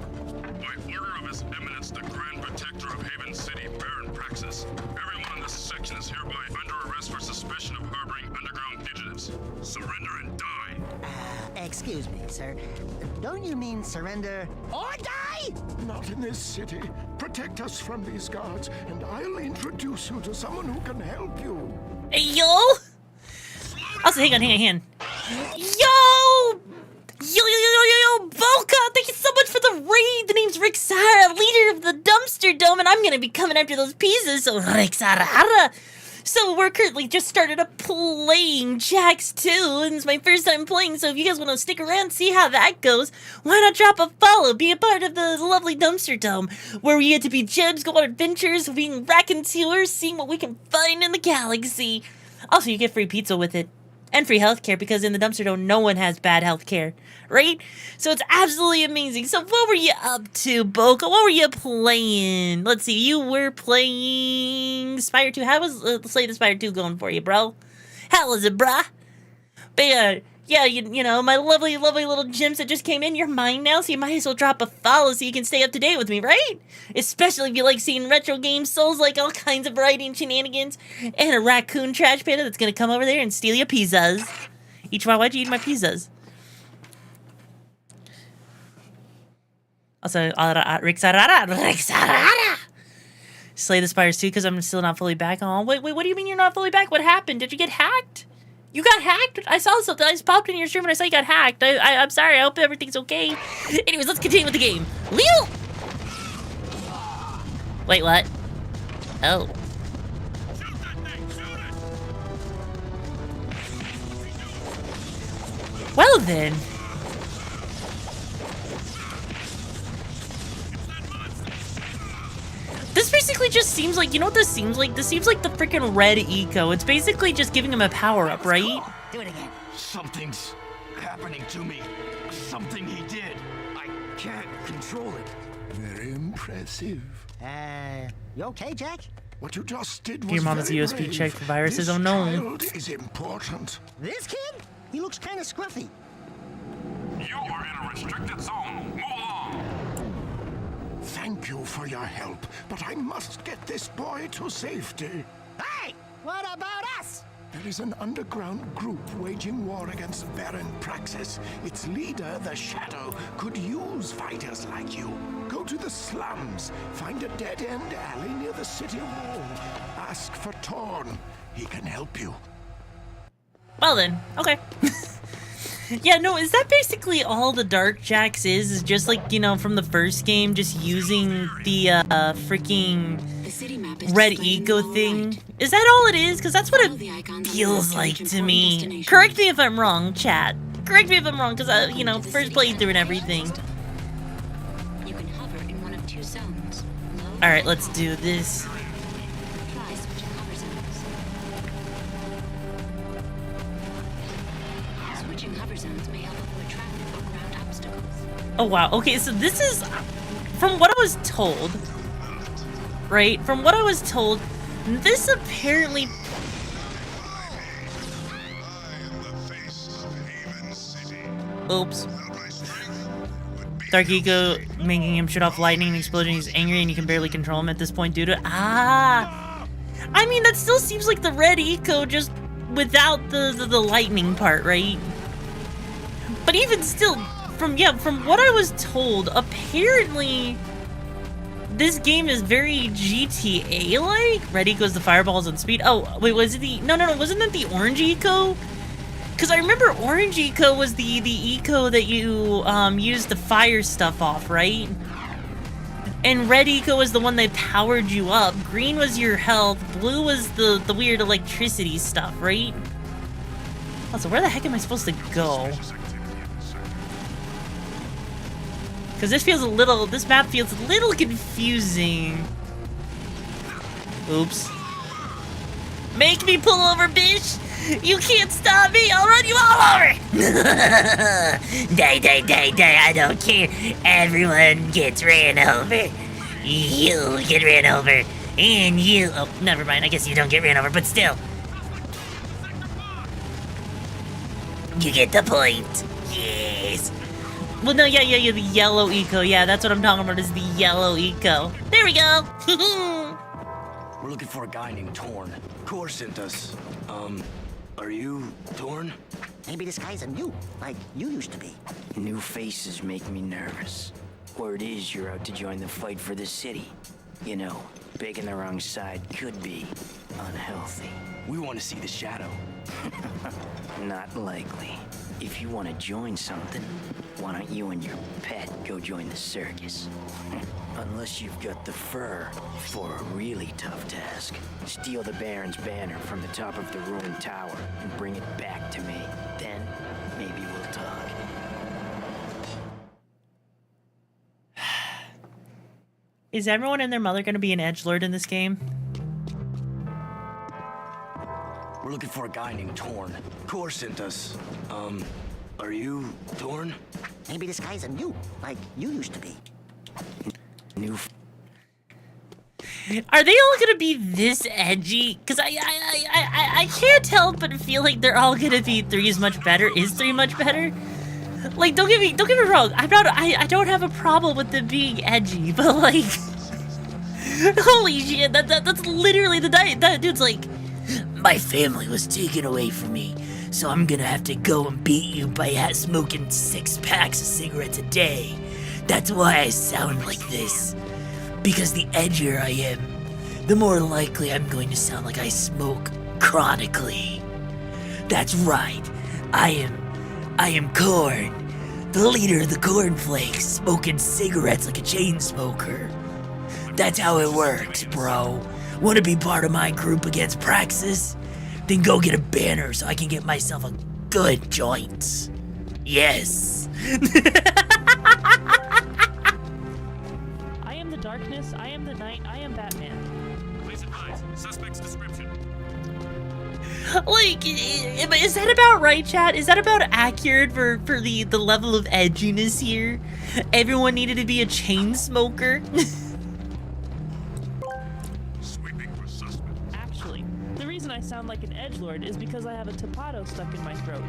By order of His Eminence, the Grand Protector of Haven City, Baron Praxis, everyone in this section is hereby under arrest for suspicion of harboring underground fugitives. Surrender and die. Excuse me, sir. Don't you mean surrender or die? Not in this city. Protect us from these guards, and I'll introduce you to someone who can help you. Hey, yo! Also, hang on. Yo, Volka, thank you so much for the raid. The name's RIXARA, leader of the Dumpster Dome, and I'm gonna be coming after those pizzas, so RIXARA. So we're currently just started up playing Jax 2, and it's my first time playing, so if you guys want to stick around, see how that goes, why not drop a follow, be a part of the lovely Dumpster Dome, where we get to be gems, go on adventures, being raconteurs, seeing what we can find in the galaxy. Also, you get free pizza with it. And free healthcare, because in the Dumpster Dome, no one has bad healthcare, right? So it's absolutely amazing. So what were you up to, Boca? What were you playing? Let's see, you were playing Spire 2. How was Slay the Spire 2 going for you, bro? How was it, brah? But yeah, you know, my lovely little gems that just came in, you're mine now, so you might as well drop a follow so you can stay up to date with me, right? Especially if you like seeing retro games, souls, like all kinds of variety and shenanigans, and a raccoon trash panda that's gonna come over there and steal your pizzas. Why'd you eat my pizzas? Also, RIXARA. Slay the Spires 2, because I'm still not fully back on. Wait, what do you mean you're not fully back? What happened? Did you get hacked? You got hacked? I saw something. I just popped in your stream and I saw you got hacked. I'm sorry. I hope everything's okay. Anyways, let's continue with the game. Leo! Wait, what? Oh. Well then. This basically just seems like, you know what this seems like? This seems like the freaking red eco. It's basically just giving him a power-up, right? Do it again. Something's happening to me. Something he did. I can't control it. Very impressive. You okay, Jack? What you just did was Your mama's very USB brave. check for viruses. This Oh no. child is important. This kid? He looks kind of scruffy. You are in a restricted zone. Move along. Thank you for your help, but I must get this boy to safety. Hey! What about us? There is an underground group waging war against Baron Praxis. Its leader, the Shadow, could use fighters like you. Go to the slums, find a dead-end alley near the city wall. Ask for Torn. He can help you. Well then, okay. Yeah, no, is that basically all the Dark Jacks is just like, you know, from the first game, just using the freaking red eco thing? Is that all it is? Because that's what it feels like to me. Correct me if I'm wrong, chat. Correct me if I'm wrong, because I, you know, first playthrough and everything. You can hover in one of two zones. Alright, let's do this. Try switching hover zones. Switching hover zones may help avoid traffic or ground obstacles. Oh wow, okay, so this is, from what I was told, right? From what I was told, this apparently... Oops. Dark Eco making him shoot off lightning and explosion. He's angry and you can barely control him at this point due to... Ah! I mean, that still seems like the red Eco, just without the lightning part, right? But even still, from what I was told, apparently this game is very GTA-like. Red Eco's the fireballs and speed. Oh, wait, was it the... No, wasn't that the orange Eco? Because I remember orange Eco was the Eco that you used to fire stuff off, right? And red Eco was the one that powered you up. Green was your health. Blue was the weird electricity stuff, right? Also, where the heck am I supposed to go? Because this map feels a little confusing. Oops. Make me pull over, bitch! You can't stop me! I'll run you all over! Die, I don't care. Everyone gets ran over. You get ran over. And you... Oh, never mind. I guess you don't get ran over, but still. You get the point. Yes. Well, no, yeah, the yellow Eco. Yeah, that's what I'm talking about, is the yellow Eco. There we go! We're looking for a guy named Torn. Core sent us. Are you Torn? Maybe this guy's a new, like you used to be. New faces make me nervous. Word is you're out to join the fight for the city. You know, picking the wrong side could be unhealthy. We want to see the Shadow. Not likely. If you want to join something, why don't you and your pet go join the circus? Unless you've got the fur for a really tough task. Steal the Baron's banner from the top of the ruined tower and bring it back to me. Then, maybe we'll talk. Is everyone and their mother going to be an edgelord in this game? We're looking for a guy named Torn. Core sent us. Are you Torn? Maybe this guy's a new, like you used to be. New. Are they all gonna be this edgy? Because I can't help but feel like they're all gonna be 3 is much better. Is 3 much better? Like, don't get me wrong. I don't have a problem with them being edgy, but like, holy shit, that's literally that dude's like, my family was taken away from me, so I'm gonna have to go and beat you by smoking 6 packs of cigarettes a day. That's why I sound like this. Because the edgier I am, the more likely I'm going to sound like I smoke chronically. That's right. I am Corn, the leader of the Cornflakes, smoking cigarettes like a chain smoker. That's how it works, bro. Want to be part of my group against Praxis? Then go get a banner so I can get myself a good joint. Yes. I am the darkness, I am the night, I am Batman. Please advise, suspect's description. Like, is that about right, chat? Is that about accurate for the level of edginess here? Everyone needed to be a chain smoker? Sweeping for suspect. Actually, the reason I sound like an edgelord is because I have a tapato stuck in my throat.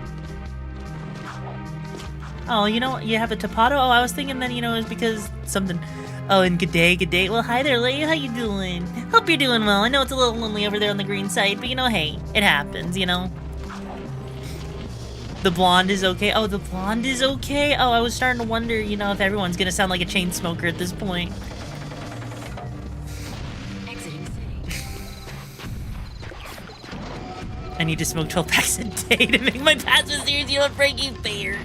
Oh, you know, you have a tapato? Oh, I was thinking that, you know, it was because something... Oh, and good day, good day. Well, hi there, lady. How you doing? Hope you're doing well. I know it's a little lonely over there on the green side, but, you know, hey, it happens, you know? The blonde is okay. Oh, the blonde is okay? Oh, I was starting to wonder, you know, if everyone's gonna sound like a chain smoker at this point. I need to smoke 12 packs a day to make my passive series yield breaking fair.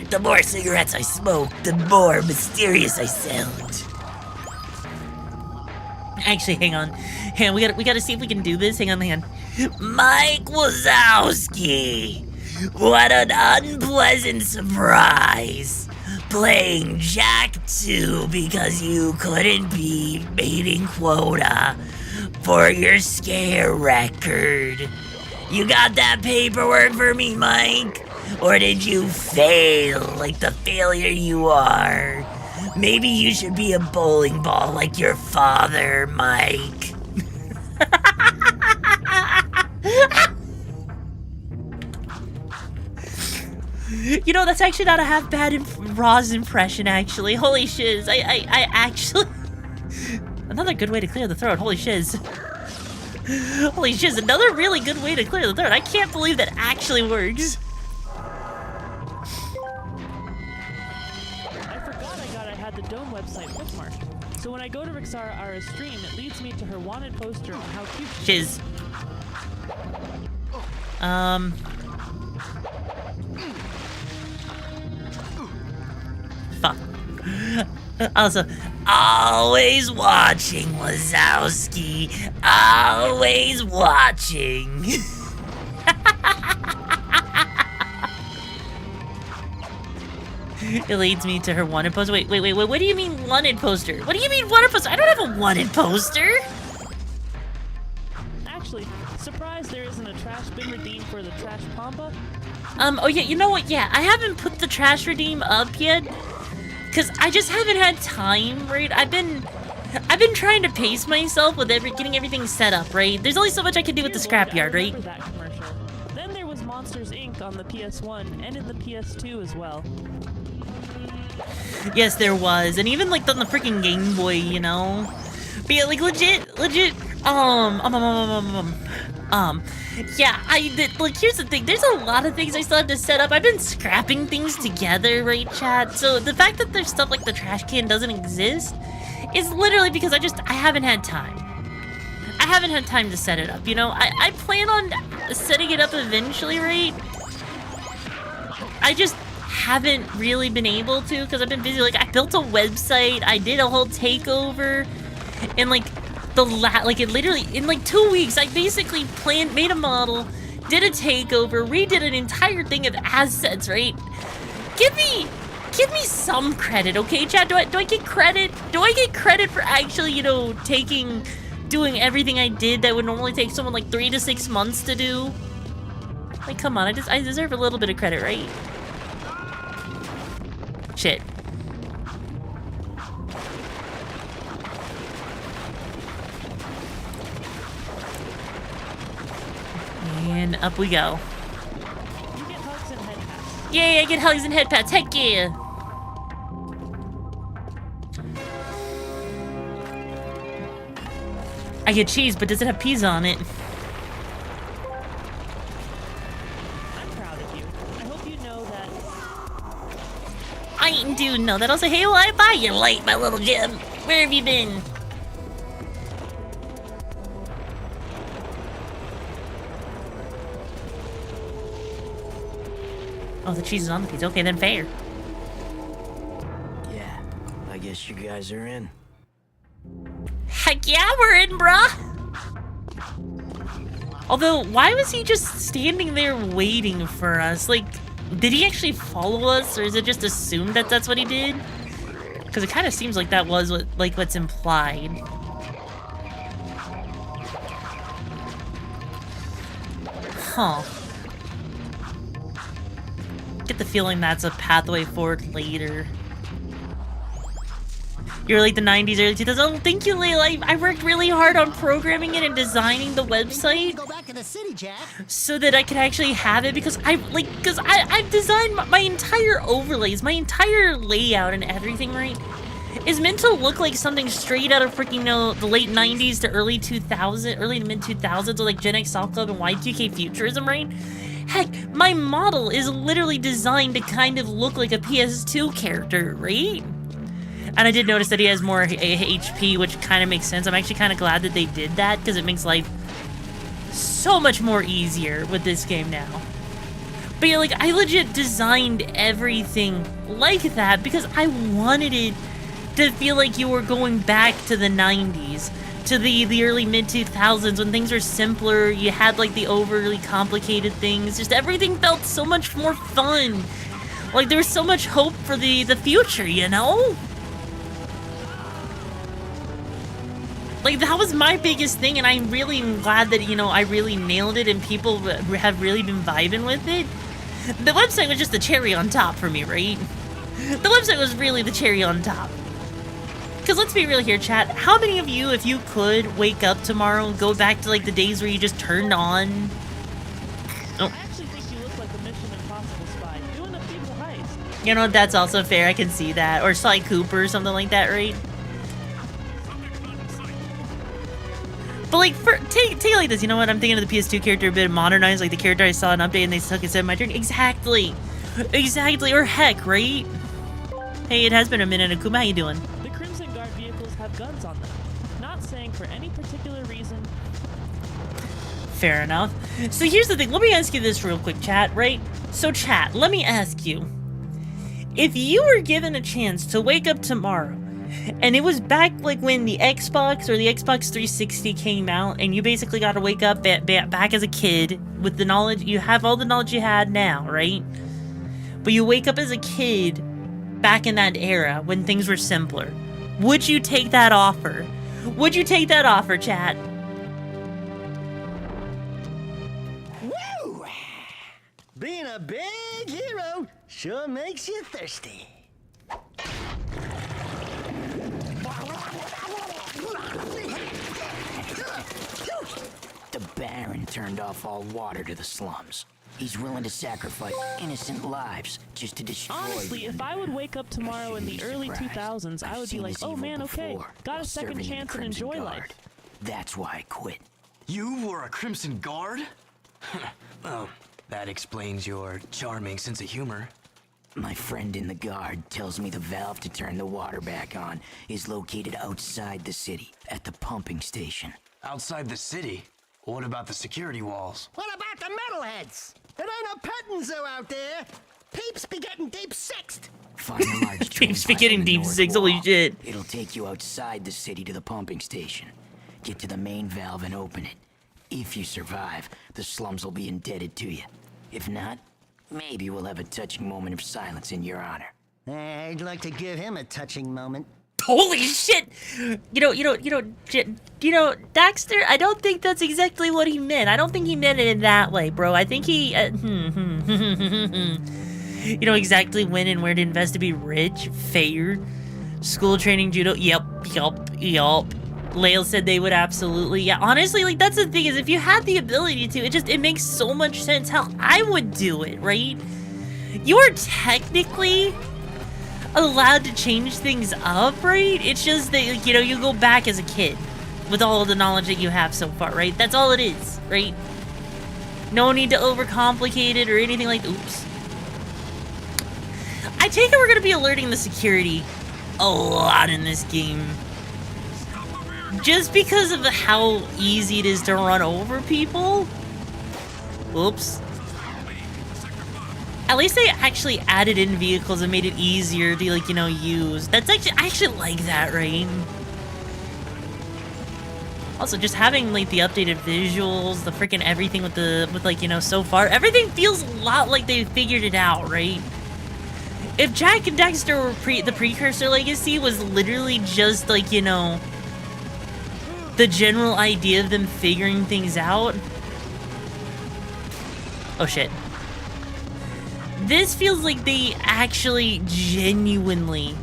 The more cigarettes I smoke, the more mysterious I sound. Actually, hang on. Hang on, we gotta see if we can do this. Hang on. Mike Wazowski! What an unpleasant surprise! Playing Jack 2 because you couldn't be meeting quota for your scare record. You got that paperwork for me, Mike? Or did you fail like the failure you are? Maybe you should be a bowling ball like your father, Mike. You know, that's actually not a half bad Roz impression, actually. Holy shiz. I actually... Another good way to clear the throat. Holy shiz. Holy shiz, another really good way to clear the throat. I can't believe that actually works. I forgot I had the Dome website bookmarked. So when I go to RixaraR's stream, it leads me to her wanted poster on how cute she is. Shiz. Fuck. Also, always watching, Wazowski. Always watching. It leads me to her wanted poster. Wait, what do you mean wanted poster? What do you mean wanted poster? I don't have a wanted poster. Actually, surprised there isn't a trash bin redeemed for the trash pamba? Oh yeah, you know what? Yeah, I haven't put the trash redeem up yet. Cause I just haven't had time, right? I've been trying to pace myself with getting everything set up, right? There's only so much I can do with the scrapyard, right? That commercial. Then there was Monsters Inc. on the PS1 and in the PS2 as well. Yes, there was, and even like on the freaking Game Boy, you know. But yeah, like legit. Yeah, like, here's the thing. There's a lot of things I still have to set up. I've been scrapping things together, right, chat? So the fact that there's stuff like the trash can doesn't exist is literally because I haven't had time. I haven't had time to set it up, you know? I plan on setting it up eventually, right? I just haven't really been able to because I've been busy. Like, I built a website. I did a whole takeover. And, like, it literally, in like 2 weeks, I basically made a model, did a takeover, redid an entire thing of assets, right? Give me some credit, okay, chat? Do I get credit? Do I get credit for actually, you know, doing everything I did that would normally take someone like 3 to 6 months to do? Like, come on, I deserve a little bit of credit, right? Shit. And up we go. You get hugs and head pats. Yay, I get hugs and head pats. Heck yeah. I get cheese, but does it have peas on it? I'm proud of you. I hope you know that. I do know that. Also, hey, why bye you late, my little gem? Where have you been? Oh, the cheese is on the pizza. Okay, then fair. Yeah, I guess you guys are in. Heck yeah, we're in, bruh! Although, why was he just standing there waiting for us? Like, did he actually follow us, or is it just assumed that that's what he did? Because it kind of seems like that was what's implied. Huh. Get the feeling that's a pathway forward later. You're like the 90s, early 2000s. Oh, thank you, Layla. I worked really hard on programming it and designing the website Go back to the city, Jack. so that I could actually have it because I've designed my entire overlays, my entire layout and everything, right? Is meant to look like something straight out of freaking the late 90s to early 2000s, early to mid 2000s, with like Gen X Soft Club and Y2K futurism, right? Heck, my model is literally designed to kind of look like a PS2 character, right? And I did notice that he has more HP, which kind of makes sense. I'm actually kind of glad that they did that because it makes life so much more easier with this game now. But yeah, like, I legit designed everything like that because I wanted it to feel like you were going back to the 90s, to the early mid-2000s when things were simpler, you had like the overly complicated things, just everything felt so much more fun. Like there was so much hope for the future, you know? Like that was my biggest thing, and I'm really glad that, you know, I really nailed it and people have really been vibing with it. The website was just the cherry on top for me, right? The website was really the cherry on top. Because let's be real here, chat. How many of you, if you could, wake up tomorrow and go back to like the days where you just turned on? Oh. I actually think you look like a Mission Impossible spy doing a people heist. You know, that's also fair. I can see that. Or Sly Cooper or something like that, right? But like, take it like this. You know what? I'm thinking of the PS2 character a bit modernized, like the character I saw an update and they took instead of my turn. Exactly. Exactly. Or heck, right? Hey, it has been a minute. Akuma, how you doing? The Crimson Guard vehicles have guns on them. Not saying for any particular reason. Fair enough. So here's the thing. Let me ask you this real quick, chat, right? So chat, let me ask you. If you were given a chance to wake up tomorrow, and it was back like when the Xbox or the Xbox 360 came out, and you basically got to wake up back as a kid with the knowledge, you have all the knowledge you had now, right? But you wake up as a kid back in that era when things were simpler. Would you take that offer? Would you take that offer, chat? Woo! Being a big hero sure makes you thirsty. The Baron turned off all water to the slums. He's willing to sacrifice innocent lives just to destroy Honestly, them. if I would wake up tomorrow in the early 2000s, I would be like, oh man, okay, got a second chance and enjoy life. That's why I quit. You were a Crimson Guard? Well, that explains your charming sense of humor. My friend in the guard tells me the valve to turn the water back on is located outside the city, at the pumping station. Outside the city? What about the security walls? What about the metalheads? It ain't a petting zoo out there. Peeps be getting deep sixed. Find a large Peeps be getting deep six, holy shit. It'll take you outside the city to the pumping station. Get to the main valve and open it. If you survive, the slums will be indebted to you. If not, maybe we'll have a touching moment of silence in your honor. I'd like to give him a touching moment. Holy shit! You know, Daxter, I don't think that's exactly what he meant. I don't think he meant it in that way, bro. I think he, you know exactly when and where to invest to be rich, fair, school training, judo, yep. Lael said they would absolutely, yeah. Honestly, like, that's the thing is if you had the ability to, it makes so much sense how I would do it, right? You are technically allowed to change things up, right? It's just that, you know, you go back as a kid with all of the knowledge that you have so far, right? That's all it is, right? No need to overcomplicate it or anything like, oops. I take it we're gonna be alerting the security a lot in this game. Just because of how easy it is to run over people. Oops. At least they actually added in vehicles and made it easier to, like, you know, use. That's actually, I actually like that, right? Also, just having, like, the updated visuals, the freaking everything with like, you know, so far, everything feels a lot like they figured it out, right? If Jack and Daxter were the Precursor Legacy was literally just, like, you know, the general idea of them figuring things out. Oh, shit. This feels like they actually genuinely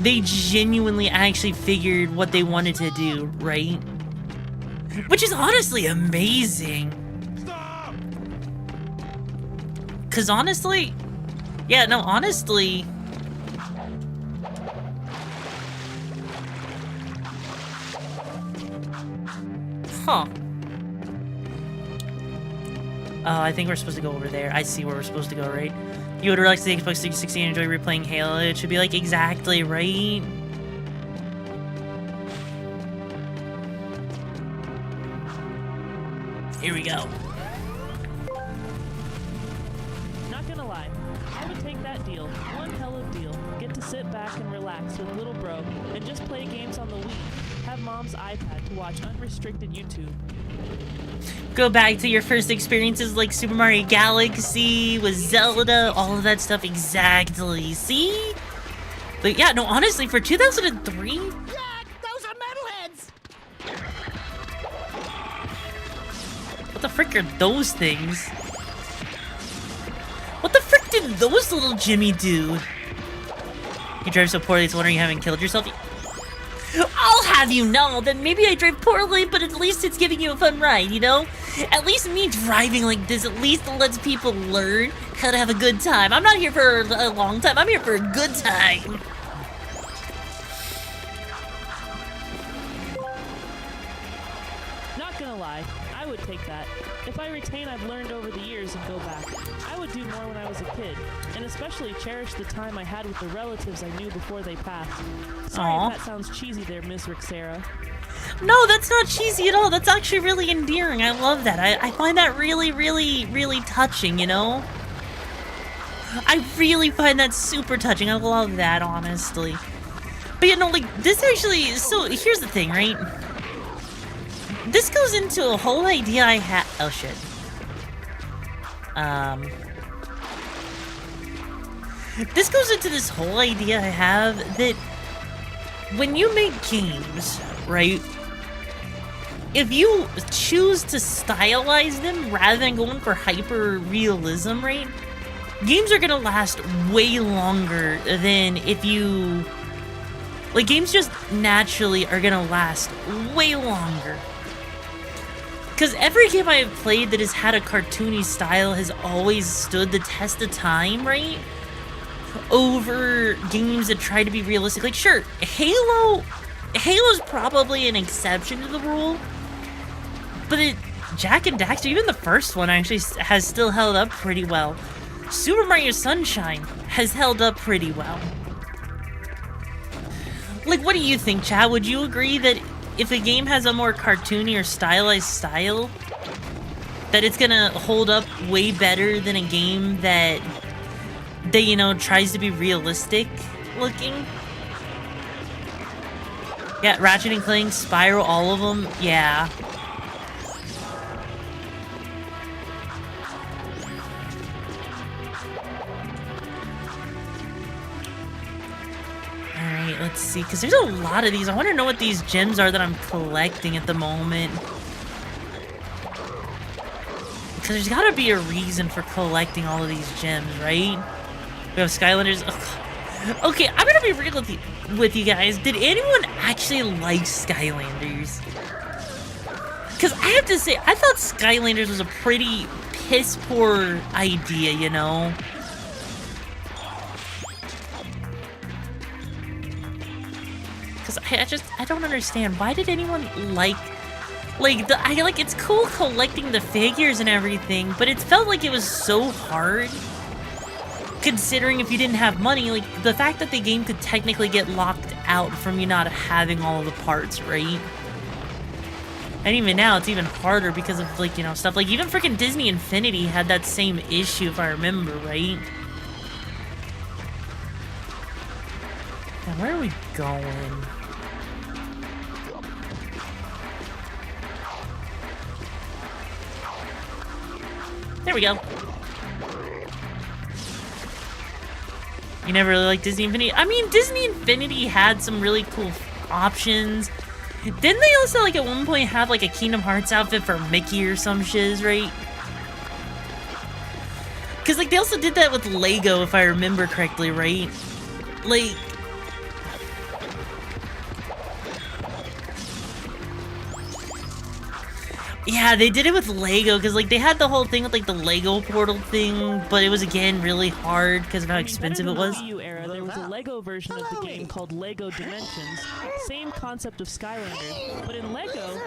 they genuinely actually figured what they wanted to do, right? Which is honestly amazing. Stop! Cause honestly, yeah, no, honestly, huh. Oh, I think we're supposed to go over there. I see where we're supposed to go, right? You would relax the Xbox 360 and enjoy replaying Halo. It should be like exactly right. Here we go. Not gonna lie, I would take that deal. One hell of deal. Get to sit back and relax with little bro and just play games on the Wii. Have mom's iPad to watch unrestricted YouTube. Go back to your first experiences like Super Mario Galaxy with Zelda, all of that stuff. Exactly. See? But yeah, no, honestly, for 2003, Jack, those are metalheads! what the frick are those things? What the frick did those little Jimmy do? You drive so poorly, it's wondering you haven't killed yourself. I'll have you know that maybe I drive poorly, but at least it's giving you a fun ride, you know? At least me driving like this, at least it lets people learn how to have a good time. I'm not here for a long time, I'm here for a good time. Not gonna lie, I would take that. If I retain I've learned over the years and go back, I would do more when I was a kid, and especially cherish the time I had with the relatives I knew before they passed. Sorry Aww. if that sounds cheesy there, Miss RIXARA. No, that's not cheesy at all. That's actually really endearing. I love that. I find that really, really, really touching, you know? I really find that super touching. I love that, honestly. But you know, like, this actually... So, here's the thing, right? This goes into a whole idea I had... Oh, shit. This goes into this whole idea I have that when you make games, right? If you choose to stylize them rather than going for hyper realism, right? Games are gonna last way longer than if you... Like, games just naturally are gonna last way longer. Because every game I have played that has had a cartoony style has always stood the test of time, right? Over games that try to be realistic. Like, sure, Halo's probably an exception to the rule. But Jak and Daxter, even the first one actually has still held up pretty well. Super Mario Sunshine has held up pretty well. Like, what do you think, Chad? Would you agree that if a game has a more cartoony or stylized style, that it's gonna hold up way better than a game that, you know, tries to be realistic looking? Yeah, Ratchet and Clank, Spyro, all of them, yeah. Alright, let's see, because there's a lot of these. I want to know what these gems are that I'm collecting at the moment. Because there's got to be a reason for collecting all of these gems, right? We have Skylanders. Ugh. Okay, I'm going to be real with you guys. Did anyone actually like Skylanders? Because I have to say, I thought Skylanders was a pretty piss-poor idea, you know? I don't understand. Why did anyone like it's cool collecting the figures and everything, but it felt like it was so hard considering if you didn't have money. Like, the fact that the game could technically get locked out from you not having all of the parts, right? And even now, it's even harder because of, like, you know, stuff like even freaking Disney Infinity had that same issue, if I remember, right? Now, where are we going? There we go. You never really liked Disney Infinity? I mean, Disney Infinity had some really cool options. Didn't they also, like, at one point have, like, a Kingdom Hearts outfit for Mickey or some shiz, right? Because, like, they also did that with Lego, if I remember correctly, right? Like, Yeah, they did it with Lego, because, like, they had the whole thing with, like, the Lego portal thing, but it was, again, really hard because of how expensive it was. In the Wii U era, there was a Lego version of the game called Lego Dimensions. Same concept of Skylanders, but in Lego...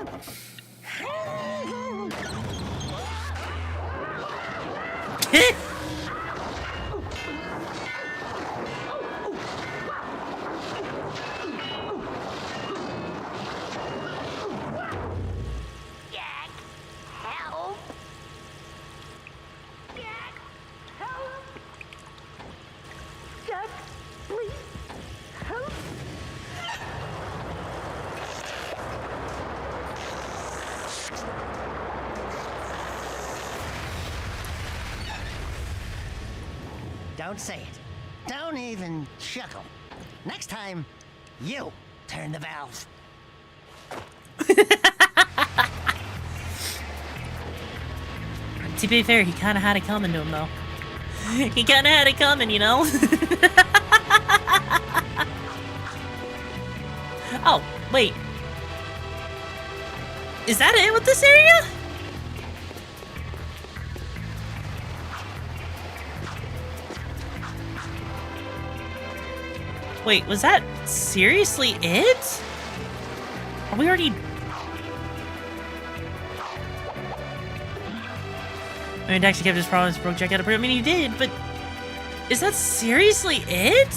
Don't say it. Don't even chuckle. Next time, you turn the valve. To be fair, he kind of had it coming to him, though. He kind of had it coming, you know? Oh, wait. Is that it with this area? Wait, was that seriously it? Are we already... I mean, Dax kept his promise, broke Jack out of prison. I mean, he did, but... Is that seriously it?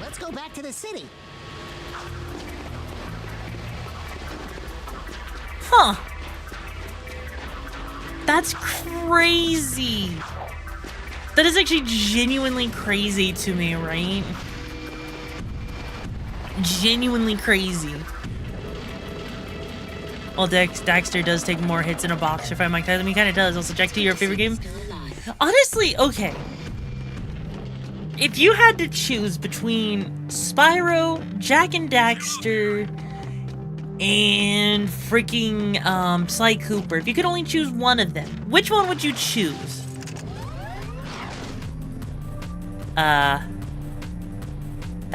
Let's go back to the city. Huh. That's crazy. That is actually genuinely crazy to me, right? Genuinely crazy. Well, Daxter does take more hits in a box, if I'm Mike Tyson. He kind of does. Also, Jack T, your favorite game? Honestly, okay. If you had to choose between Spyro, Jak and Daxter, and freaking Sly Cooper, if you could only choose one of them, which one would you choose? That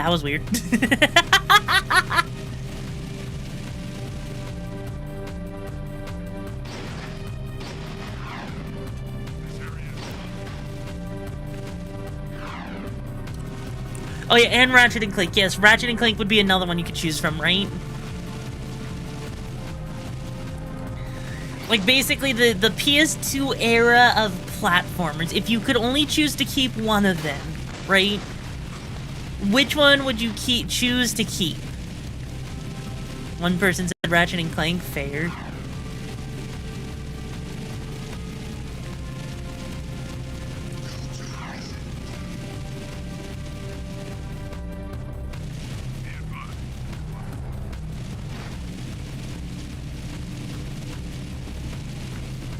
was weird. Oh yeah, and Ratchet and Clank. Yes, Ratchet and Clank would be another one you could choose from, right? Like, basically, the PS2 era of platformers. If you could only choose to keep one of them, right? Which one would you choose to keep? One person said Ratchet and Clank. Fair.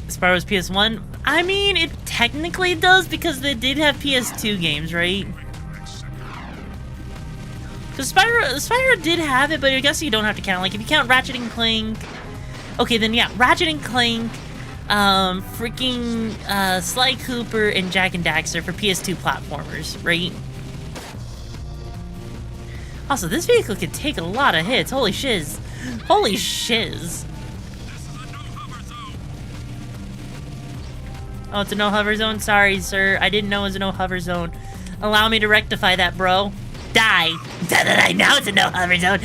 Spyro's PS1? I mean, it technically does because they did have PS2 games, right? Because Spyro did have it, but I guess you don't have to count. Like, if you count Ratchet and Clank... Okay, then yeah, Ratchet and Clank, freaking Sly Cooper, and Jak and Daxter for PS2 platformers, right? Also, this vehicle could take a lot of hits. Holy shiz. Holy shiz. Oh, it's a no hover zone? Sorry, sir. I didn't know it was a no hover zone. Allow me to rectify that, bro. Die. Now it's a no hover zone.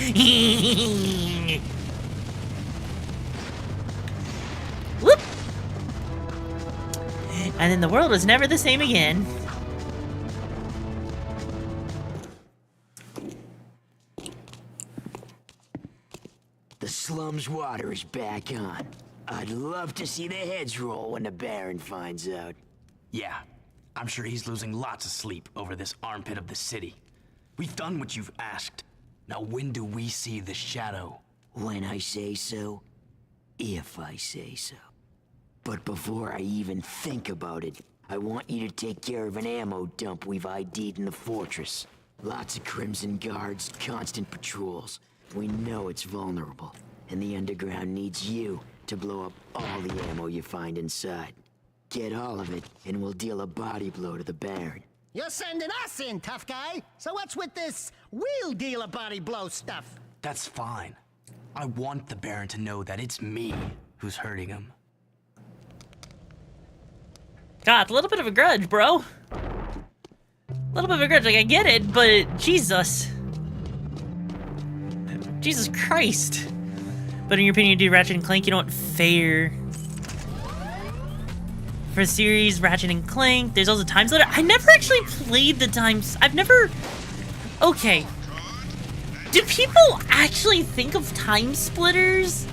Whoop. And then the world was never the same again. The slum's water is back on. I'd love to see the heads roll when the Baron finds out. Yeah, I'm sure he's losing lots of sleep over this armpit of the city. We've done what you've asked. Now when do we see the shadow? When I say so, if I say so. But before I even think about it, I want you to take care of an ammo dump we've ID'd in the fortress. Lots of Crimson Guards, constant patrols. We know it's vulnerable, and the underground needs you to blow up all the ammo you find inside. Get all of it, and we'll deal a body blow to the Baron. You're sending us in, tough guy. So what's with this we'll deal a body blow stuff? That's fine. I want the Baron to know that it's me, who's hurting him. God, a little bit of a grudge, bro. A little bit of a grudge. Like, I get it, but Jesus. Jesus Christ. But in your opinion, dude, Ratchet and Clank, you know what? Fair. For the series, Ratchet and Clank, there's also Time Splitter. I never actually played the I've never... Okay. Do people actually think of Time Splitters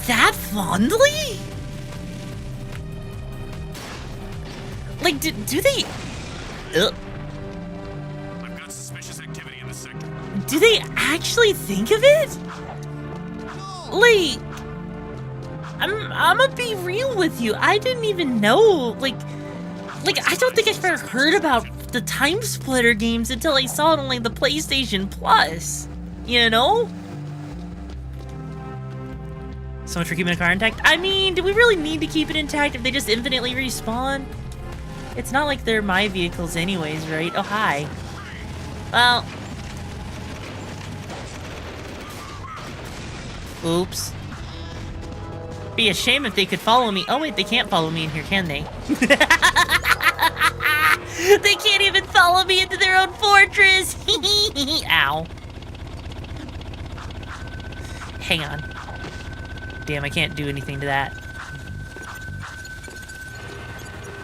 that fondly? Like, do they... I've got suspicious activity in the sector. Do they actually think of it? Like, I'm gonna be real with you. I didn't even know. Like I don't think I've ever heard about the Time Splitter games until I saw it on like the PlayStation Plus. You know? So much for keeping a car intact. I mean, do we really need to keep it intact if they just infinitely respawn? It's not like they're my vehicles anyways, right? Oh, hi. Well. Oops. Be a shame if they could follow me. Oh, wait, they can't follow me in here, can they? They can't even follow me into their own fortress. Ow. Hang on. Damn, I can't do anything to that.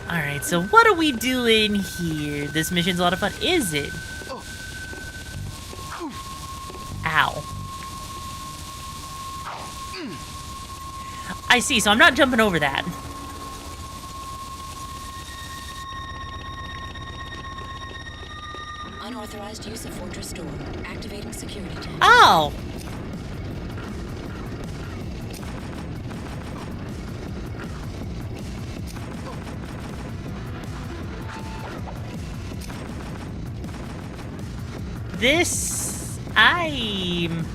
Alright, so what are we doing here? This mission's a lot of fun. Is it? Ow. I see, so I'm not jumping over that. Unauthorized use of fortress door. Activating security tank. Oh! This... I'm...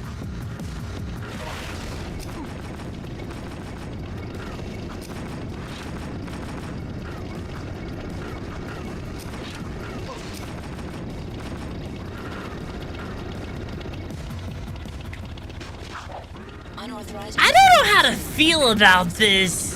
Unauthorized. I don't know how to feel about this.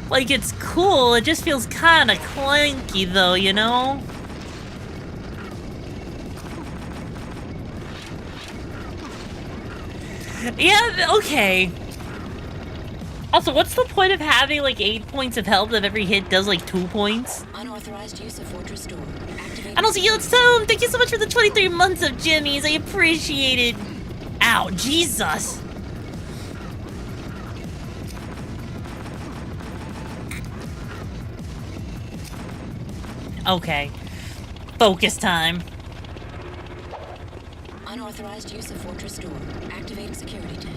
Like, it's cool, it just feels kinda clanky though, you know? Yeah, okay. Also, what's the point of having like 8 points of health if every hit does like 2 points? Unauthorized use of fortress door. And also, Yellowstone, thank you so much for the 23 months of Jimmy's. I appreciate it. Ow, Jesus. Okay. Focus time. Unauthorized use of fortress door. Activating security tank.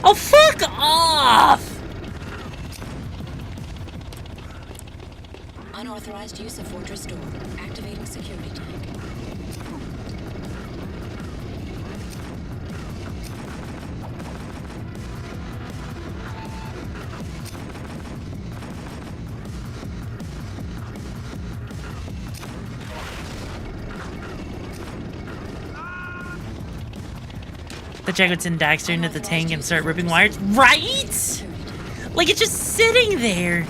Oh, fuck off! Unauthorized use of fortress door. Activating security tank. The Jaguars and Daxter into the tank and start ripping wires. Right? Like, it's just sitting there.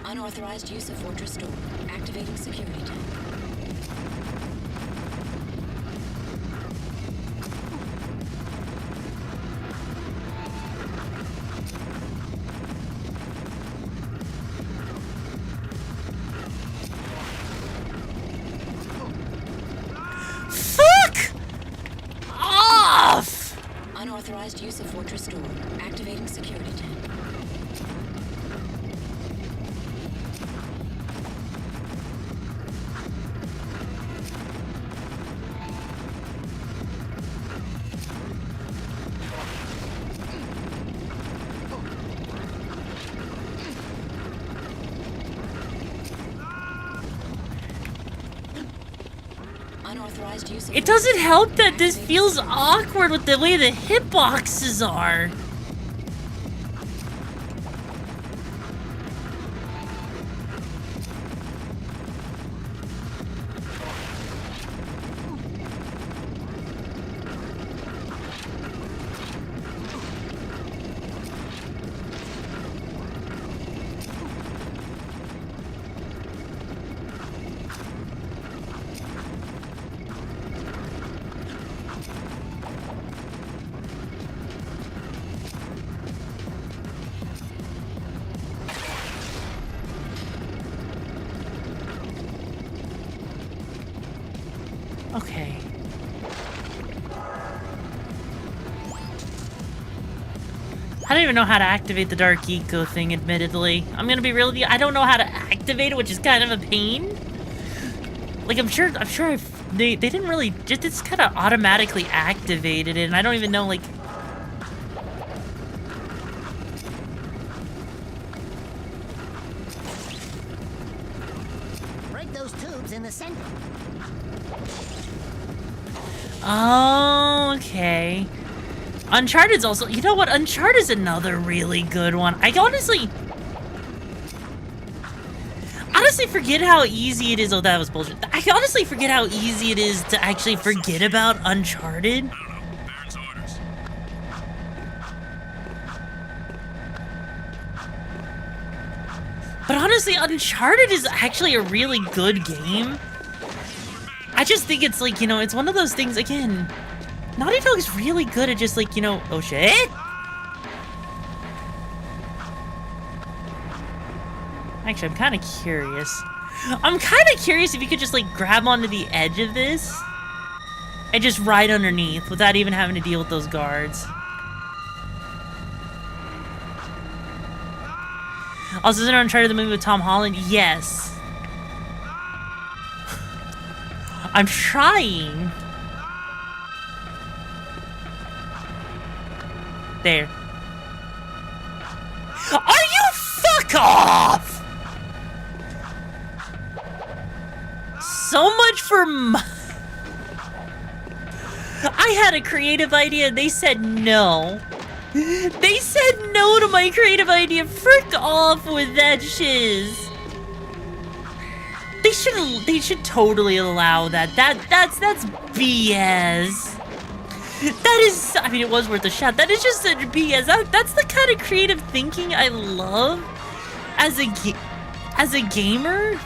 Unauthorized use of fortress door. Activating security tank. Unauthorized use of Fortress Door. Activating security tank. Unauthorized use of It doesn't help that this feels awkward with the way the hitboxes are. Okay. I don't even know how to activate the Dark Eco thing, admittedly. I'm gonna be real with you, I don't know how to activate it, which is kind of a pain. Like, I'm sure they didn't really, just kind of automatically activated it, and I don't even know, like... Break those tubes in the center. Oh, okay. Uncharted's also... You know what? Uncharted's another really good one. I honestly forget how easy it is... Oh, that was bullshit. I honestly forget how easy it is to actually forget about Uncharted. But honestly, Uncharted is actually a really good game. I just think it's like, you know, it's one of those things, again, Naughty Dog is really good at just like, you know, oh shit! Actually, I'm kind of curious. I'm kind of curious if you could just like grab onto the edge of this and just ride underneath without even having to deal with those guards. Also, isn't Uncharted the movie with Tom Holland? Yes. I'm trying. There. Are you fuck off? So much for I had a creative idea, they said no. They said no to my creative idea. Frick off with that shiz. They should totally allow that. That's BS. That is, I mean, it was worth a shot. That is just a BS. That's the kind of creative thinking I love as a gamer.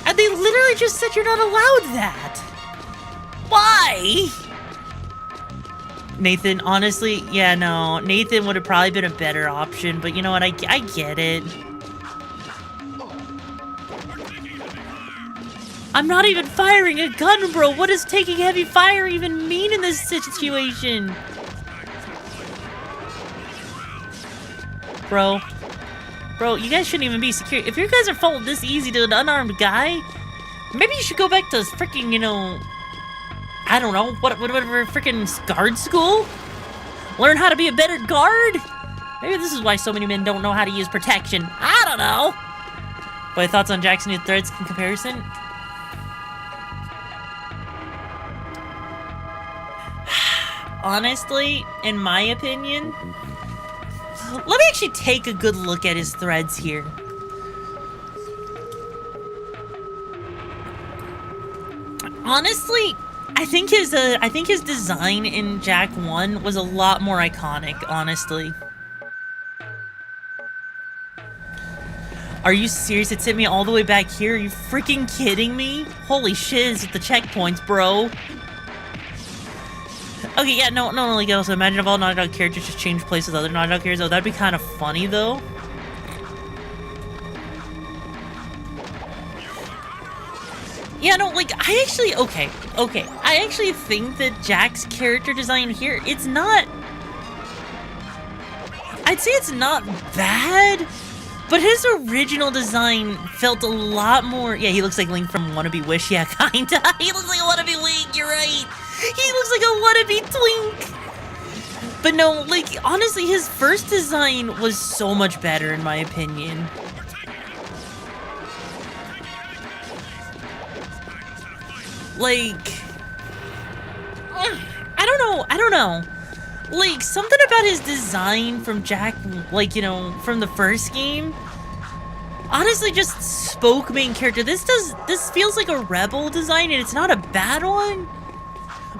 And they literally just said you're not allowed that. Why? Nathan, honestly, yeah, no. Nathan would have probably been a better option, but you know what? I get it. I'm not even firing a gun, bro. What does taking heavy fire even mean in this situation? Bro, you guys shouldn't even be secure. If you guys are falling this easy to an unarmed guy, maybe you should go back to freaking, you know, I don't know, whatever freaking guard school? Learn how to be a better guard? Maybe this is why so many men don't know how to use protection. I don't know. But thoughts on Jack's new threads in comparison? Honestly, in my opinion, let me actually take a good look at his threads here. Honestly, I think his design in Jak 1 was a lot more iconic, honestly. Are you serious? It sent me all the way back here? Are you freaking kidding me? Holy shiz with the checkpoints, bro. Okay, yeah, no, like, also imagine if all Naughty Dog characters just change places with other Naughty Dog characters. Oh, that'd be kind of funny, though. Yeah, no, like, I actually, okay. I actually think that Jack's character design here, it's not, I'd say it's not bad, but his original design felt a lot more, yeah, he looks like Link from Wannabe Wish, yeah, kinda. He looks like a Wannabe Link, you're right. He looks like a Wannabe Twink. But no, like, honestly, his first design was so much better, in my opinion. Like, I don't know. Like, something about his design from Jack, like, you know, from the first game, honestly just spoke main character. This feels like a rebel design, and it's not a bad one,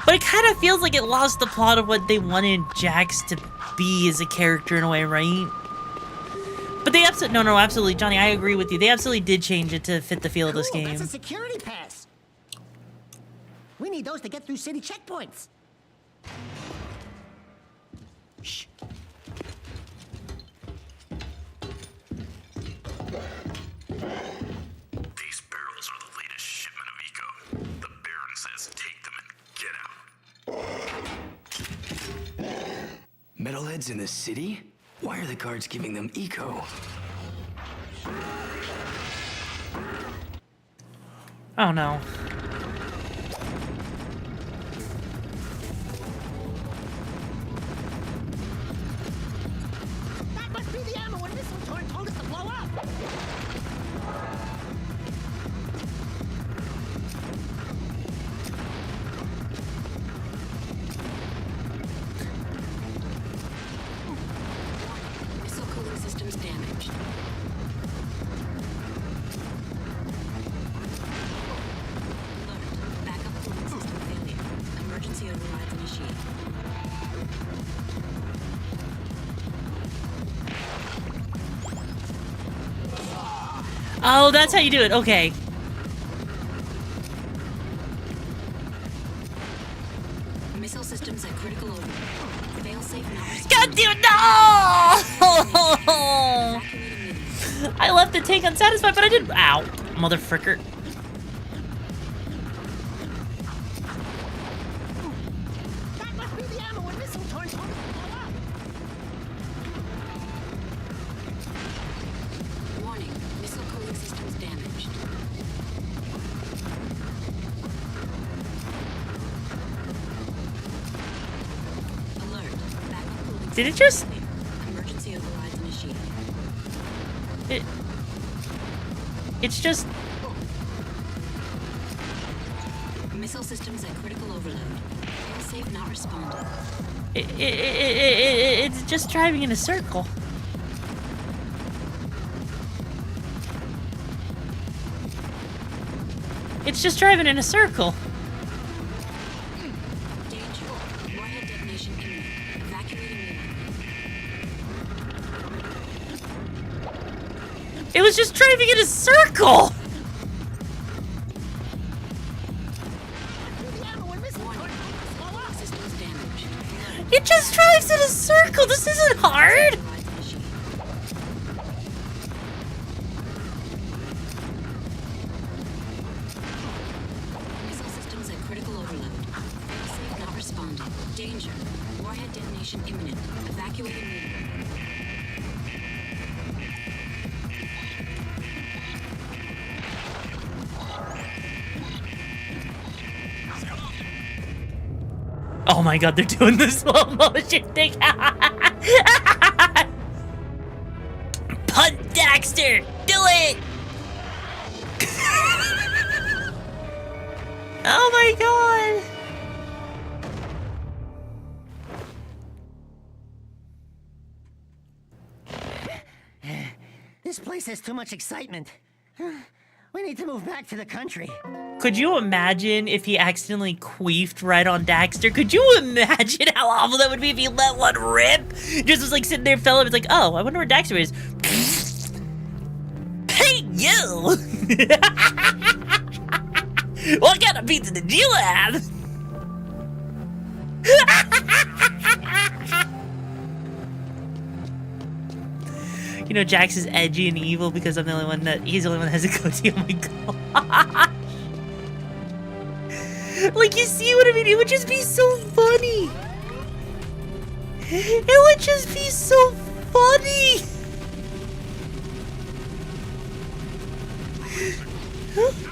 but it kind of feels like it lost the plot of what they wanted Jax to be as a character in a way, right? But they absolutely, no, absolutely, Johnny, I agree with you. They absolutely did change it to fit the feel of this game. That's a security pass. We need those to get through city checkpoints. Shh. These barrels are the latest shipment of eco. The Baron says take them and get out. Metalheads in the city? Why are the guards giving them eco? Oh no. That must be the ammo when Missile Torn told us to blow up. Missile cooling systems damaged. Alert. Backup cooling system failure. Emergency overrides initiated. Oh, that's how you do it. Okay. Missile systems at critical over. Failsafe not God damn it, no! I left the tank unsatisfied, but I did. Ow, motherfricker. That must be the ammo when Missile Torn told us to blow up. Warning. Missile cooling systems damaged. Alert. Backup cooling Did it just? Emergency overrides initiated. It's just. Missile systems at critical overload. Failsafe not responding. It's just driving in a circle. It's just driving in a circle. Danger. Warhead detonation imminent. Evacuating unit. It was just driving in a circle. Systems damaged. It just drives in a circle. This isn't hard. Missile systems at critical overload. Failsafe not responding. Danger. Warhead detonation imminent. Evacuating unit. Oh my god, they're doing the slow motion thing. Punt Daxter! Do it! Oh my god! This place has too much excitement. We need to move back to the country. Could you imagine if he accidentally queefed right on Daxter? Could you imagine how awful that would be if he let one rip? Just was like sitting there, fell up, it's like, oh, I wonder where Daxter is. Hey, you! What kind of pizza did you have? You know, Jax is edgy and evil because I'm the only one that, he's the only one that has a goatee. Oh my god. Like, you see what I mean? It would just be so funny. It would just be so funny.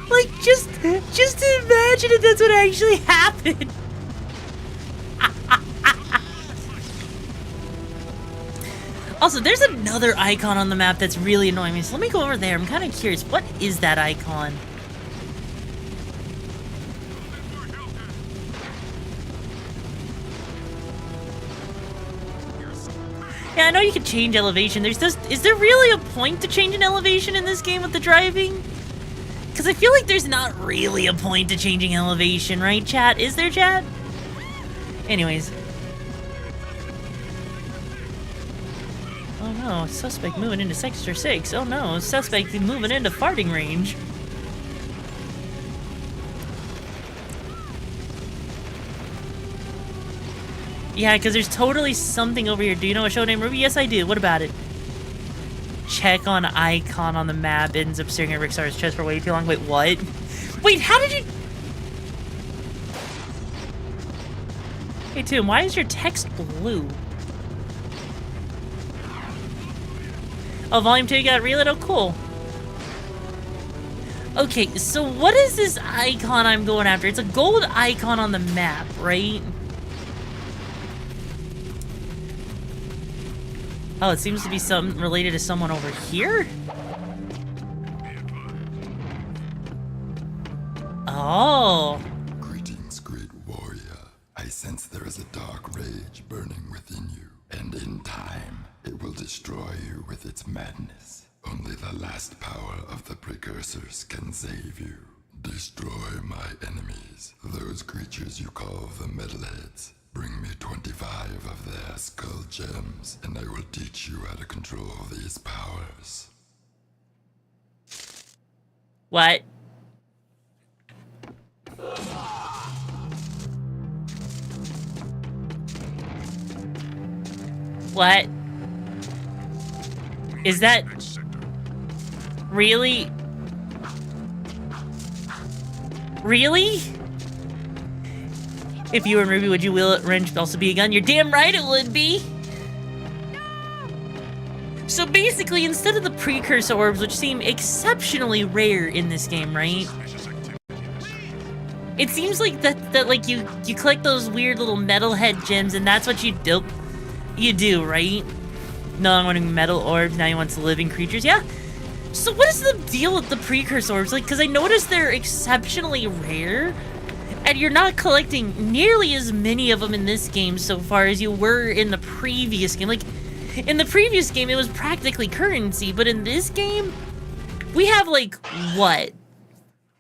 Like, just imagine if that's what actually happened. Also, there's another icon on the map that's really annoying me, so let me go over there. I'm kind of curious. What is that icon? Yeah, I know you can change elevation. Is there really a point to changing elevation in this game with the driving? Because I feel like there's not really a point to changing elevation, right, chat? Is there, chat? Anyways. Oh no, suspect moving into Sector 6. Oh no, suspect moving into farting range. Yeah, because there's totally something over here. Do you know a show named Ruby? Yes, I do. What about it? Check on icon on the map. Ends up staring at RixaraCH's chest for way too long. Wait, what? Wait, how did you... Hey, Toon, why is your text blue? Oh, volume 2 got relit? Oh, cool. Okay, so what is this icon I'm going after? It's a gold icon on the map, right? Oh, it seems to be something related to someone over here? Oh. Greetings, great warrior. I sense there is a dark rage burning within you, and in time, it will destroy you with its madness. Only the last power of the precursors can save you. Destroy my enemies, those creatures you call the metalheads. Bring me 25 of their skull gems, and I will teach you how to control these powers. What? What? Is that... Really? Really? If you were in Ruby, would you will it wrench also be a gun? You're damn right it would be! So basically, instead of the precursor orbs, which seem exceptionally rare in this game, right? It seems like that like you collect those weird little metalhead gems, and that's what you do, right? No longer wanting metal orbs, now you want living creatures, yeah? So what is the deal with the precursor orbs? Like, because I noticed they're exceptionally rare, and you're not collecting nearly as many of them in this game so far as you were in the previous game. Like, in the previous game, it was practically currency, but in this game, we have, like, what?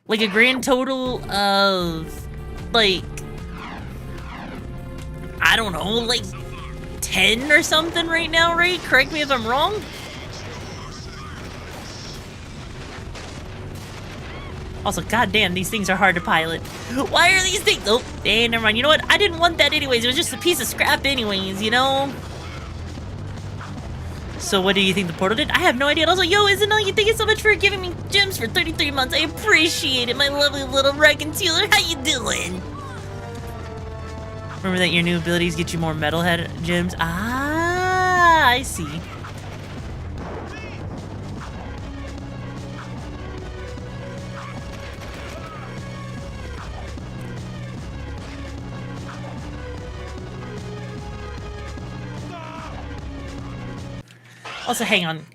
Like, a grand total of, like, I don't know, like, 10 or something right now, right? Correct me if I'm wrong. Also, goddamn, these things are hard to pilot. Why are these things? Oh, hey, never mind. You know what? I didn't want that anyways. It was just a piece of scrap anyways, you know? So what do you think the portal did? I have no idea. And also, yo, Isabel, thank you so much for giving me gems for 33 months. I appreciate it, my lovely little reconciler. How you doing? Remember that your new abilities get you more metalhead gems? Ah, I see. Also, hang on.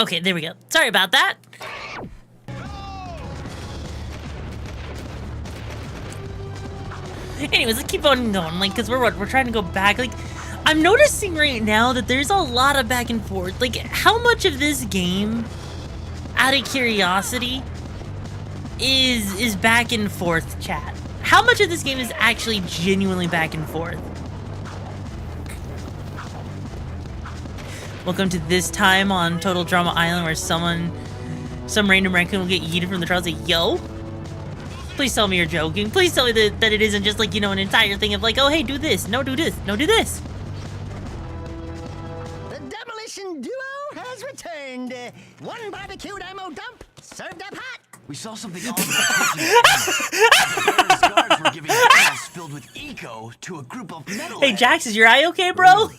Okay, there we go. Sorry about that. Anyways, let's keep on going, like, because we're trying to go back. Like, I'm noticing right now that there's a lot of back and forth. Like, how much of this game, out of curiosity, is back and forth, chat? How much of this game is actually genuinely back and forth? Welcome to this time on Total Drama Island, where some random raccoon will get yeeted from the trials. Like, yo? Please tell me you're joking. Please tell me that it isn't just like, you know, an entire thing of like, oh, hey, do this. No, do this. No, do this. The demolition duo has returned. One barbecued ammo dump served up hot. We saw something odd about the guards were giving bottles filled with eco to a group of metal. Hey, Jax, is your eye okay, bro?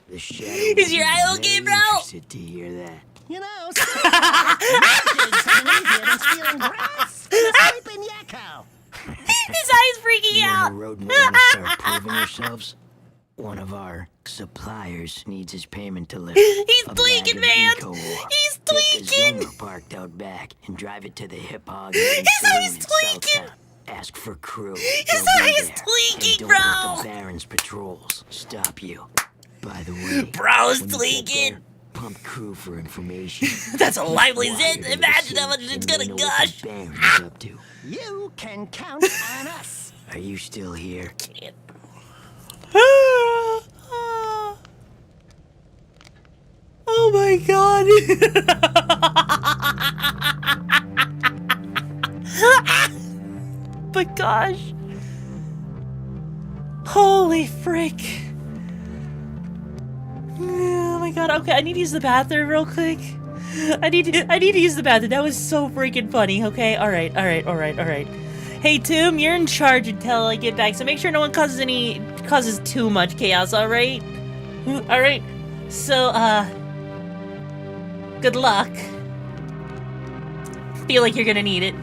The shadow is your eye okay, bro? Interested to hear that. You know, kids have it easier than stealing grass and a sleeping yakko. His eye's freaking out. On the road, we want to start proving ourselves. One of our suppliers needs his payment delivered. He's tweaking, man. He's tweaking. Get the Zoomer parked out back and drive it to the hip hog. His eye's tweaking. Ask for crew. His eye's tweaking, bro. Don't let the Baron's patrols stop you. By the way, bro's tweaking. Pump crew for information. That's a lively zit. Imagine how much it's gonna gush. Up to. You can count on us. Are you still here? Oh my god. But gosh. Holy frick. Oh my god. Okay, I need to use the bathroom real quick. I need to use the bathroom. That was so freaking funny. Okay, alright. Hey Toom, you're in charge until I get back, so make sure no one causes too much chaos, alright? Alright. So, good luck. Feel like you're gonna need it.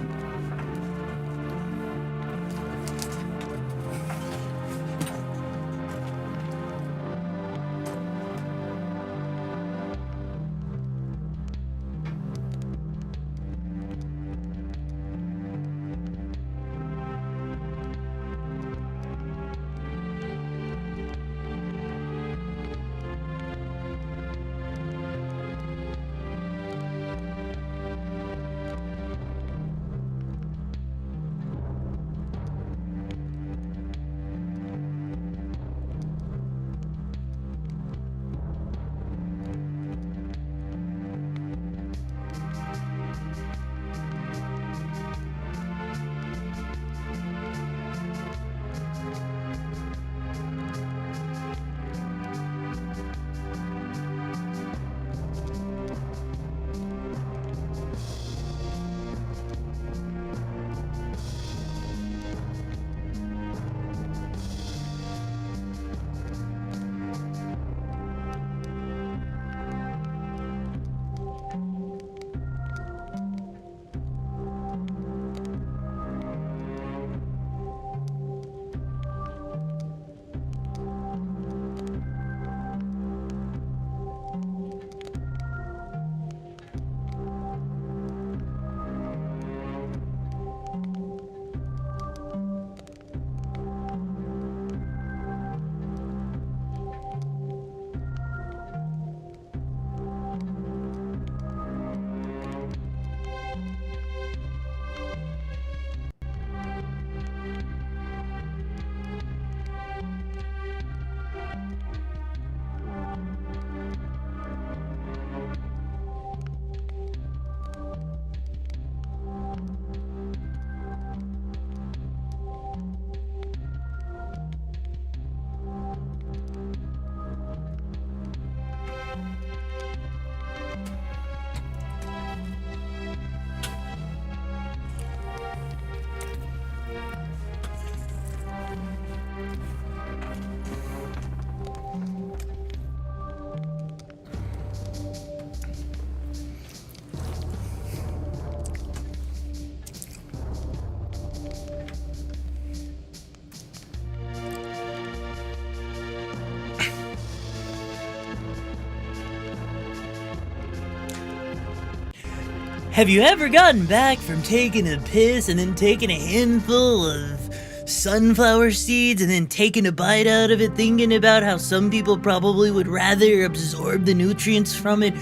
Have you ever gotten back from taking a piss and then taking a handful of sunflower seeds and then taking a bite out of it, thinking about how some people probably would rather absorb the nutrients from it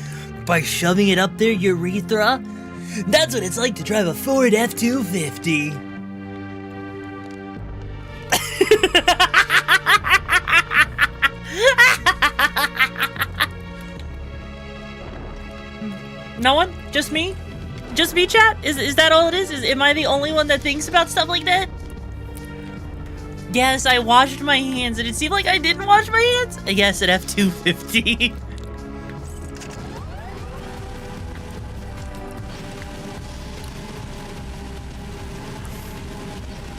by shoving it up their urethra? That's what it's like to drive a Ford F-250. No one? Just me? Just me, chat? Is that all it is? Am I the only one that thinks about stuff like that? Yes, I washed my hands. Did it seem like I didn't wash my hands? Yes, at F-250.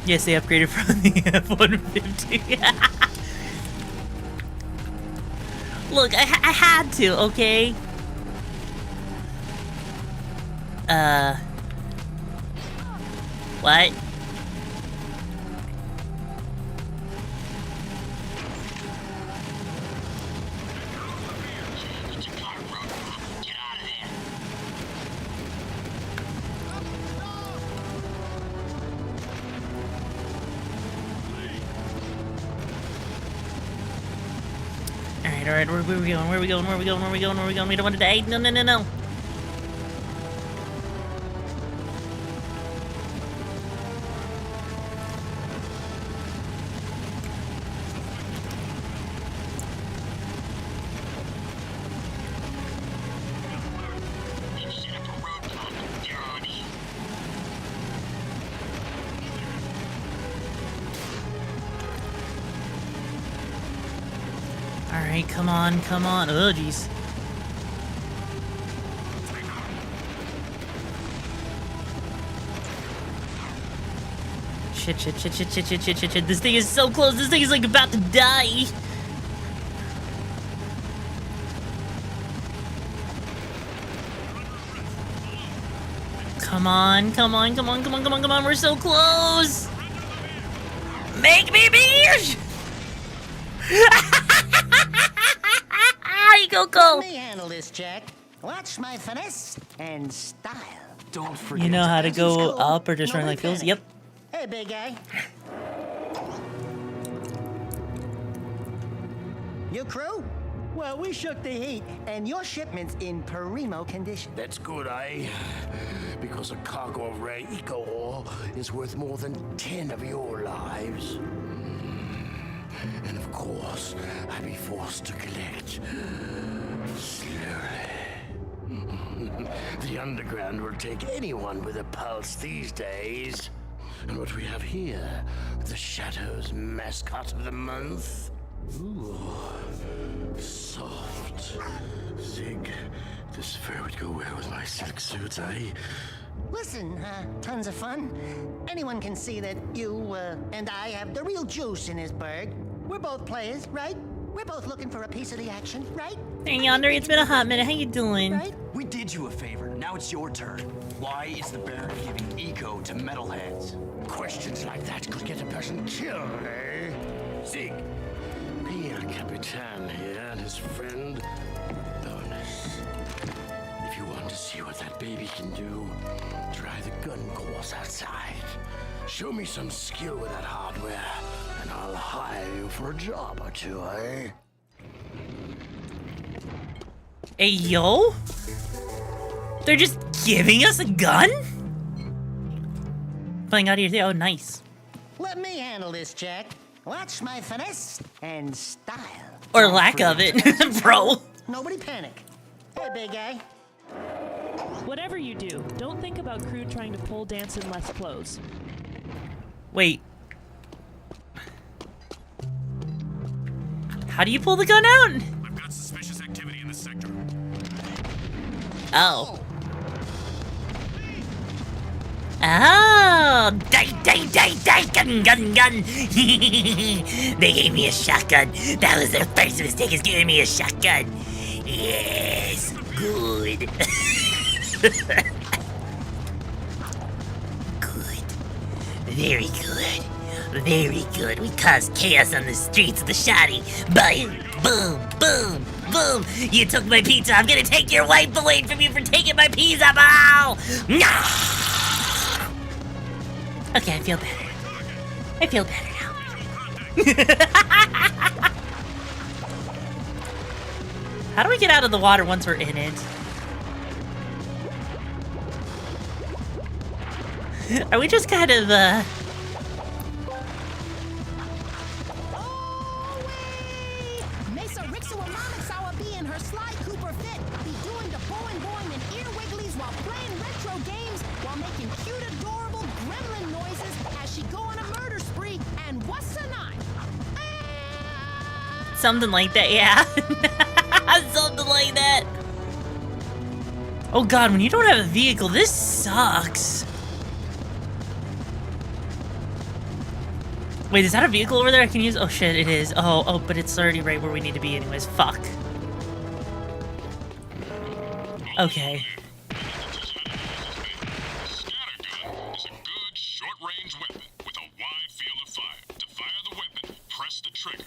Yes, they upgraded from the F-150. Look, I had to, okay? What? Alright, where are we going? Where are we going? Where are we going? Where are we going? Where are we going? We don't want to die. No, no, no, no. Alright, come on, come on. Oh, jeez. Shit. This thing is so close. This thing is like about to die. Come on. We're so close. Make me beers. Go. Let me handle this, Jack. Watch my finesse and style. Don't forget. You know how to go up or just run like those? Yep. Hey, big guy. Your crew? Well, we shook the heat, and your shipment's in primo condition. That's good, eh? Because a cargo of rare eco ore is worth more than 10 of your lives. And of course, I'd be forced to collect slowly. The underground will take anyone with a pulse these days. And what we have here, the Shadow's mascot of the month. Ooh, soft. Zig, this fur would go well with my silk suits, eh? Listen, tons of fun. Anyone can see that you, and I have the real juice in this burg. We're both players, right? We're both looking for a piece of the action, right? Hey, Yonder, it's been a hot minute. How you doing? Right? We did you a favor. Now it's your turn. Why is the Baron giving eco to metalheads? Questions like that could get a person killed, eh? Zig, be El Capitan here and his friend, Bonus. If you want to see what that baby can do, try the gun course outside. Show me some skill with that hardware, and I'll hire you for a job or two, eh? Hey, yo? They're just giving us a gun? Playing out of here. Oh, nice. Let me handle this, Jack. Watch my finesse and style. Or lack of it, bro. Nobody panic. Hey, big guy. Whatever you do, don't think about crew trying to pole dance in less clothes. Wait. How do you pull the gun out? I've got suspicious activity in this sector. Oh. Oh, gun. They gave me a shotgun. That was their first mistake, is giving me a shotgun. Yes, good. Good. Very good. Very good. We caused chaos on the streets of the shoddy. Boom, boom. You took my pizza. I'm gonna take your wife away from you for taking my pizza. Ow! No! Okay, I feel better. I feel better now. How do we get out of the water once we're in it? Are we just kind of, Mesa Rixararonomics be in her Sly Cooper fit, be doing the boing boing and ear wigglies while playing retro games, while making cute, adorable gremlin noises as she go on a murder spree, and what's a nine? something like that, yeah. Something like that. Oh god, when you don't have a vehicle, this sucks. Wait, is that a vehicle over there I can use? Oh shit, it is. Oh, but it's already right where we need to be anyways. Fuck. Okay. Scattergun is a good short-range weapon with a wide field of fire. To fire the weapon, press the trigger.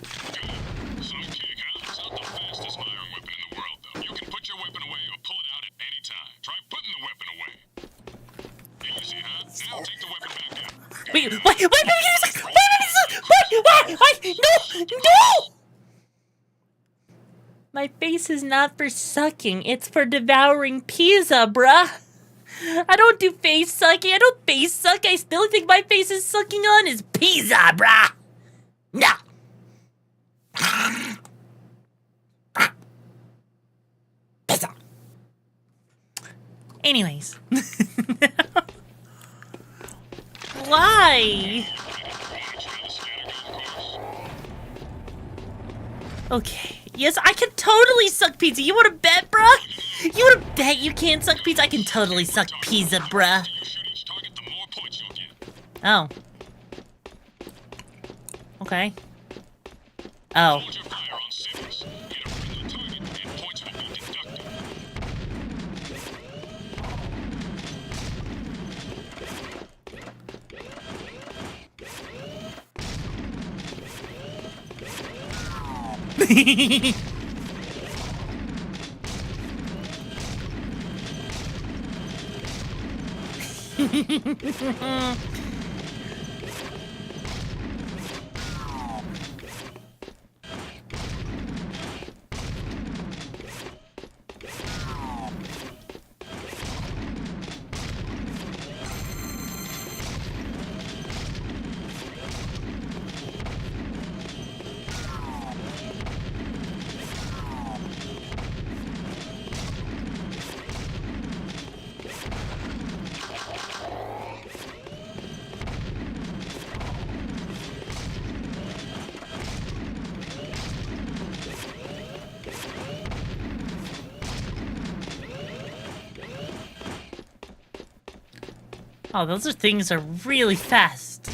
Good. Sidekick, huh? It's not the fastest firing weapon in the world, though. You can put your weapon away or pull it out at any time. Try putting the weapon away. Easy, huh? Now take the weapon back out. Wait, no! My face is not for sucking, it's for devouring pizza, bruh. I don't do face sucking, I don't face suck, the only thing my face is sucking on is pizza, bruh. No. Pizza. Anyways. Why? Okay. Yes, I can totally suck pizza. You wanna bet, bruh? You wanna bet you can't suck pizza? I can totally suck pizza, bruh. Oh. Okay. Oh. Oh, those things are really fast.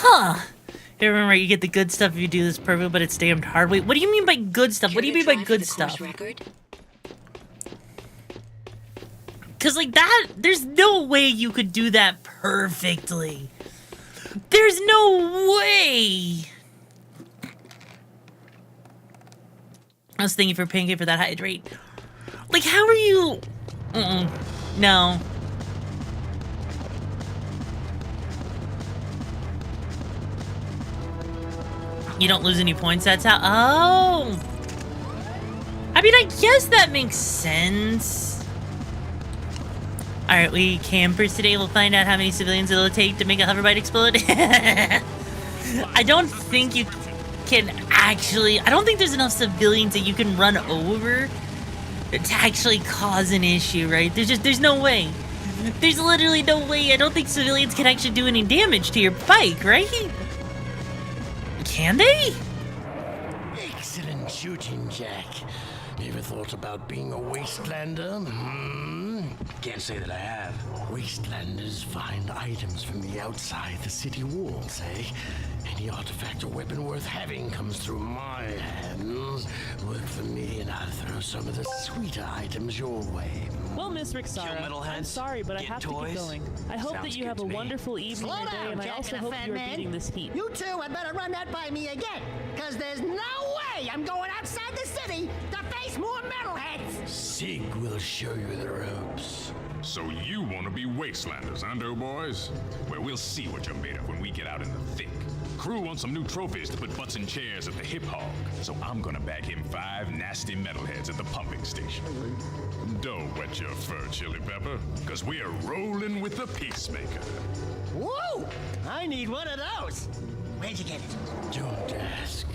Huh. You remember you get the good stuff if you do this perfect, but it's damned hard. Wait, what do you mean by good stuff? What do you mean by good stuff? Because, like, that, there's no way you could do that perfectly. There's no way. I was thinking for Pancake for that hydrate. Like, how are you... No. You don't lose any points, that's how... Oh! I mean, I guess that makes sense. Alright, we campers today will find out how many civilians it'll take to make a hoverbike explode. I don't think you can actually... I don't think there's enough civilians that you can run over to actually cause an issue, right? There's no way. There's literally no way. I don't think civilians can actually do any damage to your bike, right? Can they? Excellent shooting, Jack. Ever thought about being a wastelander? Can't say that I have. Wastelanders find items from the outside the city walls, eh? Any artifact or weapon worth having comes through my hands. Work for me and I'll throw some of the sweeter items your way. Well, Miss RIXARA, I'm sorry, but I have to get going. I hope that you have a wonderful evening or day, and I also hope you are beating this heat. You two had better run that by me again, because there's no way I'm going outside the city to face more metalheads! Sig will show you the ropes. So you want to be wastelanders, huh, doughboys? Well, we'll see what you're made of when we get out in the thick. Crew wants some new trophies to put butts in chairs at the Hip Hog, so I'm gonna bag him 5 nasty metalheads at the pumping station. Don't wet your fur, Chili Pepper, because we're rolling with the Peacemaker. Woo! I need one of those! Where'd you get it? Don't ask.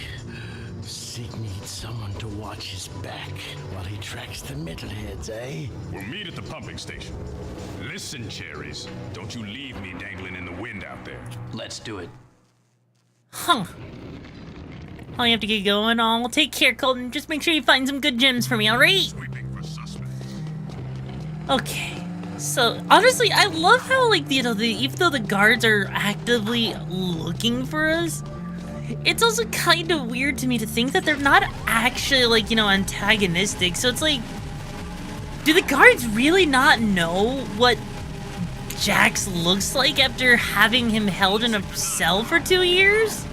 Sig needs someone to watch his back while he tracks the metalheads, eh? We'll meet at the pumping station. Listen, cherries, don't you leave me dangling in the wind out there. Let's do it. Huh. Oh, you have to get going. Oh, well, take care, Colton. Just make sure you find some good gems for me, alright? Okay. So, honestly, I love how, like, even though the guards are actively looking for us, it's also kind of weird to me to think that they're not actually, like, antagonistic. So it's like, do the guards really not know what Jax looks like after having him held in a cell for 2 years?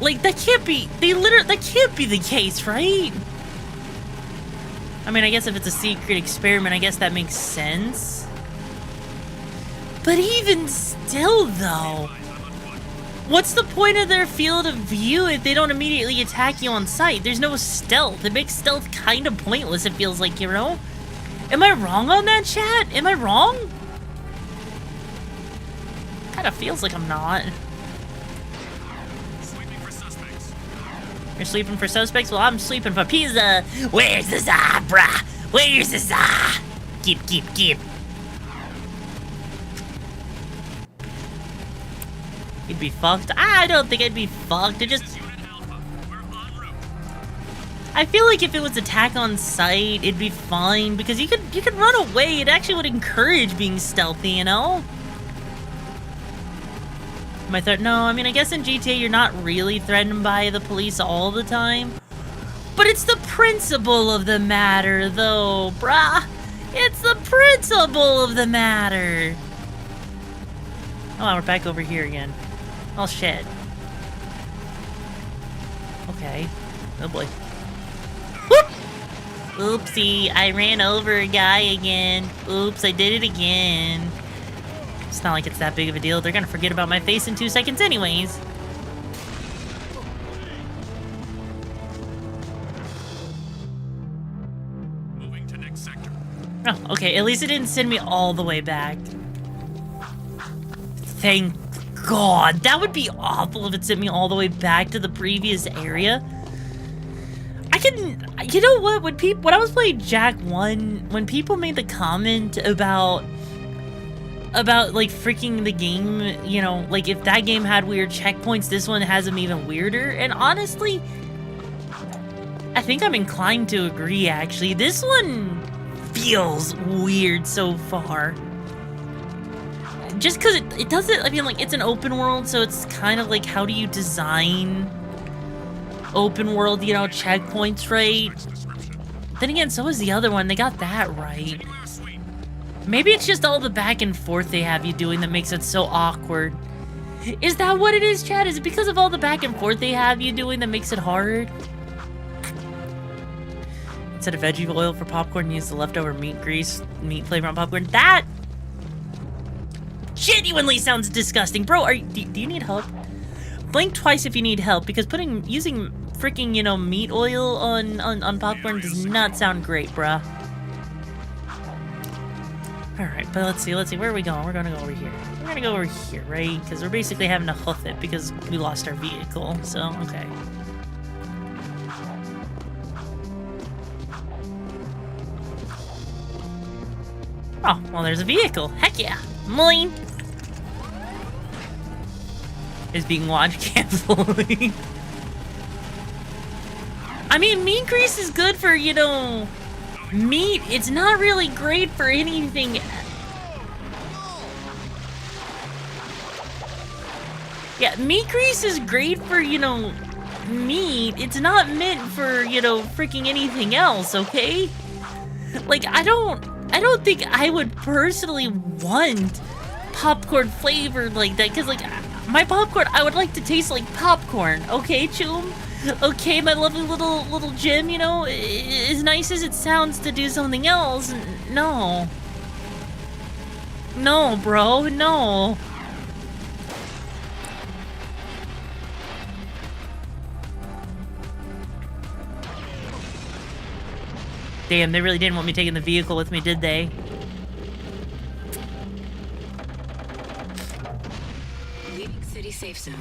Like, that can't be, that can't be the case, right? I mean, I guess if it's a secret experiment, I guess that makes sense. But even still, though, what's the point of their field of view if they don't immediately attack you on sight? There's no stealth. It makes stealth kind of pointless, it feels like, Am I wrong on that, chat? Am I wrong? Kind of feels like I'm not. You're sleeping for suspects? Well, I'm sleeping for pizza. Where's the za, brah? Where's the za? Keep. You'd be fucked? I don't think I'd be fucked. I feel like if it was attack on sight, it'd be fine because you could run away. It actually would encourage being stealthy, My threat? No, I mean, I guess in GTA you're not really threatened by the police all the time. But it's the principle of the matter, though, brah. It's the principle of the matter. Oh, we're back over here again. Oh, shit. Okay. Oh, boy. Whoop! Oopsie, I ran over a guy again. Oops, I did it again. It's not like it's that big of a deal. They're gonna forget about my face in 2 seconds anyways. Moving to next sector. Oh, okay. At least it didn't send me all the way back. Thank God. That would be awful if it sent me all the way back to the previous area. You know what? When I was playing Jak 1, when people made the comment about like freaking the game, like if that game had weird checkpoints, this one has them even weirder. And honestly, I think I'm inclined to agree, actually. This one feels weird so far. Just because it doesn't, I mean, like, it's an open world, so it's kind of like, how do you design open world, checkpoints, right? Then again, so is the other one. They got that right. Maybe it's just all the back and forth they have you doing that makes it so awkward. Is that what it is, Chad? Is it because of all the back and forth they have you doing that makes it hard? Instead of veggie oil for popcorn, use the leftover meat flavor on popcorn. That genuinely sounds disgusting. Bro, do you need help? Blink twice if you need help, because using freaking, you know, meat oil on popcorn does not sound great, bruh. Alright, but let's see, where are we going? We're gonna go over here. We're gonna go over here, right? Because we're basically having to hoof it because we lost our vehicle, so, okay. Oh, well, there's a vehicle. Heck yeah. Mine is being watched carefully. I mean, meat grease is good for, you know, meat. It's not really great for anything. Yeah, meat grease is great for, you know, meat. It's not meant for, you know, freaking anything else, okay? Like, I don't think I would personally want popcorn flavored like that, because, like, my popcorn, I would like to taste like popcorn, okay, Choom? Okay, my lovely little Jim, you know, as nice as it sounds to do something else, no. No, bro, no. Damn, they really didn't want me taking the vehicle with me, did they? Leaving city safe zone.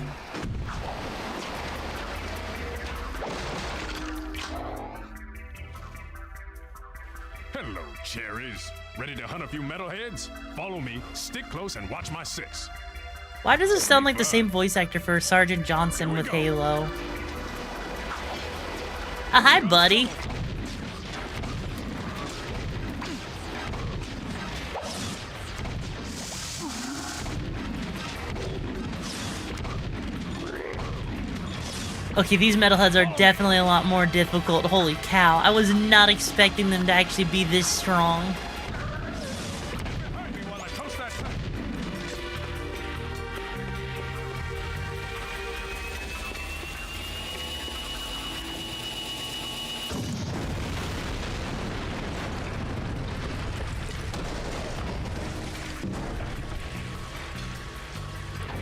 Hello, cherries. Ready to hunt a few metalheads? Follow me, stick close, and watch my six. Why does it sound like the same voice actor for Sergeant Johnson with Halo? Hi, buddy. Okay, these metalheads are definitely a lot more difficult. Holy cow, I was not expecting them to actually be this strong.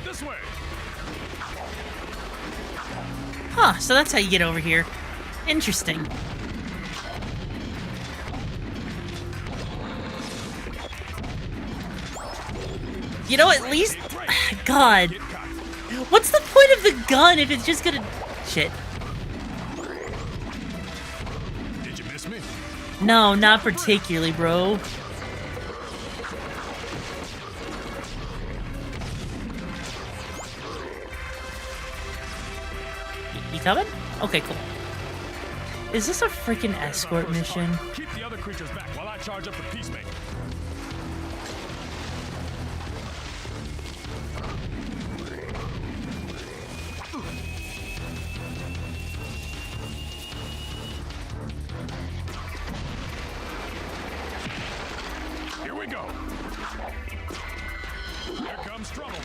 This way. Huh, so that's how you get over here. Interesting. You know, at least... God. What's the point of the gun if it's just gonna... Shit. Did you miss me? No, not particularly, bro. You coming? Okay, cool. Is this a freaking escort mission? Keep the other creatures back while I charge up the peacemaker. Here we go. Here comes trouble.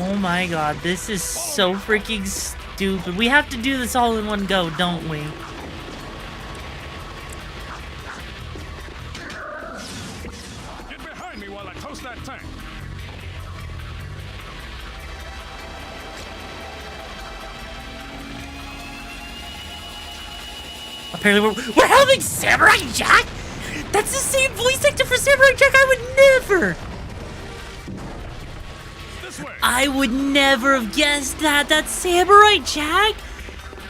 Oh my god, this is so freaking stupid. We have to do this all in one go, don't we? Get behind me while I toast that tank. Apparently we're helping Samurai Jack? That's the same voice actor for Samurai Jack. I would never. I would never have guessed that. That's Samurai Jack?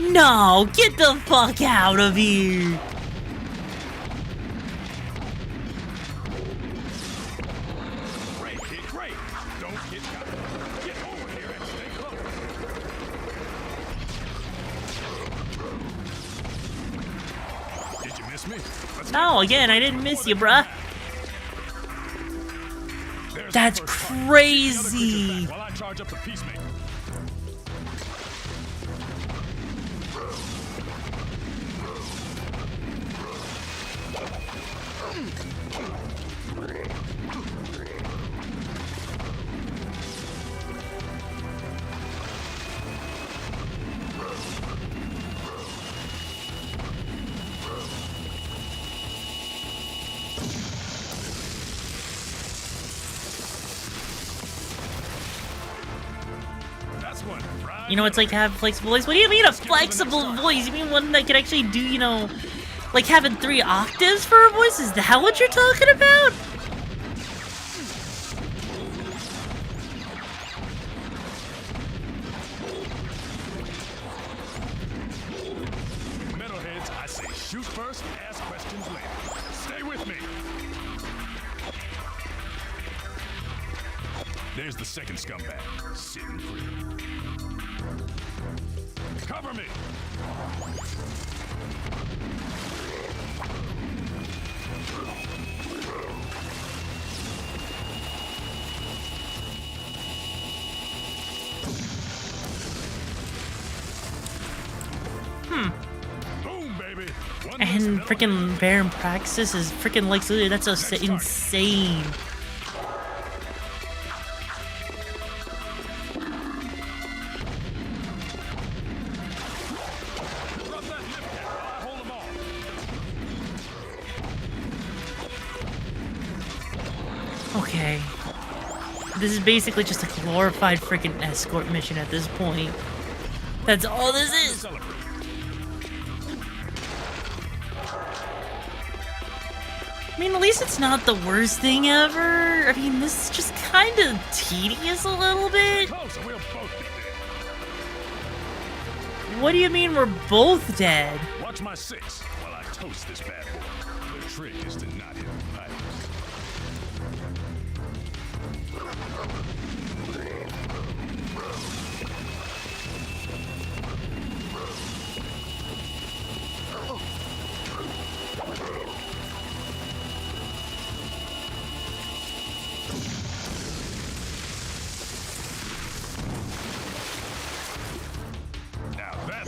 No, get the fuck out of here. Great, kid, great. Don't get caught. Get over here and stay close. Did you miss me? No, again, I didn't miss you, bruh. That's crazy. While I charge up the peacemaker. You know, it's like have a flexible voice. What do you mean a flexible voice? You mean one that can actually do, you know, like having 3 octaves for a voice? Is that what you're talking about? Metalheads, I say shoot first, ask questions later. Stay with me. There's the second scumbag, sitting pretty. Cover me! Boom, baby. And freaking Baron Praxis is freaking like, that's so insane. Okay. This is basically just a glorified freaking escort mission at this point. That's all this is. I mean, at least it's not the worst thing ever. I mean, this is just kind of tedious a little bit. What do you mean we're both dead? Watch my 6 while I toast this bad boy. The trick is to not hit the pipe.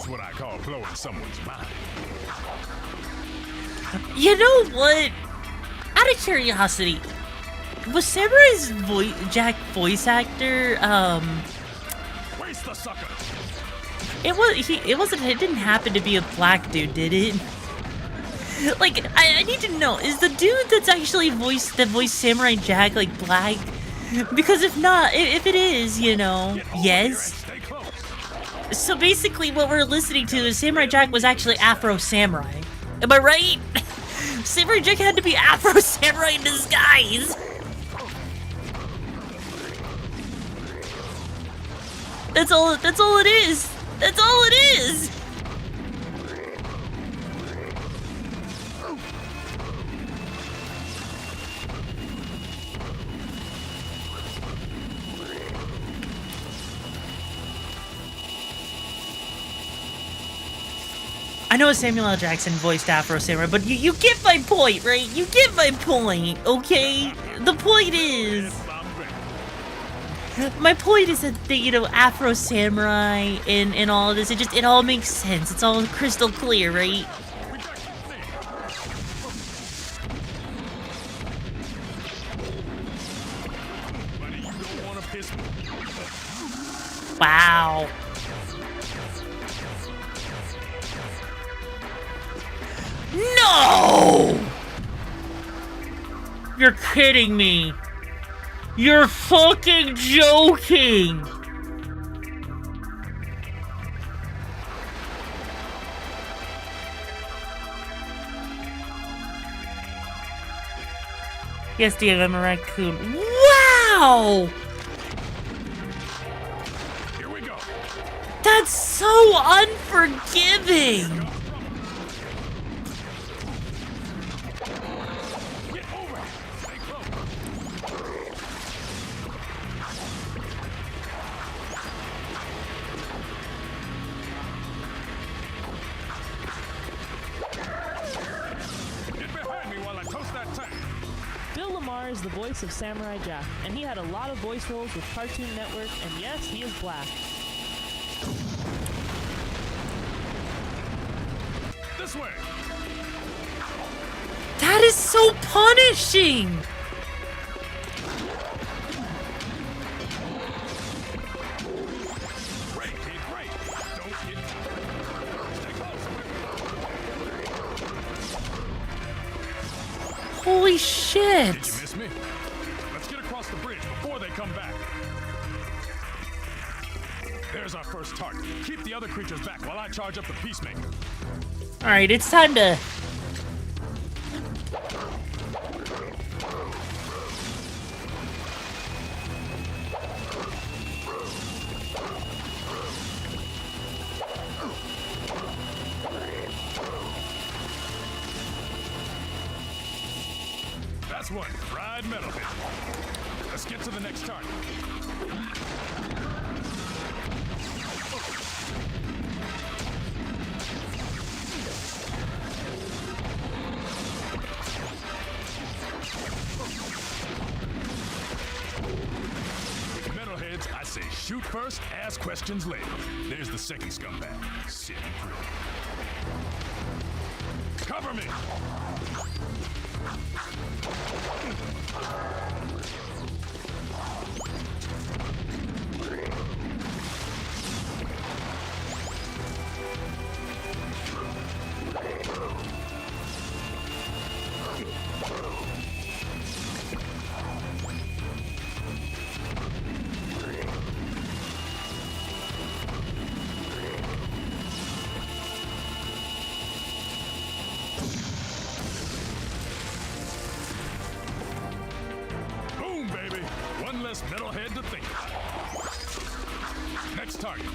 What I call blowing someone's mind. You know what? Out of curiosity, was Samurai's Jack voice actor? Waste the sucker. It didn't happen to be a black dude, did it? Like, I need to know, is the dude that's actually voiced Samurai Jack like black? Because if not, if it is, you know, yes. So basically what we're listening to is Samurai Jack was actually Afro Samurai. Am I right? Samurai Jack had to be Afro Samurai in disguise. That's all it is. That's all it is. I know Samuel L. Jackson voiced Afro Samurai, but you get my point, right? You get my point, okay? The point is... My point is that, you know, Afro Samurai and all of this, it all makes sense. It's all crystal clear, right? Wow. No! You're kidding me. You're fucking joking. Yes, dear, I'm a raccoon. Wow! Here we go. That's so unforgiving. Is the voice of Samurai Jack, and he had a lot of voice roles with Cartoon Network, and yes, he is black. This way. That is so punishing. Holy shit! Did you miss me? Let's get across the bridge before they come back. There's our first target. Keep the other creatures back while I charge up the peacemaker. Alright, it's time to... That's one fried metalhead. Let's get to the next target. Metalheads, I say shoot first, ask questions later. There's the second scumbag. Sitting pretty. Cover me! Metalhead to think about. Next target.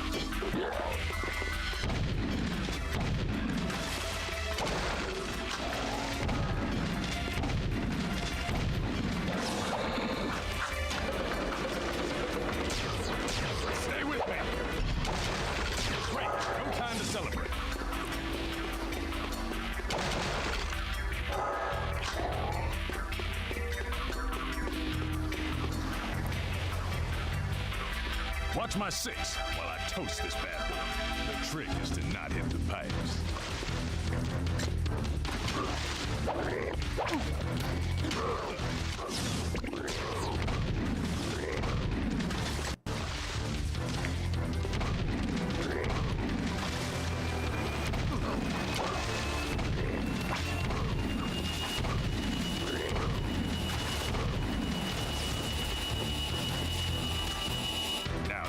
Stay with me. Great. No time to celebrate. Watch my six while I toast this bad boy. The trick is to not hit the pipes.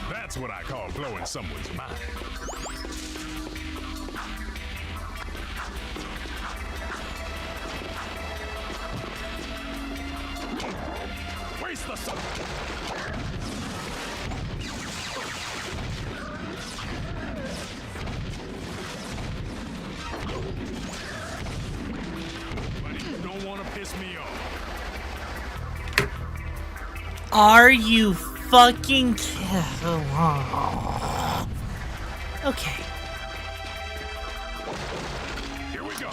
That's what I call blowing someone's mind. Waste the sun. But you don't want to piss me off. Are you fucking okay. Here we go.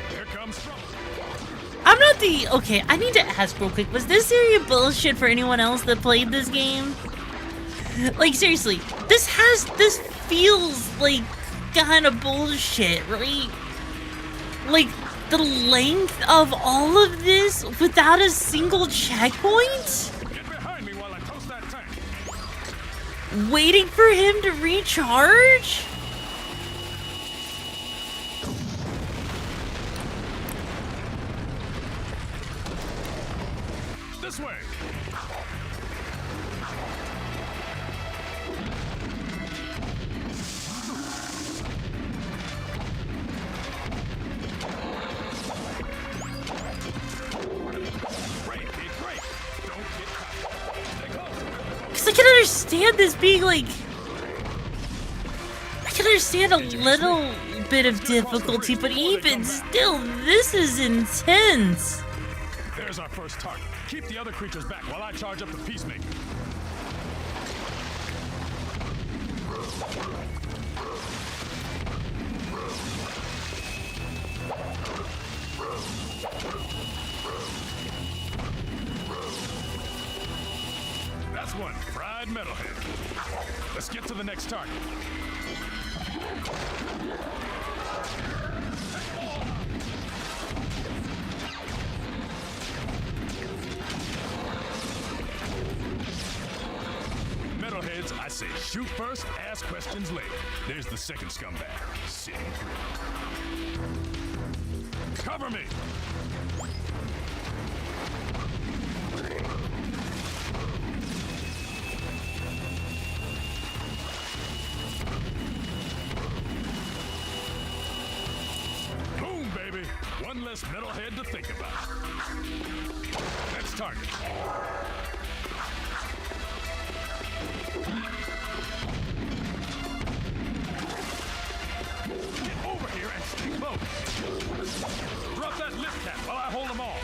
Here comes trouble. I'm not the... Okay, I need to ask real quick. Was this area bullshit for anyone else that played this game? Like, seriously. This feels like kind of bullshit, right? Like, the length of all of this without a single checkpoint? Get behind me while I toast that tank. Waiting for him to recharge? This way. Because I can understand this being like... I can understand a little bit of difficulty, but even still, this is intense. There's our first target. Keep the other creatures back while I charge up the peacemaker. That's one fried metalhead. Let's get to the next target. Metalheads, I say shoot first, ask questions later. There's the second scumbag. Sitting pretty. Cover me! ahead to think about. Next target. Get over here and stay close. Drop that lift cap while I hold them all.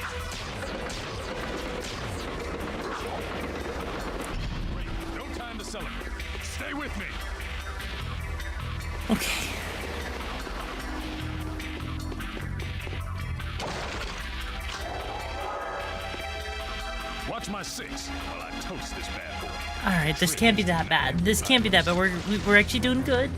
Great. No time to celebrate. Stay with me. Okay. Watch my six while I toast this bad boy. All right, this can't be that bad. This can't be that bad. We're actually doing good.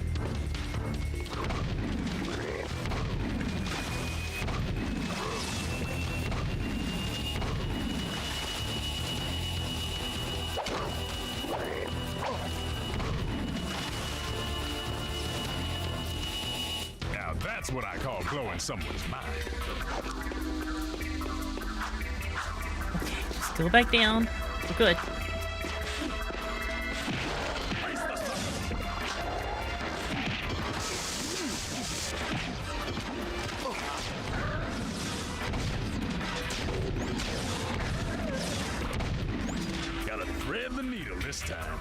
Now that's what I call blowing someone's mind. Just go back down. We're good. Gotta thread the needle this time.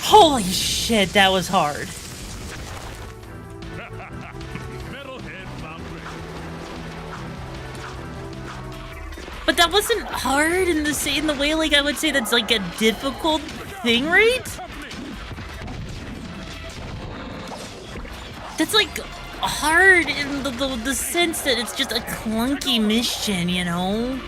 Holy shit, that was hard. But that wasn't hard in the way like I would say that's like a difficult thing, right? That's like hard in the sense that it's just a clunky mission, you know?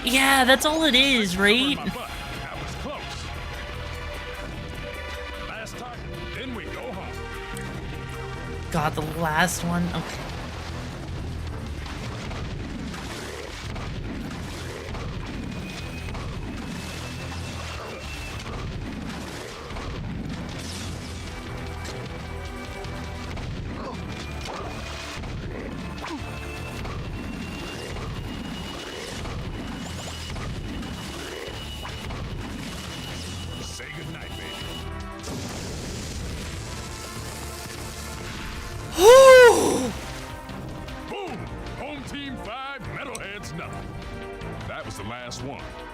Yeah, that's all it is, right? God, the last one? Okay.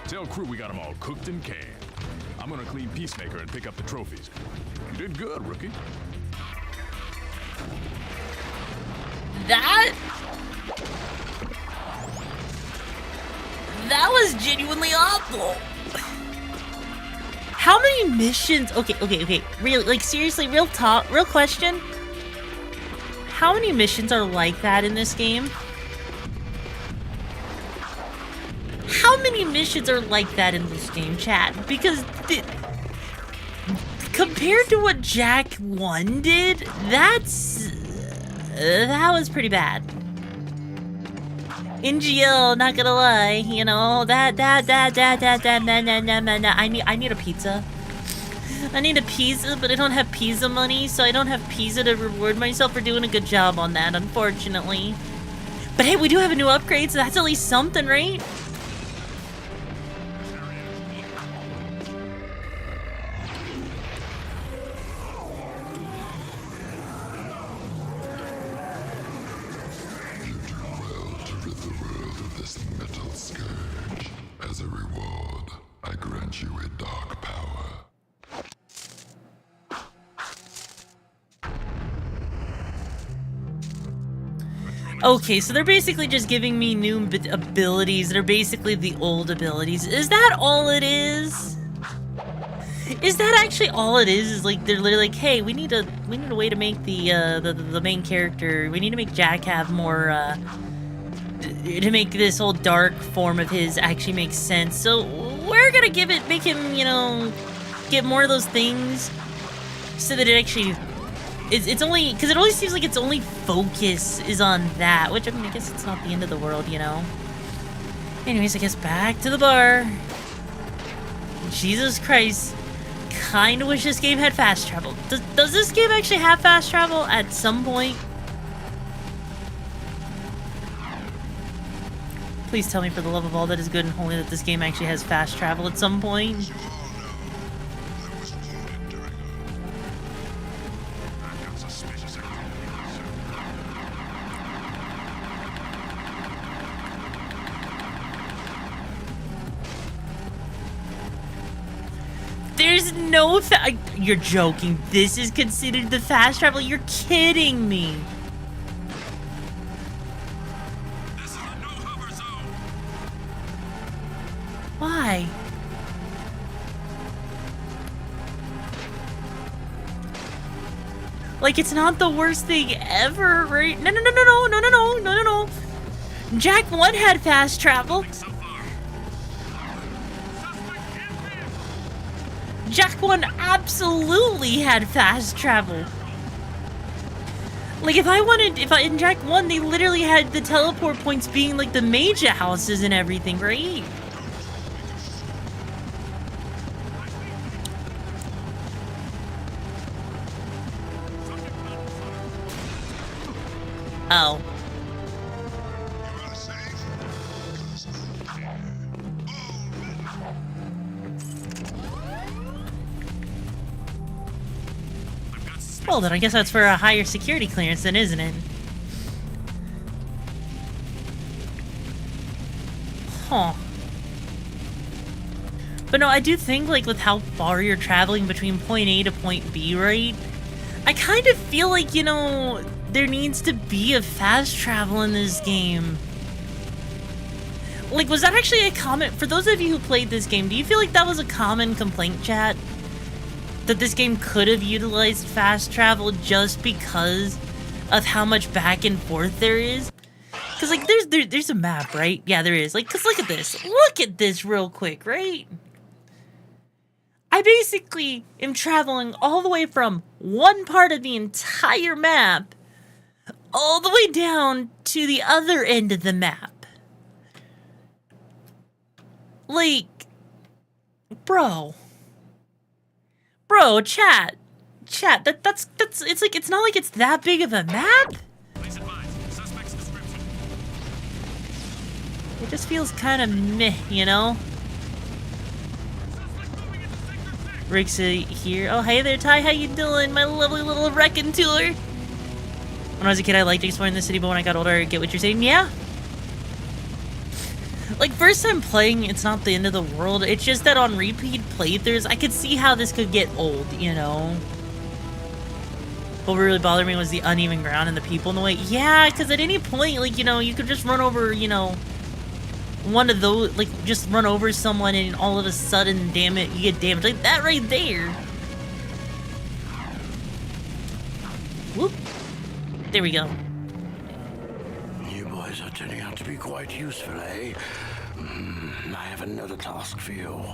Tell crew we got them all cooked and canned. I'm gonna clean Peacemaker and pick up the trophies. You did good, rookie. That was genuinely awful. How many missions? Okay. Really, like seriously, real talk, real question. How many missions are like that in this game? How many missions are like that in this game, chat? Because compared to what Jack 1 did, that was pretty bad. NGL, not gonna lie, you know, I need a pizza. I need a pizza, but I don't have pizza money, so I don't have pizza to reward myself for doing a good job on that, unfortunately. But hey, we do have a new upgrade, so that's at least something, right? this metal scourge. As a reward, I grant you a dark power. Okay, so they're basically just giving me new abilities that are basically the old abilities. Is that all it is? Is that actually all it is? Is like they're literally like, hey, we need a way to make the main character. We need to make Jack have more to make this whole dark form of his actually make sense. So we're gonna make him, you know, get more of those things so that it actually. It's only because it always seems like its only focus is on that, which I mean, I guess it's not the end of the world, you know. Anyways, I guess back to the bar. Jesus Christ, kind of wish this game had fast travel. Does this game actually have fast travel at some point? Please tell me, for the love of all that is good and holy, that this game actually has fast travel at some point. There's no you're joking. This is considered the fast travel? You're kidding me. This is a no-hover zone. Why? Like, it's not the worst thing ever, right? No. Jack 1 had fast travel. Jack 1 absolutely had fast travel. Like, in Jack 1, they literally had the teleport points being like the major houses and everything, right? Oh. Well, then I guess that's for a higher security clearance then, isn't it? Huh. But no, I do think, like, with how far you're traveling between point A to point B, right? I kind of feel like, you know, there needs to be a fast travel in this game. Like, was that actually a comment? For those of you who played this game, do you feel like that was a common complaint, chat? That this game could have utilized fast travel just because of how much back and forth there is? Because, like, there's a map, right? Yeah, there is. Like, because look at this. Look at this real quick, right? I basically am traveling all the way from one part of the entire map all the way down to the other end of the map. Like, bro, chat, that's it's like, it's not like it's that big of a map. It just feels kind of meh, you know? Rixa here. Oh, hey there, Ty. How you doing? My lovely little wrecking tour. When I was a kid, I liked exploring the city, but when I got older, I get what you're saying. Yeah. Like, first time playing, it's not the end of the world. It's just that on repeat playthroughs, I could see how this could get old, you know? What really bothered me was the uneven ground and the people in the way. Yeah, because at any point, like, you know, you could just run over, you know, one of those, like, just run over someone and all of a sudden, damn it, you get damaged. Like that right there. Whoop. There we go. You boys are turning out to be quite useful, eh? I have another task for you.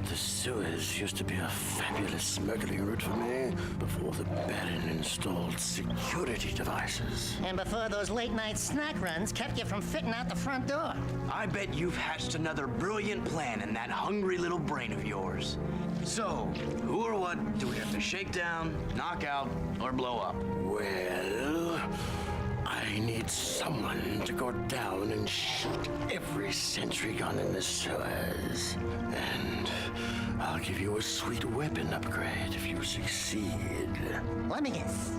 The sewers used to be a fabulous smuggling route for me before the Baron installed security devices. And before those late-night snack runs kept you from fitting out the front door. I bet you've hatched another brilliant plan in that hungry little brain of yours. So, who or what do we have to shake down, knock out, or blow up? Well, I need someone to go down and shoot every sentry gun in the sewers. And I'll give you a sweet weapon upgrade if you succeed. Let me guess.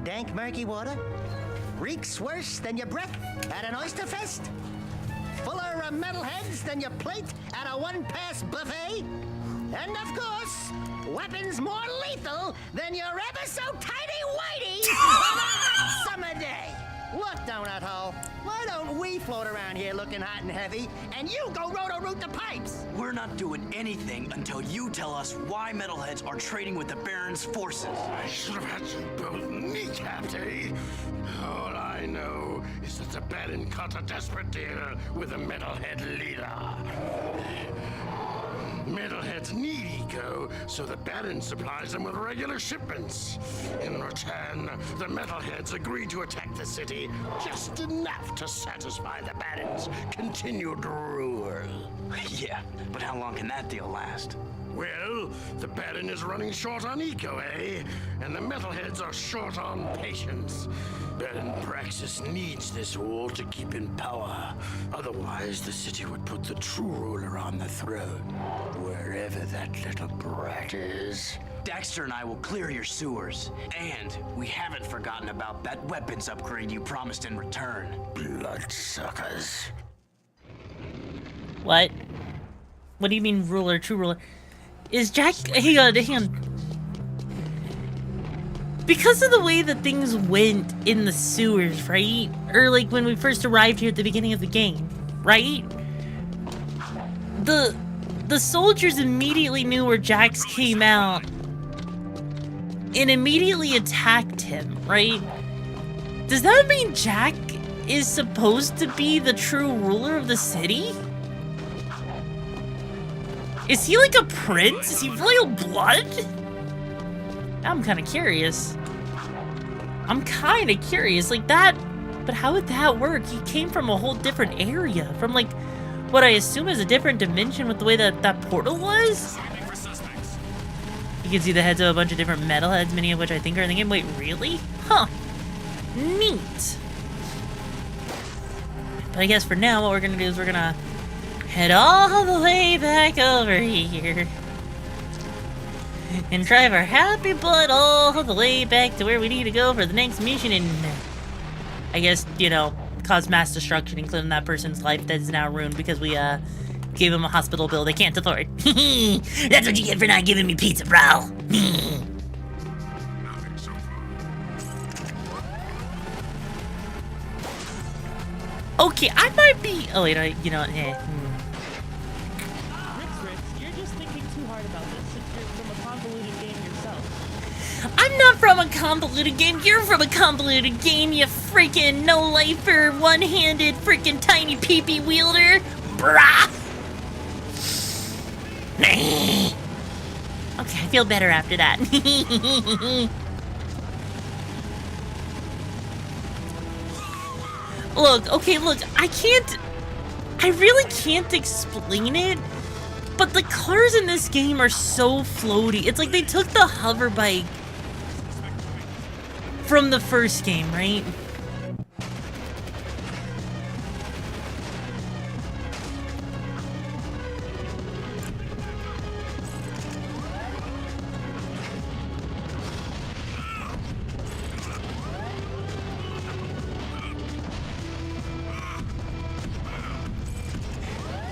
Dank murky water? Reeks worse than your breath at an oyster fest? Fuller from metalheads than your plate at a one-pass buffet? And of course, weapons more lethal than your ever so tiny whiteies on a hot summer day. Look, Donut Hole, why don't we float around here looking hot and heavy, and you go roto-root the pipes? We're not doing anything until you tell us why metalheads are trading with the Baron's forces. I should have had you both kneecapped, eh? All I know is that the Baron cut a desperate deal with the metalhead leader. Metalheads need eco, so the Baron supplies them with regular shipments. In return, the metalheads agree to attack the city just enough to satisfy the Baron's continued rule. Yeah, but how long can that deal last? Well, the Baron is running short on eco, eh? And the metalheads are short on patience. Baron Praxis needs this war to keep in power. Otherwise, the city would put the true ruler on the throne, wherever that little brat is. Daxter and I will clear your sewers. And we haven't forgotten about that weapons upgrade you promised in return. Bloodsuckers. What? What do you mean ruler, true ruler? Is Jack... Hang on. Because of the way that things went in the sewers, right? Or like when we first arrived here at the beginning of the game, right? The soldiers immediately knew where Jax came out and immediately attacked him, right? Does that mean Jack is supposed to be the true ruler of the city? Is he like a prince? Is he royal blood? I'm kind of curious. Like that, but how would that work? He came from a whole different area. From like, what I assume is a different dimension with the way that that portal was? You can see the heads of a bunch of different metalheads, many of which I think are in the game. Wait, really? Huh. Neat. But I guess for now, what we're gonna do is we're gonna head all the way back over here and drive our happy blood all the way back to where we need to go for the next mission and, I guess, you know, cause mass destruction, including that person's life that is now ruined because we, gave him a hospital bill they can't afford. That's what you get for not giving me pizza, bro. Okay, I might be... Oh, wait, you know what? RixaraCH, you're just thinking too hard about this since you're from a convoluted game yourself. I'm not from a convoluted game. You're from a convoluted game, you freaking no-lifer, one-handed freaking tiny pee-pee wielder. Brah! Okay, I feel better after that. Look, I really can't explain it, but the cars in this game are so floaty. It's like they took the hover bike from the first game, right?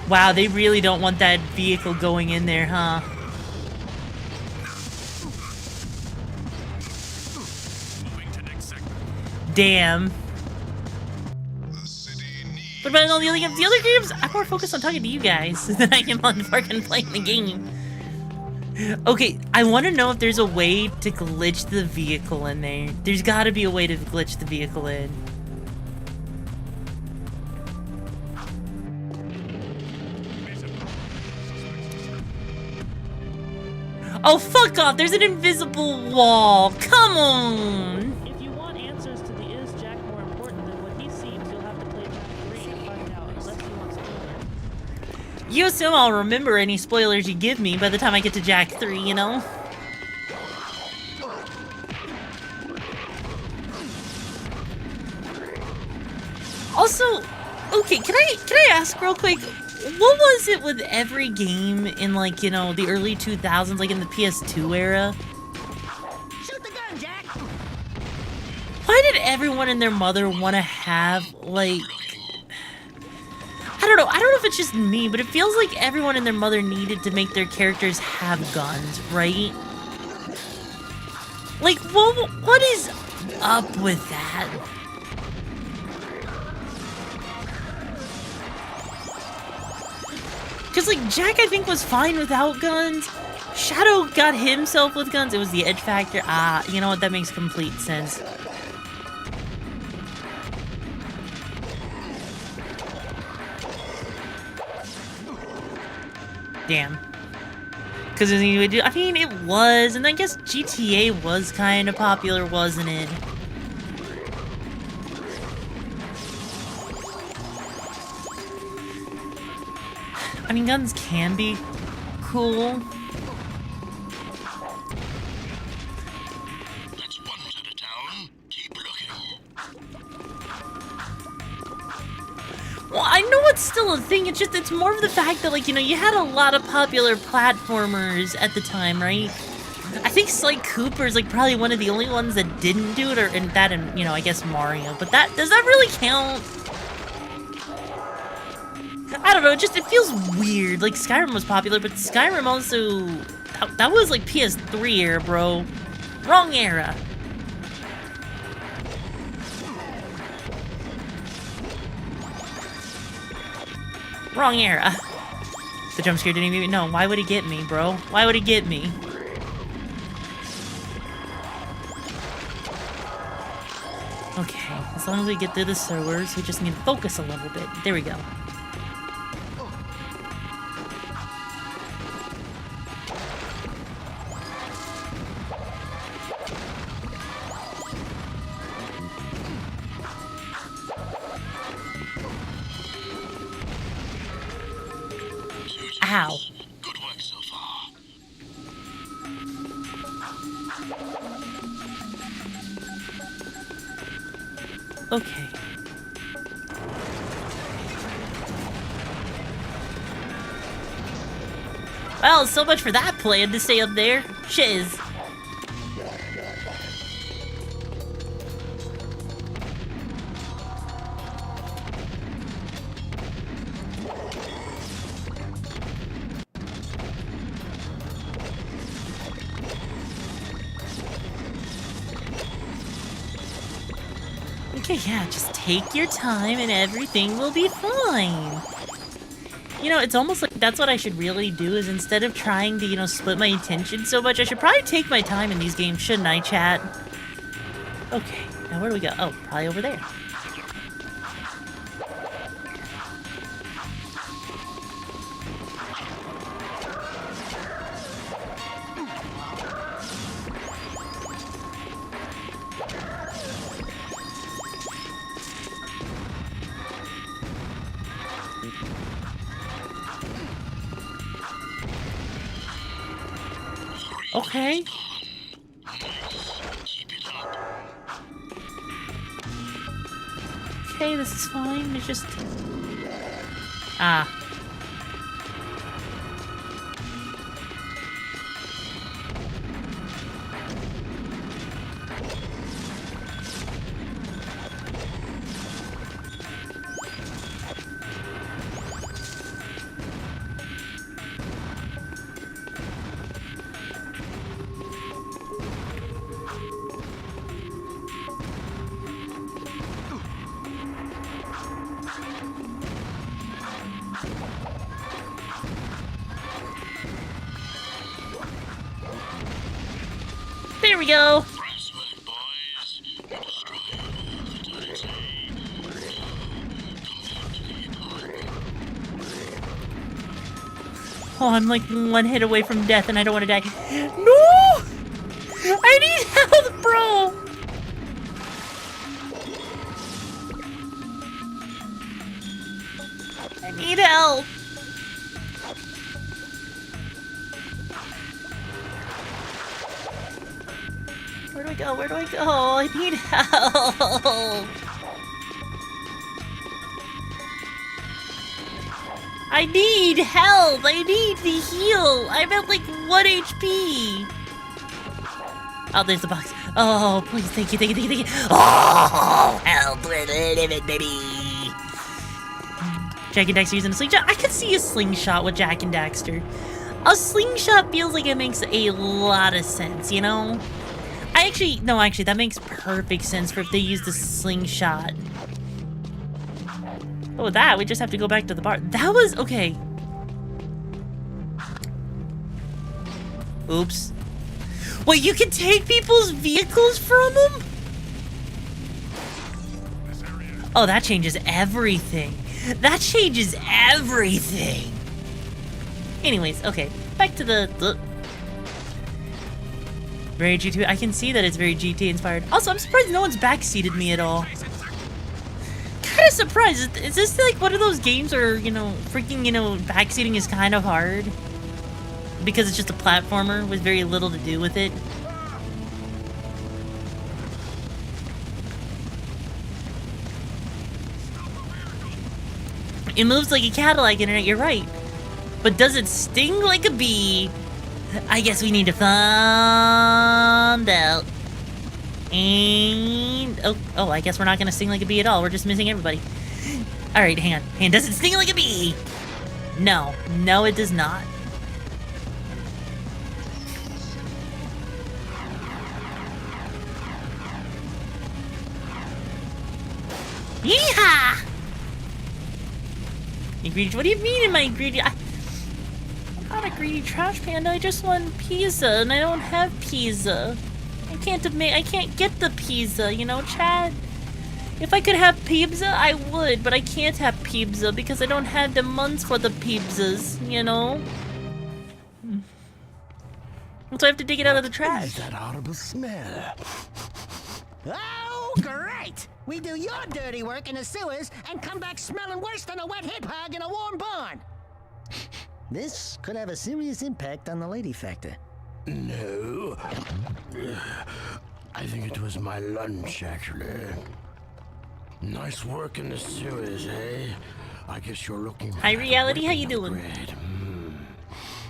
Wow, they really don't want that vehicle going in there, huh? Damn. What about all the other games? The other games, I'm more focused on talking to you guys than I am on fucking playing the game. Okay, I want to know if there's a way to glitch the vehicle in there. There's got to be a way to glitch the vehicle in. Oh, fuck off! There's an invisible wall! Come on! If you want answers to the is Jack more important than what he seems, you'll have to play Jack 3 to find out, unless you want spoilers. You assume I'll remember any spoilers you give me by the time I get to Jack 3, you know? Also, okay, can I ask real quick? What was it with every game in, like, you know, the early 2000s, like in the PS2 era? Shoot the gun, Jack! Why did everyone and their mother want to have, like... I don't know, I don't know if it's just me, but it feels like everyone and their mother needed to make their characters have guns, right? Like, what is up with that? Because, like, Jack, I think, was fine without guns. Shadow got himself with guns. It was the edge factor. Ah, you know what? That makes complete sense. Damn. Because I mean, it was, and I guess GTA was kind of popular, wasn't it? I mean, guns can be cool. Well, I know it's still a thing, it's more of the fact that, like, you know, you had a lot of popular platformers at the time, right? I think Sly Cooper's, like, probably one of the only ones that didn't do it, and you know, I guess Mario, but does that really count? I don't know, it feels weird. Like, Skyrim was popular, but Skyrim also, that was, like, PS3 era, bro. Wrong era. Wrong era. The jump scare didn't even... No, why would he get me, bro? Why would he get me? Okay, as long as we get through the sewers, we just need to focus a little bit. There we go. Ow. Good work so far. Okay. Well, so much for that plan to stay up there. Shiz. Okay, yeah, just take your time and everything will be fine. You know, it's almost like that's what I should really do, is instead of trying to, you know, split my attention so much, I should probably take my time in these games, shouldn't I, chat? Okay, now where do we go? Oh, probably over there. Okay. Okay, this is fine. It's just... Ah. There we go. Oh, I'm like one hit away from death and I don't want to die. No! I need health, bro! I need help. Where do I go? Where do I go? I need help. I need help. I need to heal. I'm at like 1 HP. Oh, there's the box. Oh, please, thank you, thank you, thank you, thank you. Oh, help, we're living, baby. Jak and Daxter using a slingshot. I could see a slingshot with Jak and Daxter. A slingshot feels like it makes a lot of sense, you know? Actually, that makes perfect sense for if they use the slingshot. Oh, that, we just have to go back to the bar. That was, okay. Oops. Wait, you can take people's vehicles from them? Oh, that changes everything. That changes everything. Anyways, okay. Back to the very GT. I can see that it's very GT inspired. Also, I'm surprised no one's backseated me at all. Kind of surprised. Is this like one of those games where, you know, freaking, you know, backseating is kind of hard? Because it's just a platformer with very little to do with it. It moves like a Cadillac, Internet, you're right. But does it sting like a bee? I guess we need to find out. And oh, I guess we're not gonna sting like a bee at all. We're just missing everybody. All right, hang on. Does it sting like a bee? No, it does not. Yeehaw! What do you mean am I greedy? I'm not a greedy trash panda. I just want pizza, and I don't have pizza. I can't get the pizza, you know, Chad? If I could have pizza, I would, but I can't have pizza because I don't have the months for the pizzas, you know? So I have to dig it out of the trash. That horrible smell. Oh, great! We do your dirty work in the sewers and come back smelling worse than a wet hip hog in a warm barn. This could have a serious impact on the lady factor. No. I think it was my lunch, actually. Nice work in the sewers, eh? I guess you're looking for Hi, Reality. How you doing?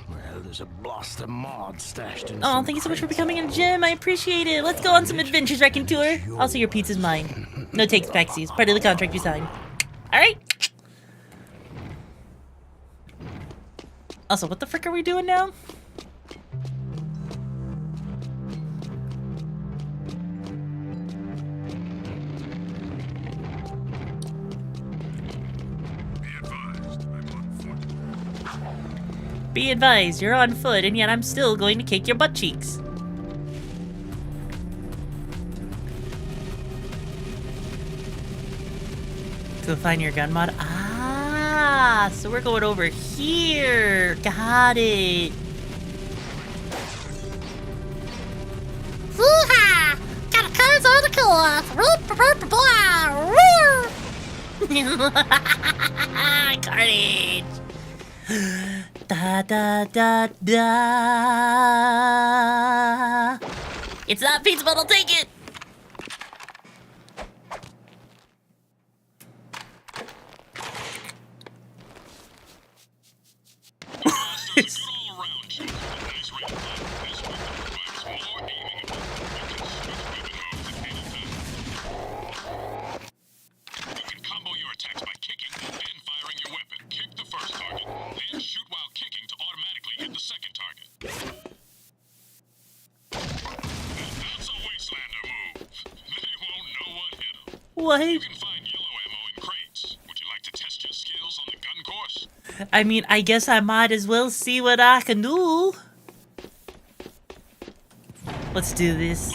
Well, there's a blaster mod stashed in. Oh, thank you so much for becoming a gym. I appreciate it. Let's go on some adventures wrecking tour. Also, your pizza's mine. No takes backsies. Part of the contract you signed. All right. Also, what the frick are we doing now? Be advised, you're on foot, and yet I'm still going to kick your butt cheeks. Go find your gun mod. Ah, so we're going over here. Got it. Hoo-ha! Got a cards on the course. Carnage. Da da da da. It's not pizza, but I'll take it. What? You can find yellow ammo in crates. Would you like to test your skills on the gun course? I mean, I guess I might as well see what I can do. Let's do this.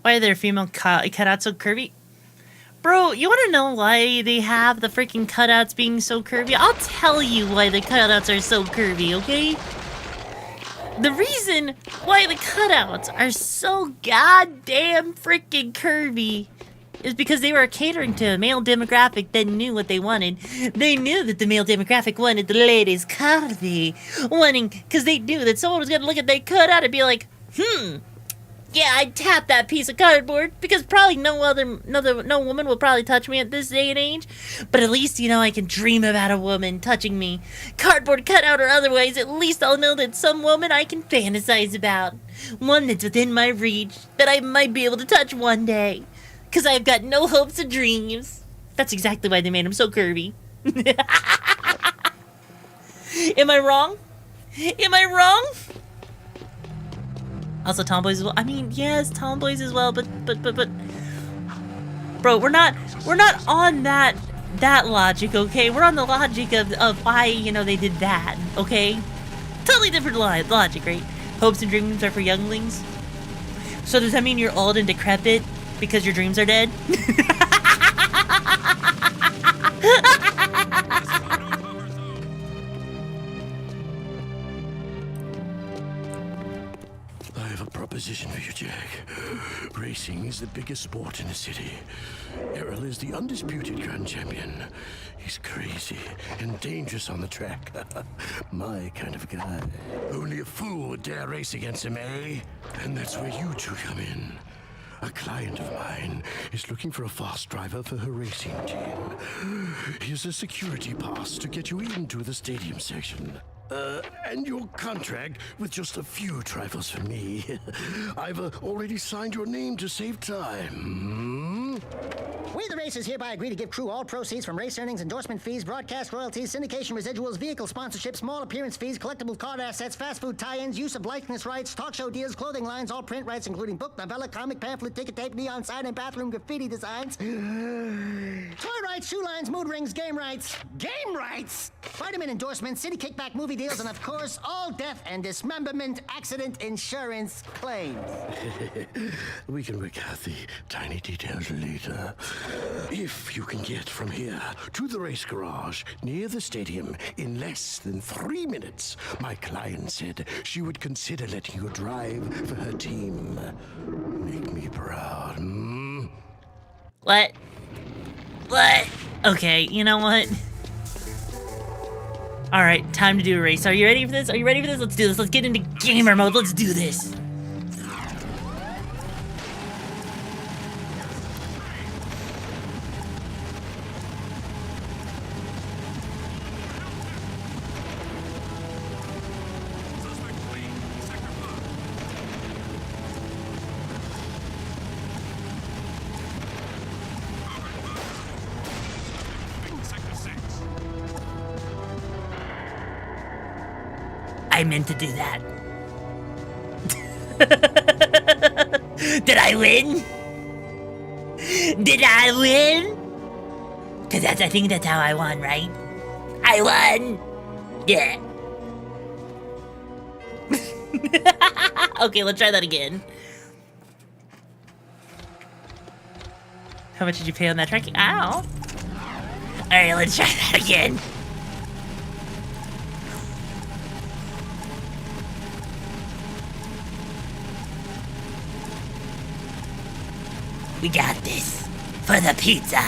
Why are their female cutouts so curvy? Bro, you want to know why they have the freaking cutouts being so curvy? I'll tell you why the cutouts are so curvy, okay? The reason why the cutouts are so goddamn freaking curvy is because they were catering to a male demographic that knew what they wanted. They knew that the male demographic wanted the ladies curvy. Because they knew that someone was going to look at their cutout and be like, yeah, I'd tap that piece of cardboard because probably no woman will probably touch me at this day and age. But at least, you know, I can dream about a woman touching me. Cardboard cutout or otherwise, at least I'll know that some woman I can fantasize about. One that's within my reach, that I might be able to touch one day. Because I've got no hopes or dreams. That's exactly why they made him so curvy. Am I wrong? Am I wrong? Also tomboys as well. I mean, yes, tomboys as well, but bro, we're not on that logic, okay? We're on the logic of why, you know, they did that, okay? Totally different logic, right? Hopes and dreams are for younglings. So does that mean you're old and decrepit because your dreams are dead? I have a proposition for you, Jack. Racing is the biggest sport in the city. Errol is the undisputed grand champion. He's crazy and dangerous on the track. My kind of guy. Only a fool would dare race against him, eh? And that's where you two come in. A client of mine is looking for a fast driver for her racing team. Here's a security pass to get you into the stadium section. And your contract with just a few trifles from me. I've already signed your name to save time. We, the racers, hereby agree to give crew all proceeds from race earnings, endorsement fees, broadcast royalties, syndication residuals, vehicle sponsorships, small appearance fees, collectible card assets, fast food tie-ins, use of likeness rights, talk show deals, clothing lines, all print rights, including book, novella, comic, pamphlet, ticket tape, neon sign, and bathroom graffiti designs. Toy rights, shoe lines, mood rings, game rights, vitamin endorsements, city kickback movie deals, and of course, all death and dismemberment accident insurance claims. We can work out the tiny details later. If you can get from here to the race garage near the stadium in less than 3 minutes, my client said she would consider letting you drive for her team. Make me proud, What? Okay, you know what? Alright, time to do a race. Are you ready for this? Let's do this. Let's get into gamer mode. Let's do this. I meant to do that. Did I win? Did I win? Cause I think that's how I won, right? I won! Yeah. Okay, let's try that again. How much did you pay on that tracking? Ow! Alright, let's try that again. We got this. For the pizza.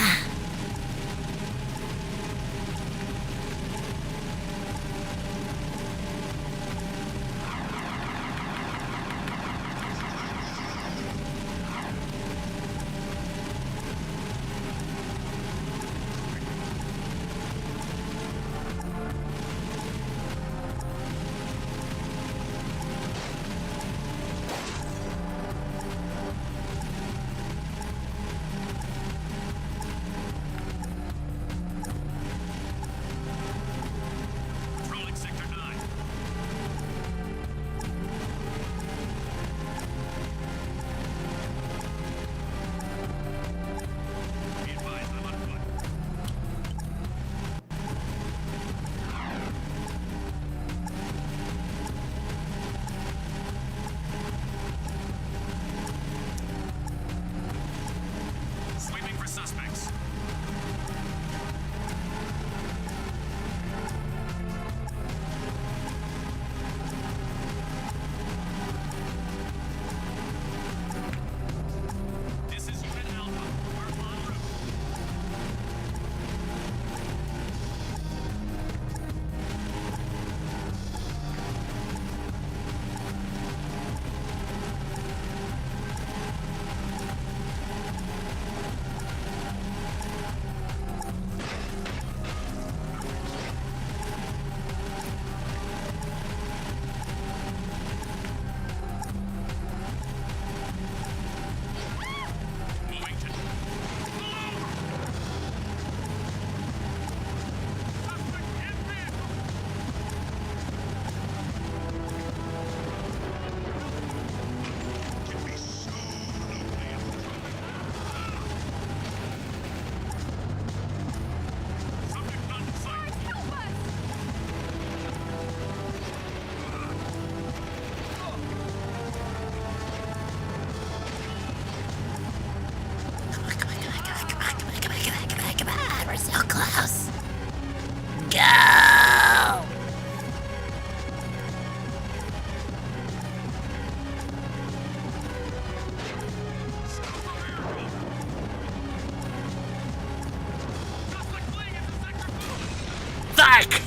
back!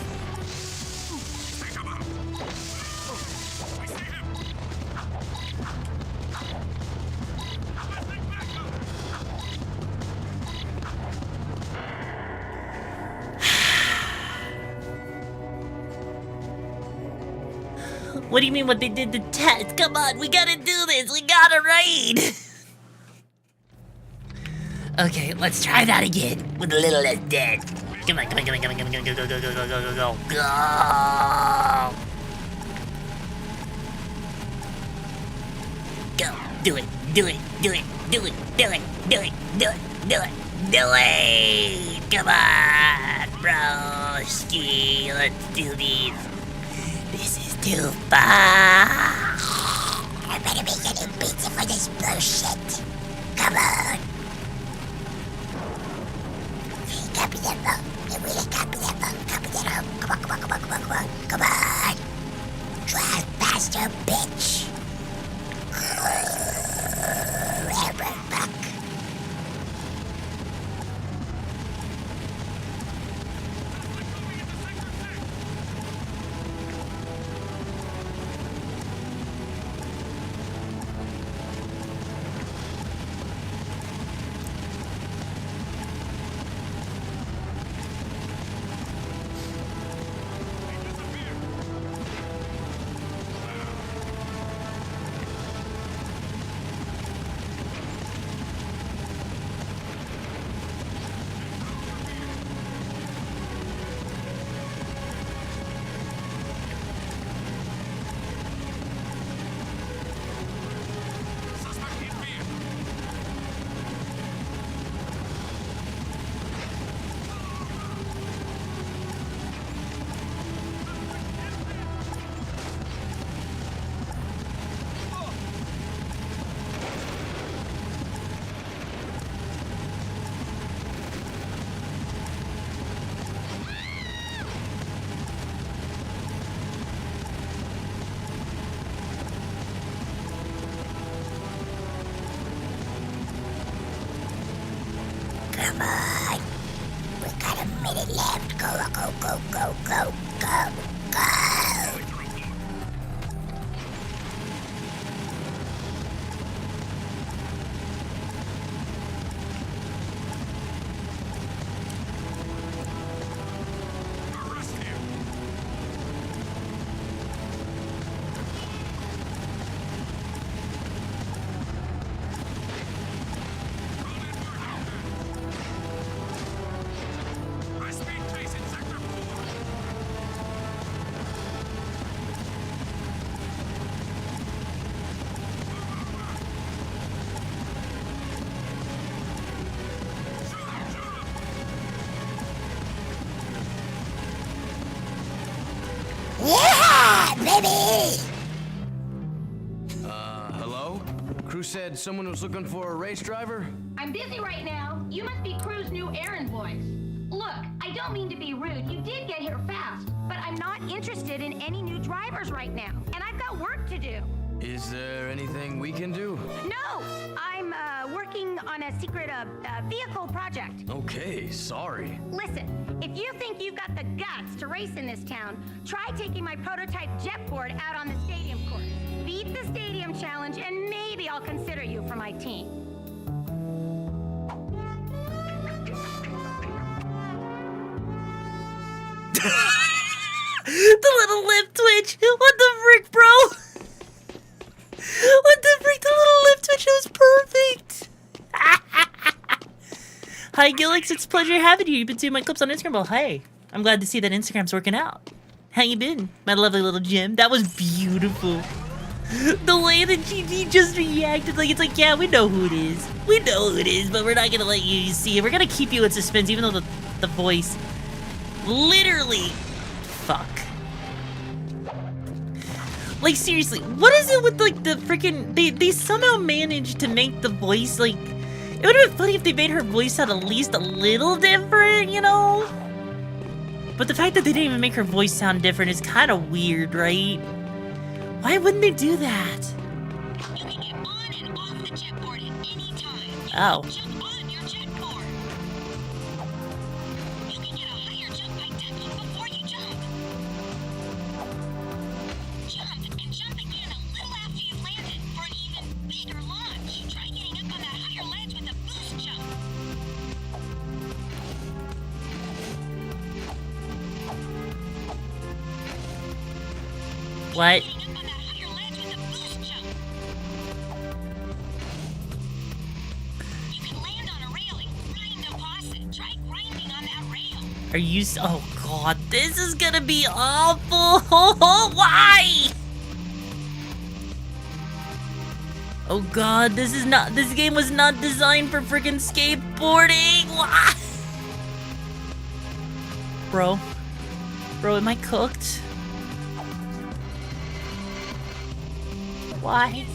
What do you mean what they did to Ted? Come on, we gotta do this. We gotta raid. Okay, let's try that again with a little less dead. Come on, come on, come on, come on, come on, go, go, go, go, go, go, go, go, go. Go, do it, do it, do it, do it, do it, do it, do it, do it, do it. Come on, broski, let's do these. This is too far. I better make a new pizza for this bullshit. Come on. Copy that vote. Really copy that vote. Copy that vote. Come on, come on, come on, come on, come on. Come on. Drive faster, bitch. Railroad buck. Come on. We got a minute left. Go, go, go, go, go, go, go. Yeah, baby! Hello? Crew said someone was looking for a race driver? I'm busy right now. You must be Crew's new errand boys. Look, I don't mean to be rude. You did get here fast, but I'm not interested in any new drivers right now, and I've got work to do. Is there anything we can do? No, I'm working on a secret vehicle project. Okay, sorry. Listen, if you think you've got the guts to race in this town, try taking my prototype jetboard out on the stadium course. Beat the stadium challenge, and maybe I'll consider you for my team. The little lip twitch. What the frick, bro? What the freak, the little lip twitch was perfect! Hi Gilix, it's a pleasure having you. You've been seeing my clips on Instagram. Well, hey, I'm glad to see that Instagram's working out. How you been, my lovely little Jim? That was beautiful. The way that GG just reacted, like, it's like, yeah, we know who it is. We know who it is, but we're not gonna let you see it. We're gonna keep you in suspense, even though the voice literally, fuck. Like, seriously, what is it with, like, the freaking... They somehow managed to make the voice, like... It would have been funny if they made her voice sound at least a little different, you know? But the fact that they didn't even make her voice sound different is kind of weird, right? Why wouldn't they do that? You can get on and off the jetboard at any time. Oh. Jump on your jetboard. You can get a higher jump by the depot before you jump. Jump and jump again a little after you've landed for an even bigger launch. Try getting up on that higher ledge with a boost jump. What? Are you oh god, this is gonna be awful. Why? Oh god, this game was not designed for freaking skateboarding. Why? Bro, am I cooked? Why?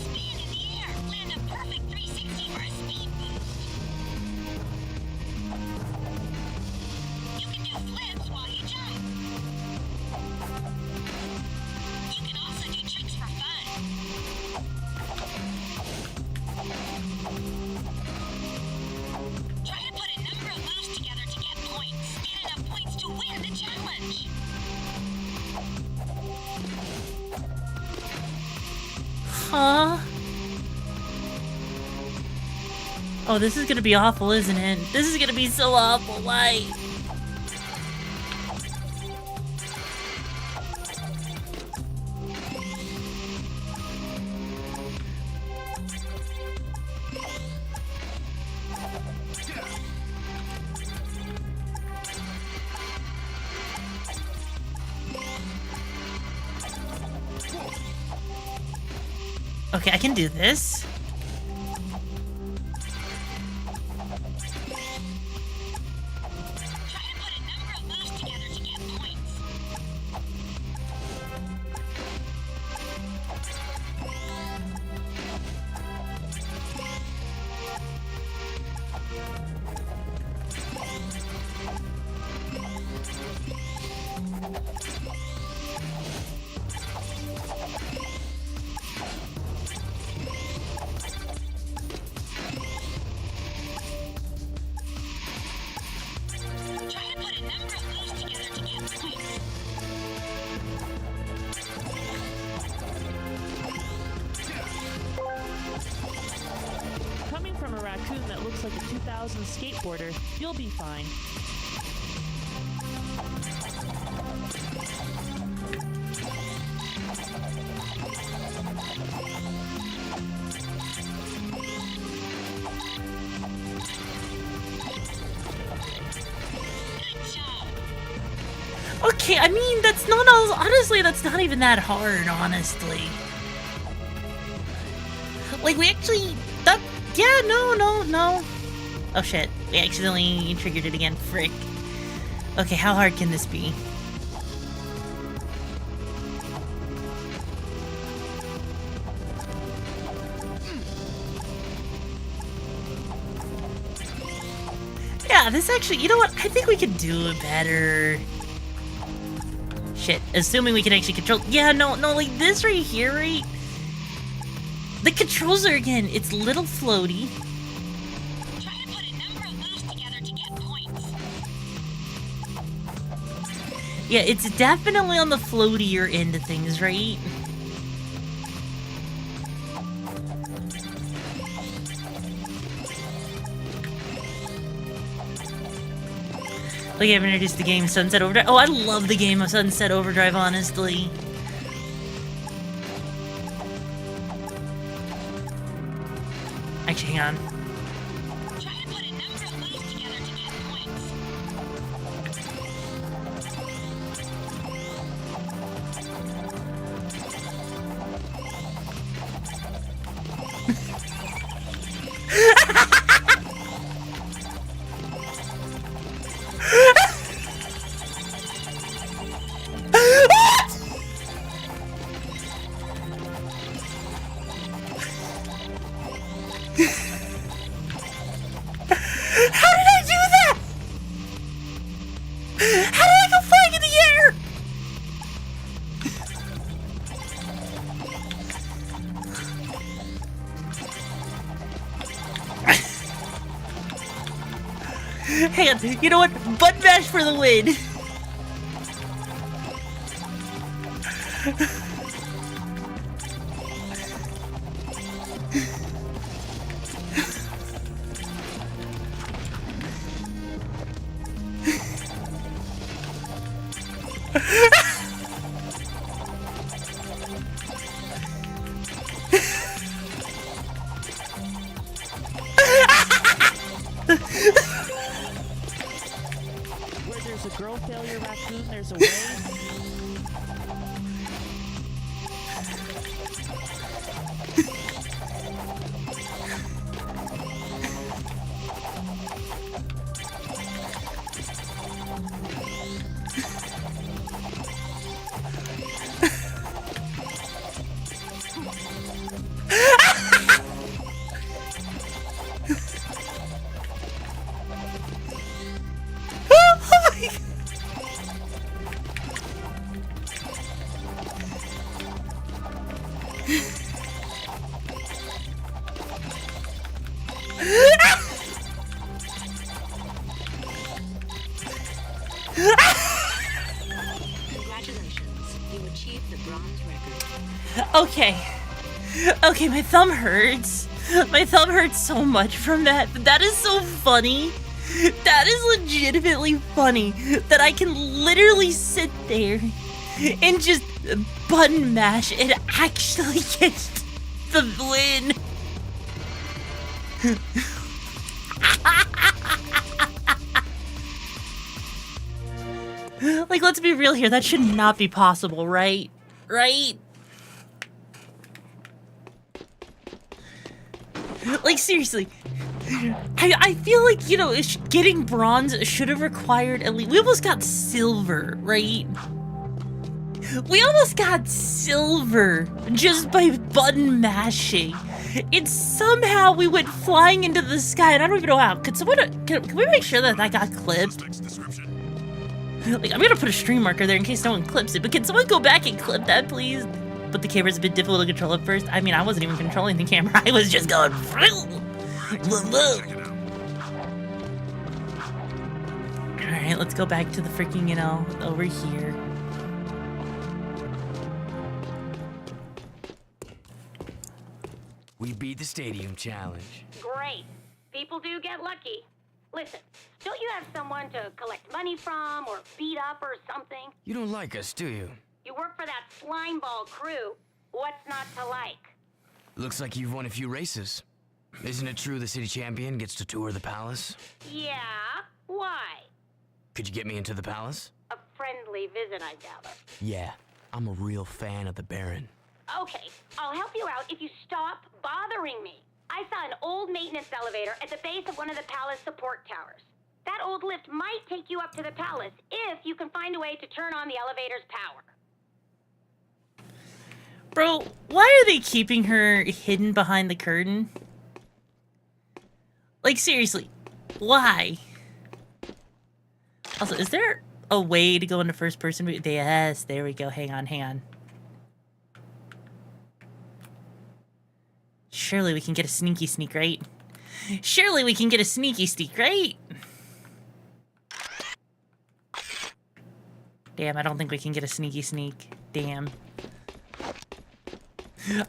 Huh? Oh, this is gonna be awful, isn't it? This is gonna be so awful. Why? Okay, I can do this. Coming from a raccoon that looks like a 2000 skateboarder, you'll be fine. Okay, I mean, that's not all, honestly, that's not even that hard, honestly. Like, we actually, that, yeah, no. Oh shit, we accidentally triggered it again, frick. Okay, how hard can this be? Yeah, this actually, you know what, I think we could do it better. Shit, assuming we can actually control, yeah, no, like this right here, right? The controls are, again, it's little floaty. Try to put a number of moves together to get points. Yeah, it's definitely on the floatier end of things, right? Like, I've introduced the game Sunset Overdrive. Oh, I love the game of Sunset Overdrive, honestly. Actually, hang on. Try to put a number of moves together to get points. Hang on, you know what? Butt mash for the win. Where there's a girl failure raccoon, there's a way. Congratulations, you achieved the bronze record. Okay. Okay, my thumb hurts. My thumb hurts so much from that. But that is so funny. That is legitimately funny that I can literally sit there and just button mash and actually get the win. Like, let's be real here. That should not be possible, right? Right? Like, seriously. I feel like, you know, getting bronze should have required at least... We almost got silver, right? We almost got silver just by button mashing. And somehow we went flying into the sky, and I don't even know how. Could someone... Can we make sure that got clipped? Like, I'm gonna put a stream marker there in case no one clips it, but can someone go back and clip that, please? But the camera's a bit difficult to control at first. I mean, I wasn't even controlling the camera. I was just going... Alright, let's go back to the freaking, you know, over here. We beat the stadium challenge. Great. People do get lucky. Listen, don't you have someone to collect money from or beat up or something? You don't like us, do you? You work for that slimeball crew. What's not to like? Looks like you've won a few races. Isn't it true the city champion gets to tour the palace? Yeah? Why? Could you get me into the palace? A friendly visit, I gather. Yeah, I'm a real fan of the Baron. Okay, I'll help you out if you stop bothering me. I saw an old maintenance elevator at the base of one of the palace support towers. That old lift might take you up to the palace if you can find a way to turn on the elevator's power. Bro, why are they keeping her hidden behind the curtain? Like, seriously, why? Also, is there a way to go into first person? Yes, there we go. Hang on. Surely we can get a sneaky sneak, right? Surely we can get a sneaky sneak, right? Damn, I don't think we can get a sneaky sneak. Damn.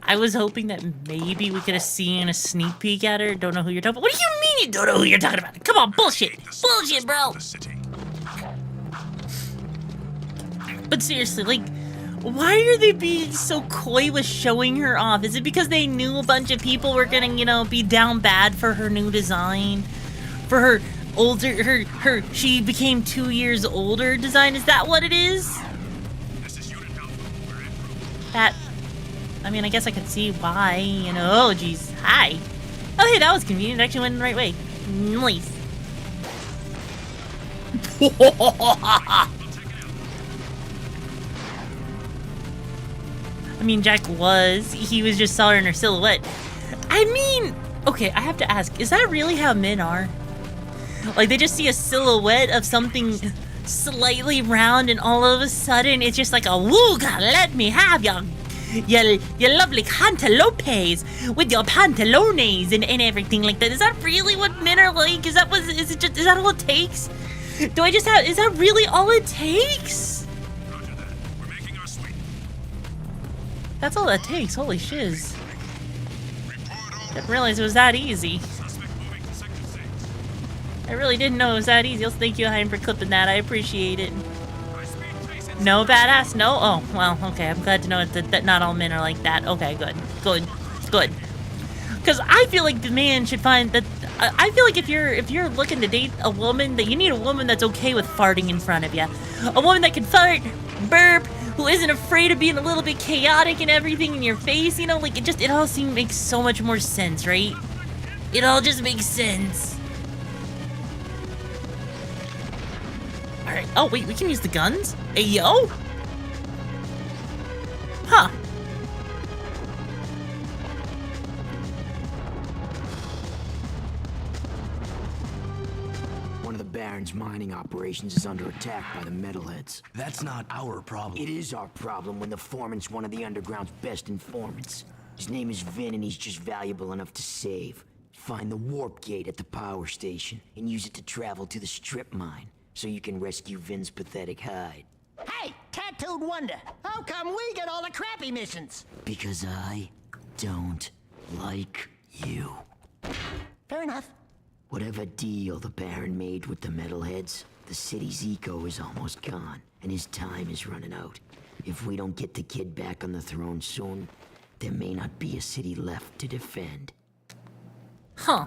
I was hoping that maybe we could have seen a sneak peek at her. Don't know who you're talking about. What do you mean you don't know who you're talking about? Come on, bullshit. Bullshit, bro. But seriously, like, why are they being so coy with showing her off? Is it because they knew a bunch of people were gonna, you know, be down bad for her new design? For her older, she became 2 years older design? Is that what it is? That, I mean, I guess I could see why, you know. Oh, jeez. Hi. Oh, hey, that was convenient. It actually went the right way. Nice. I mean, Jack he was just saw her in her silhouette. I mean, okay, I have to ask, is that really how men are? Like, they just see a silhouette of something slightly round and all of a sudden it's just like a wooga, let me have your lovely cantaloupes with your pantalones and everything like that. Is that really what men are like? Is that all it takes? Is that really all it takes? That's all that takes. Holy shiz. Didn't realize it was that easy. I really didn't know it was that easy. Thank you, Hein, for clipping that. I appreciate it. No, badass? No? Oh, well, okay. I'm glad to know that not all men are like that. Okay, good. Good. Good. Because I feel like the man should find that... I feel like if you're looking to date a woman, that you need a woman that's okay with farting in front of you. A woman that can fart, burp, who isn't afraid of being a little bit chaotic and everything in your face, you know? Like, it all makes so much more sense, right? It all just makes sense. Alright. Oh, wait, we can use the guns? Hey, yo? Huh. One of the Baron's mining operations is under attack by the metalheads. That's not our problem. It is our problem when the foreman's one of the underground's best informants. His name is Vin, and he's just valuable enough to save. Find the warp gate at the power station and use it to travel to the strip mine, so you can rescue Vin's pathetic hide. Hey, tattooed wonder, how come we get all the crappy missions? Because I don't like you. Fair enough. Whatever deal the Baron made with the metalheads, the city's eco is almost gone, and his time is running out. If we don't get the kid back on the throne soon, there may not be a city left to defend. Huh.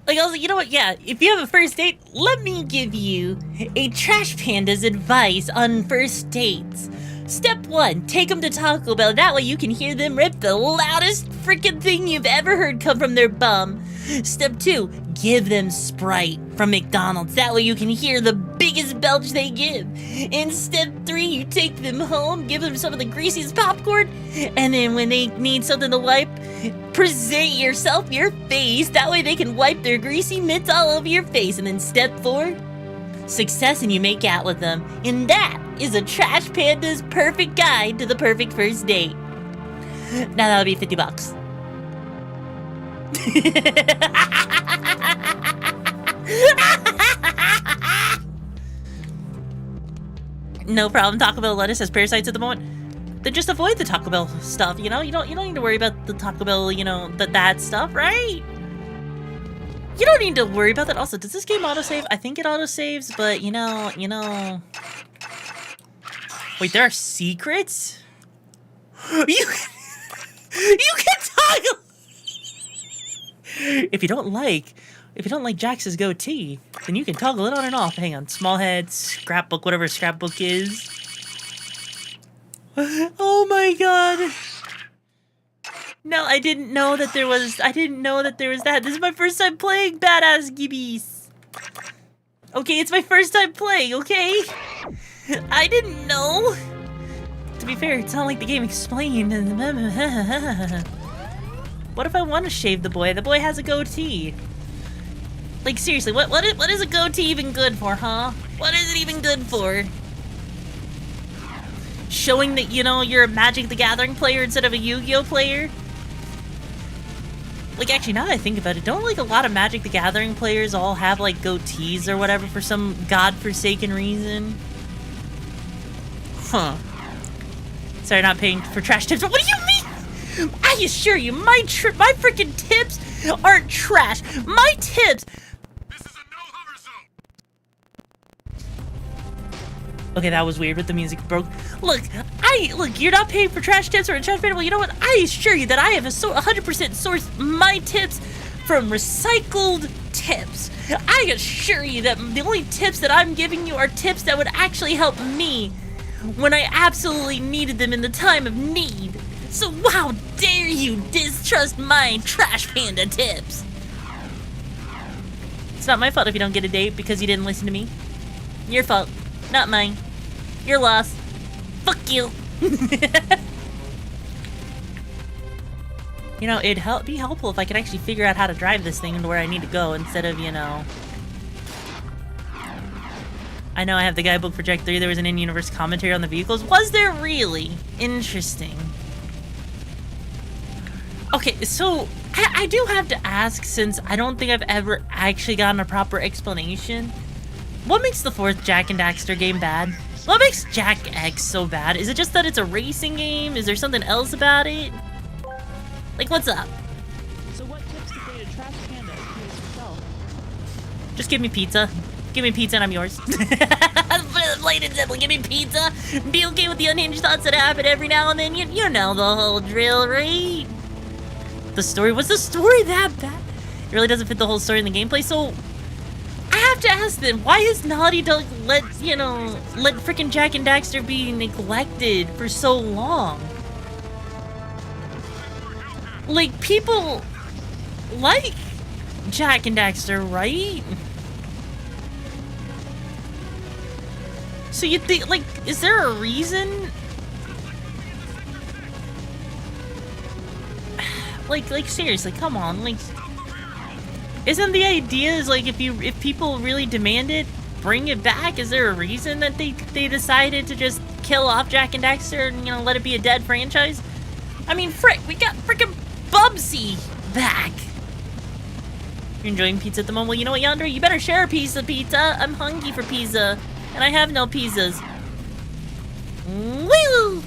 Like, also, you know what? Yeah, if you have a first date, let me give you a Trash Panda's advice on first dates. Step 1, take them to Taco Bell. That way you can hear them rip the loudest freaking thing you've ever heard come from their bum. Step 2, give them Sprite from McDonald's. That way you can hear the biggest belch they give. And step 3, you take them home, give them some of the greasiest popcorn, and then when they need something to wipe, present yourself your face. That way they can wipe their greasy mitts all over your face. And then step 4, success and you make out with them. And that is a Trash Panda's perfect guide to the perfect first date. Now that would be $50. No problem. Taco Bell lettuce has parasites at the moment. Then just avoid the Taco Bell stuff, you know? You don't need to worry about the Taco Bell, you know, that stuff, right? You don't need to worry about that. Also, does this game autosave? I think it autosaves, but you know. Wait, there are secrets? You can toggle. If you don't like Jax's goatee, then you can toggle it on and off. Hang on, small head, scrapbook, whatever scrapbook is. Oh my god. No, I didn't know that there was that. This is my first time playing Badass Gibbies. Okay, it's my first time playing, okay? I didn't know. To be fair, it's not like the game explained. What if I want to shave the boy? The boy has a goatee. Like, seriously, what is a goatee even good for, huh? What is it even good for? Showing that, you know, you're a Magic the Gathering player instead of a Yu-Gi-Oh player? Like, actually, now that I think about it, don't, like, a lot of Magic the Gathering players all have, like, goatees or whatever for some godforsaken reason? Huh. Sorry, not paying for trash tips, but what do you mean? I assure you, my freaking tips aren't trash. My tips... Okay, that was weird with the music broke. Look, you're not paying for trash tips or a trash panel. Well, you know what? I assure you that I have 100% sourced my tips from recycled tips. I assure you that the only tips that I'm giving you are tips that would actually help me when I absolutely needed them in the time of need. So how dare you distrust my Trash Panda tips? It's not my fault if you don't get a date because you didn't listen to me. Your fault, not mine. Your loss. Fuck you. You know, it'd be helpful if I could actually figure out how to drive this thing to where I need to go instead of, you know... I know I have the guidebook for Jack 3. There was an in-universe commentary on the vehicles. Was there really? Interesting. Okay, so I do have to ask, since I don't think I've ever actually gotten a proper explanation. What makes the fourth Jak and Daxter game bad? What makes RixaraCH so bad? Is it just that it's a racing game? Is there something else about it? Like, what's up? So what tips to create a trash panda appeals yourself? Just give me pizza. Give me pizza and I'm yours. Plain and simple, give me pizza. Be okay with the unhinged thoughts that happen every now and then. You know the whole drill, right? The story, was the story that bad? It really doesn't fit the whole story in the gameplay, so I have to ask then, why has Naughty Dog let frickin' Jak and Daxter be neglected for so long? Like, people like Jak and Daxter, right? So you think, like, is there a reason? Like seriously, come on, like, isn't the idea is like if people really demand it, bring it back? Is there a reason that they decided to just kill off Jak and Daxter and let it be a dead franchise? I mean, frick, we got frickin' Bubsy back. You're enjoying pizza at the moment? Well, you know what, Yandere? You better share a piece of pizza. I'm hungry for pizza. And I have no pizzas. Woo!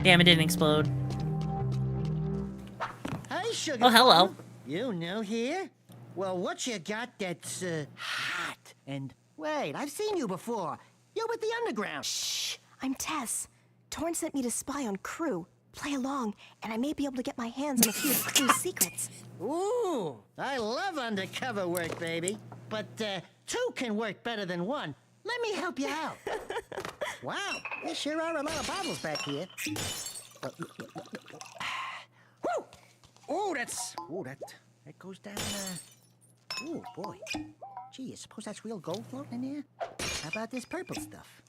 Damn, it didn't explode. Hi, sugar. Oh, hello. You new here? Well, what you got that's hot? And wait, I've seen you before. You're with the underground. Shh, I'm Tess. Torn sent me to spy on Crew. Play along, and I may be able to get my hands on a few of Crew's secrets. Ooh, I love undercover work, baby. But two can work better than one. Let me help you out. Wow, there sure are a lot of bottles back here. Woo! Oh, that goes down. Oh boy. Gee, I suppose that's real gold floating in here. How about this purple stuff?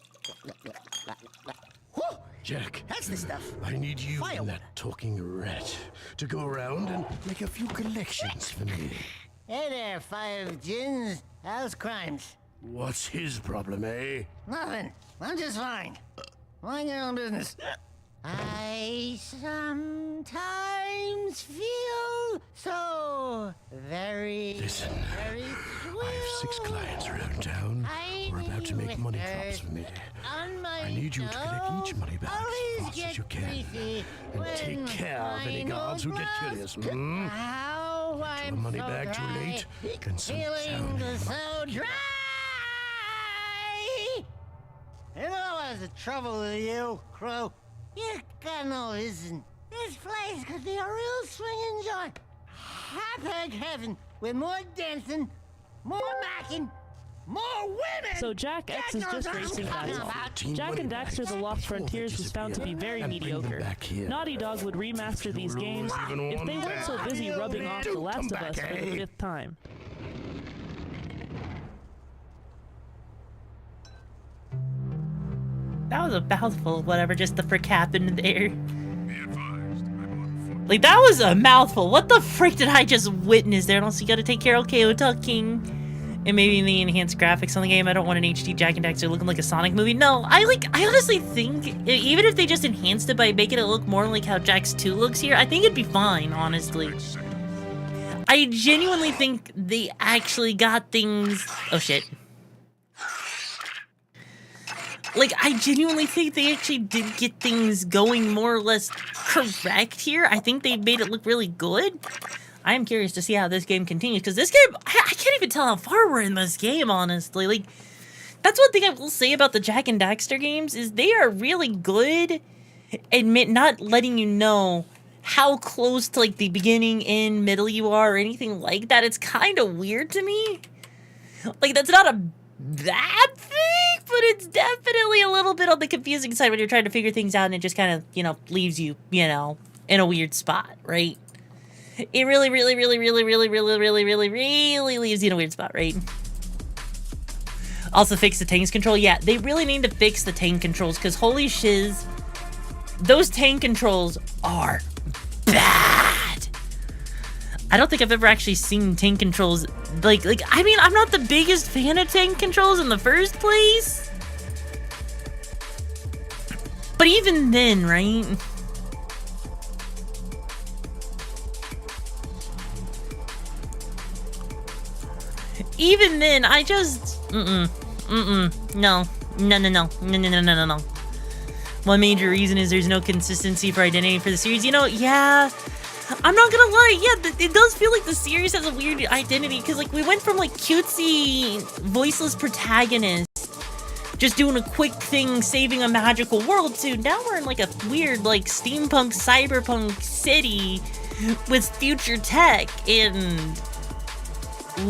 Whew! Jak, that's the stuff. I need you and that talking rat to go around and make a few collections for me. Hey there, Five Gins. How's crimes? What's his problem, eh? Nothing. I'm just fine. Mind your own business. I sometimes feel so very, Listen, very I have 6 clients around town who are about to make money drops for me. I need you to collect each money back as fast as you can. And take care of any guards who get curious. Get the money back too late, and some sound. So dry. You know what's the trouble with you, Crow? You got no vision. This place could be a real swinging joint. Happy heaven with more dancing, more macking, more women. So RixaraCH is just racing, that's all. Jak and Daxter: The Lost Frontiers was found to be very mediocre. Naughty Dog would remaster these games if they weren't so busy rubbing off The Last of Us for the 5th time. That was a mouthful of whatever just the frick happened there. Like, that was a mouthful. What the frick did I just witness there? And also, you gotta take care of KO talking. And maybe the enhanced graphics on the game. I don't want an HD Jak and Daxter looking like a Sonic movie. No, I honestly think, even if they just enhanced it by making it look more like how Jax 2 looks here, I think it'd be fine, honestly. I genuinely think they actually got things... Oh, shit. Like, I genuinely think they actually did get things going more or less correct here. I think they made it look really good. I am curious to see how this game continues, because this game, I can't even tell how far we're in this game, honestly. Like, that's one thing I will say about the Jak and Daxter games, is they are really good at not letting you know how close to, like, the beginning, end, middle you are, or anything like that. It's kind of weird to me. Like, that's not a bad thing, but it's definitely a little bit on the confusing side when you're trying to figure things out and it just kind of, you know, leaves you, you know, in a weird spot, right? It really leaves you in a weird spot, right? Also fix the tanks control. Yeah, they really need to fix the tank controls, because holy shiz, those tank controls are bad. I don't think I've ever actually seen tank controls like I mean, I'm not the biggest fan of tank controls in the first place. But even then, right? Even then, I just no. No. One major reason is there's no consistency for identity for the series. You know, yeah, I'm not gonna lie, yeah, it does feel like the series has a weird identity, because, like, we went from, like, cutesy, voiceless protagonist just doing a quick thing, saving a magical world, to now we're in, like, a weird, like, steampunk, cyberpunk city with future tech, and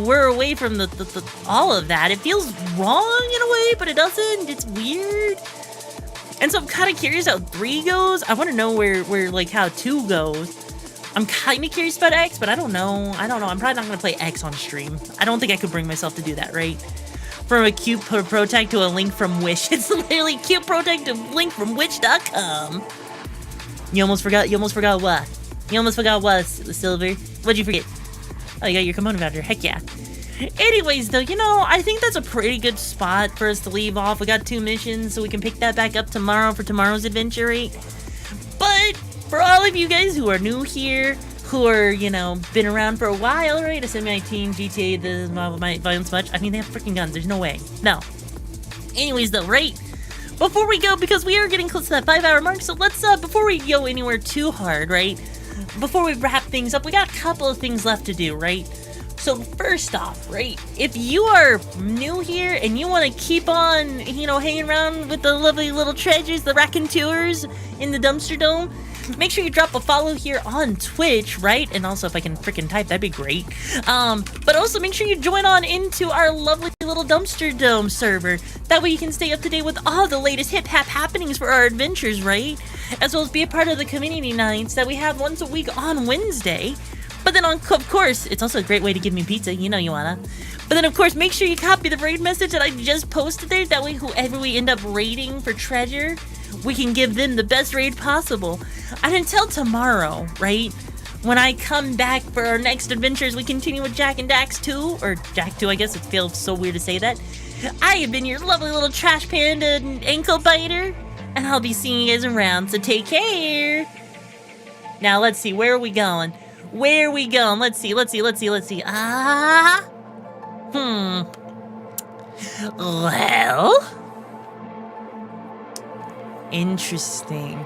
we're away from the all of that. It feels wrong in a way, but it doesn't. It's weird. And so I'm kind of curious how 3 goes. I want to know where like, how 2 goes. I'm kind of curious about X, but I don't know. I'm probably not going to play X on stream. I don't think I could bring myself to do that, right? From a cute protect to a link from Wish. It's literally cute protect to link from Wish.com. You almost forgot what? You almost forgot what, Silver? What'd you forget? Oh, you got your kimono voucher. Heck yeah. Anyways, though, you know, I think that's a pretty good spot for us to leave off. We got 2 missions, so we can pick that back up tomorrow for tomorrow's adventure, right? But for all of you guys who are new here, who are, you know, been around for a while, right? Semi-19, GTA, the my violence much. I mean, they have freaking guns. There's no way. No. Anyways, though, right? Before we go, because we are getting close to that 5-hour mark, so let's, before we go anywhere too hard, right? Before we wrap things up, we got a couple of things left to do, right? So first off, right, if you are new here and you want to keep on, you know, hanging around with the lovely little treasures, the raconteurs in the dumpster dome, make sure you drop a follow here on Twitch, right? And also, if I can freaking type, that'd be great. But also make sure you join on into our lovely little dumpster dome server. That way you can stay up to date with all the latest hip-hap happenings for our adventures, right? As well as be a part of the community nights that we have once a week on Wednesday. But then, of course, it's also a great way to give me pizza. You know you wanna. But then, of course, make sure you copy the raid message that I just posted there. That way, whoever we end up raiding for treasure, we can give them the best raid possible. And until tomorrow, right? When I come back for our next adventures, we continue with Jack and Dax 2. Or Jack 2, I guess. It feels so weird to say that. I have been your lovely little trash panda and ankle biter. And I'll be seeing you guys around, so take care. Now, let's see. Where are we going? Where are we going? Let's see. Well, interesting.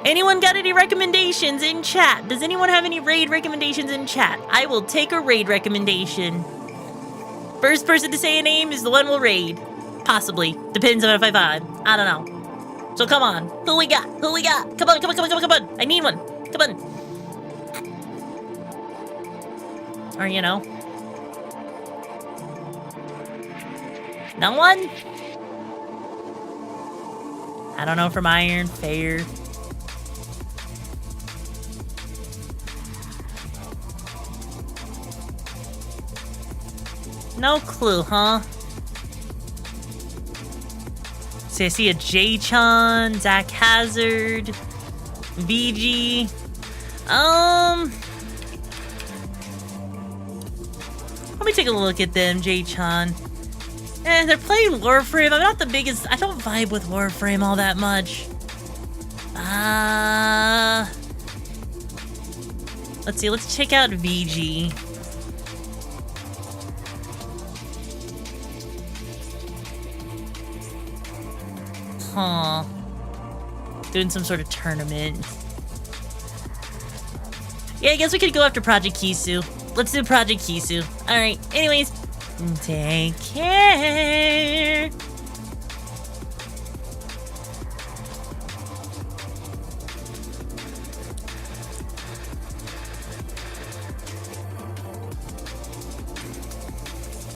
Anyone got any recommendations in chat? Does anyone have any raid recommendations in chat? I will take a raid recommendation. First person to say a name is the one we'll raid. Possibly. Depends on if I vibe. I don't know. So come on. Who we got? Come on. I need one. Come on. Or, you know. No one? I don't know from Iron. Fair. No clue, huh? See, I see a J-Chan, Zach Hazard, VG. Let me take a look at them, J-Chan. They're playing Warframe. I'm not the biggest. I don't vibe with Warframe all that much. Let's see. Let's check out VG. Huh. Doing some sort of tournament. Yeah, I guess we could go after Project Kisu. Let's do Project Kisu. Alright, anyways. Take care.